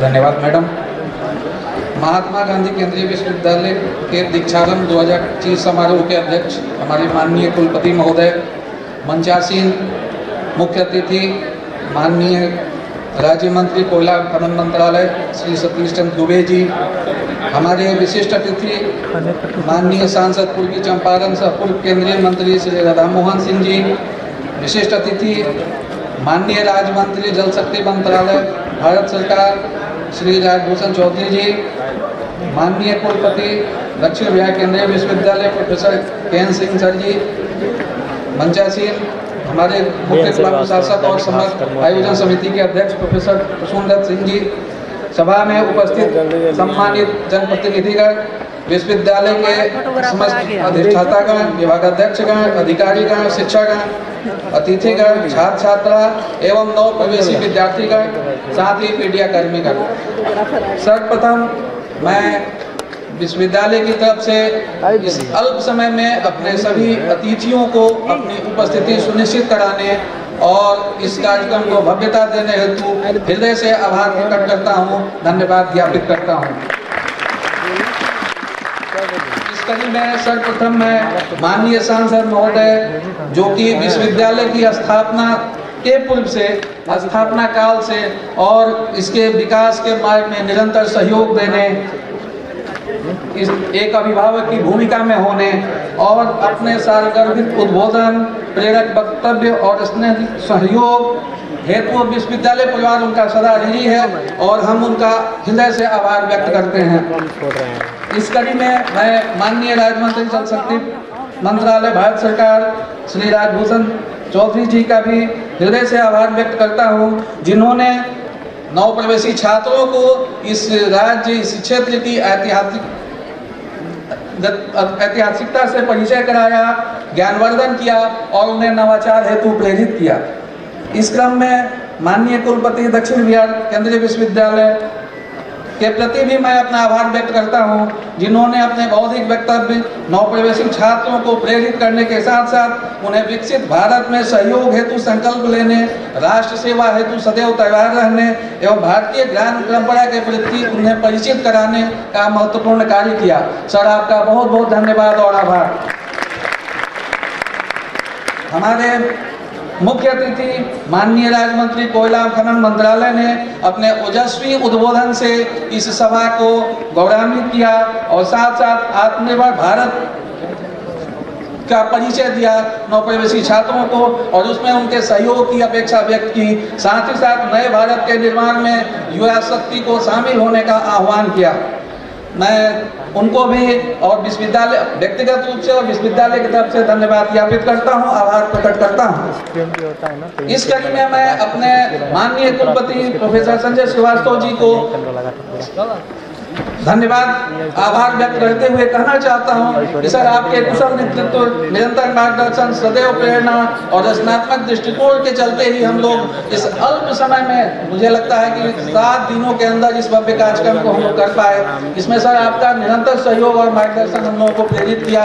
धन्यवाद मैडम। महात्मा गांधी केंद्रीय विश्वविद्यालय के दीक्षारंभ 2025 समारोह के अध्यक्ष हमारे माननीय कुलपति महोदय, मंचासीन मुख्य अतिथि माननीय राज्य मंत्री कोयला खनन मंत्रालय श्री सतीश चंद्र दुबे जी, हमारे विशिष्ट अतिथि माननीय सांसद पूर्वी चंपारण सह पूर्व केंद्रीय मंत्री श्री राधा मोहन सिंह जी, विशिष्ट अतिथि माननीय राज्य मंत्री जल शक्ति मंत्रालय भारत सरकार श्री राजभूषण चौधरी जी, माननीय कुलपति दक्षिण बिहार केंद्रीय विश्वविद्यालय प्रोफेसर के.एन. सिंह सर जी, मंचासीन हमारे मुख्य प्रशासक और समस्त आयोजन समिति के अध्यक्ष प्रोफेसर सुंदर सिंह जी, सभा में उपस्थित सम्मानित जनप्रतिनिधिगण, विश्वविद्यालय के समस्त अधिष्ठातागण, विभागाध्यक्षगण, अधिकारीगण, शिक्षकगण, अतिथिगण, छात्र छात्रा एवं नव प्रवेशी विद्यार्थीगण, साथ ही मीडिया कर्मीगण। सर्वप्रथम मैं विश्वविद्यालय की तरफ से इस अल्प समय में अपने सभी अतिथियों को अपनी उपस्थिति सुनिश्चित कराने और इस कार्यक्रम को भव्यता देने हेतु हृदय से आभार प्रकट करता हूं, धन्यवाद ज्ञापित करता हूं। इस कड़ी में सर्वप्रथम मैं माननीय सांसद महोदय, जो कि विश्वविद्यालय की स्थापना के पूर्व से, स्थापना काल से और इसके विकास के मार्ग में निरंतर सहयोग देने, इस एक अभिभावक की भूमिका में होने और अपने सारगर्भित उद्बोधन, प्रेरक वक्तव्य और स्नेह सहयोग हेतु विश्वविद्यालय परिवार उनका सदा ऋणी है और हम उनका हृदय से आभार व्यक्त करते हैं। इस कड़ी में मैं माननीय राज्य मंत्री जल शक्ति मंत्रालय भारत सरकार श्री राजभूषण चौधरी जी का भी हृदय से आभार व्यक्त करता हूँ, जिन्होंने नव प्रवेशी छात्रों को इस राज्य, इस क्षेत्र की ऐतिहासिकता से परिचय कराया, ज्ञानवर्धन किया और उन्हें नवाचार हेतु प्रेरित किया। इस क्रम में माननीय कुलपति दक्षिण बिहार केंद्रीय विश्वविद्यालय के प्रति भी मैं अपना आभार व्यक्त करता हूं, जिन्होंने अपने बौद्धिक वक्तव्य नवप्रवेशी छात्रों को प्रेरित करने के साथ साथ उन्हें विकसित भारत में सहयोग हेतु संकल्प लेने, राष्ट्र सेवा हेतु सदैव तैयार रहने एवं भारतीय ज्ञान परंपरा के प्रति उन्हें परिचित कराने का महत्वपूर्ण कार्य किया। सर, आपका बहुत बहुत धन्यवाद और आभार। हमारे मुख्य अतिथि माननीय राज्य मंत्री कोयला खनन मंत्रालय ने अपने ओजस्वी उद्बोधन से इस सभा को गौरवान्वित किया और साथ साथ आत्मनिर्भर भारत का परिचय दिया नवप्रवेशी छात्रों को और उसमें उनके सहयोग की अपेक्षा व्यक्त की। साथ ही साथ नए भारत के निर्माण में युवा शक्ति को शामिल होने का आह्वान किया। मैं उनको भी और विश्वविद्यालय व्यक्तिगत रूप से और विश्वविद्यालय की तरफ से धन्यवाद ज्ञापित करता हूं, आभार प्रकट करता हूं। इस कड़ी में मैं अपने माननीय कुलपति प्रोफेसर संजय श्रीवास्तव जी को धन्यवाद आभार व्यक्त करते हुए कहना चाहता हूं कि सर, आपके कुशल नेतृत्व, निरंतर मार्गदर्शन, सदैव प्रेरणा और रचनात्मक दृष्टिकोण के चलते ही हम लोग इस अल्प समय में, मुझे लगता है कि 7 दिनों के अंदर इस भव्य कार्यक्रम को हम लोग कर पाए। इसमें सर आपका निरंतर सहयोग और मार्गदर्शन हम लोगों को प्रेरित किया।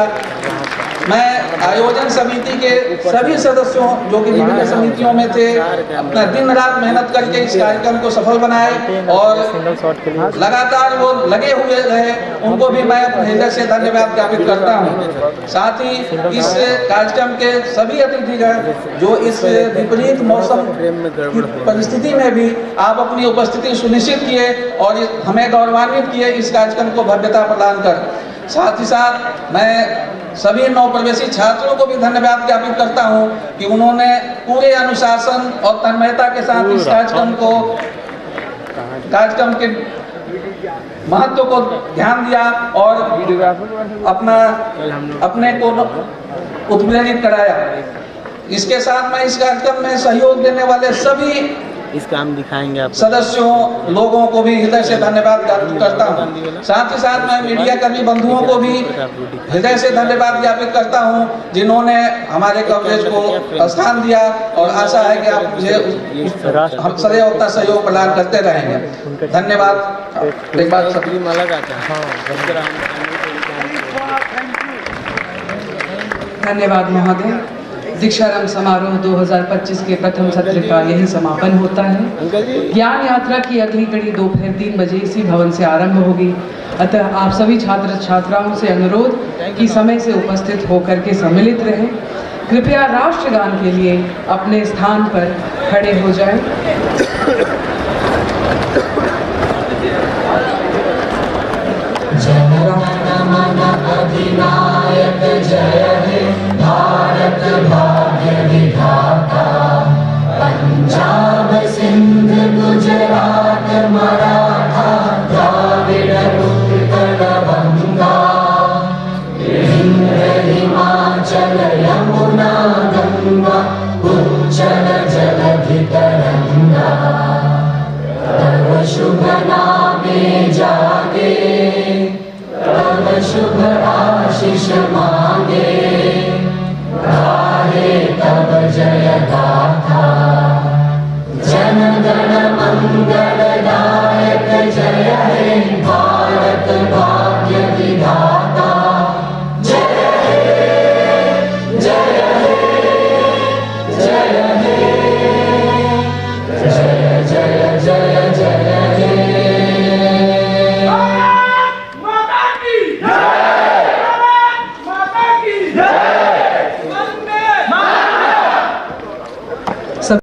मैं आयोजन समिति के सभी सदस्यों जो कि विभिन्न समितियों में थे, अपना दिन रात मेहनत करके इस कार्यक्रम को सफल बनाए और लगातार वो लगे हुए रहे, उनको भी मैं अपने हृदय से धन्यवाद ज्ञापित करता हूँ। साथ ही इस कार्यक्रम के सभी अतिथिगण जो इस विपरीत मौसम की परिस्थिति में भी आप अपनी उपस्थिति सुनिश्चित किए और हमें गौरवान्वित किए इस कार्यक्रम को भव्यता प्रदान कर। साथ ही साथ मैं सभी नवप्रवेशी छात्रों को भी धन्यवाद ज्ञापित करता हूं कि उन्होंने पूरे अनुशासन और तन्मयता के साथ इस कार्यक्रम के महत्व को ध्यान दिया और अपने को उत्प्रेरित कराया। इसके साथ मैं इस कार्यक्रम में सहयोग देने वाले सभी इसका हम दिखाएंगे आप सदस्यों, लोगों को भी हृदय से धन्यवाद ज्ञापित करता हूँ। साथ ही साथ मैं मीडिया कर्मी बंधुओं को भी हृदय से धन्यवाद ज्ञापित करता हूँ, जिन्होंने हमारे कवरेज को स्थान दिया और आशा है कि आप मुझे हम सदैव अपना सहयोग प्रदान करते रहेंगे। धन्यवाद। एक बात सभी धन्यवाद महोदय। दीक्षारंभ समारोह 2025 के प्रथम सत्र का यही समापन होता है। ज्ञान यात्रा की अगली कड़ी दोपहर 3 बजे इसी भवन से आरंभ होगी। अतः आप सभी छात्र छात्राओं से अनुरोध कि समय से उपस्थित होकर के सम्मिलित रहें। कृपया राष्ट्रगान के लिए अपने स्थान पर खड़े हो जाएं। अधिनायक जय हे भारत भाग्य विधाता। में जागे, तब शुभ आशीष मांगे, गाहे तब जय गाथा, जन गण मंगल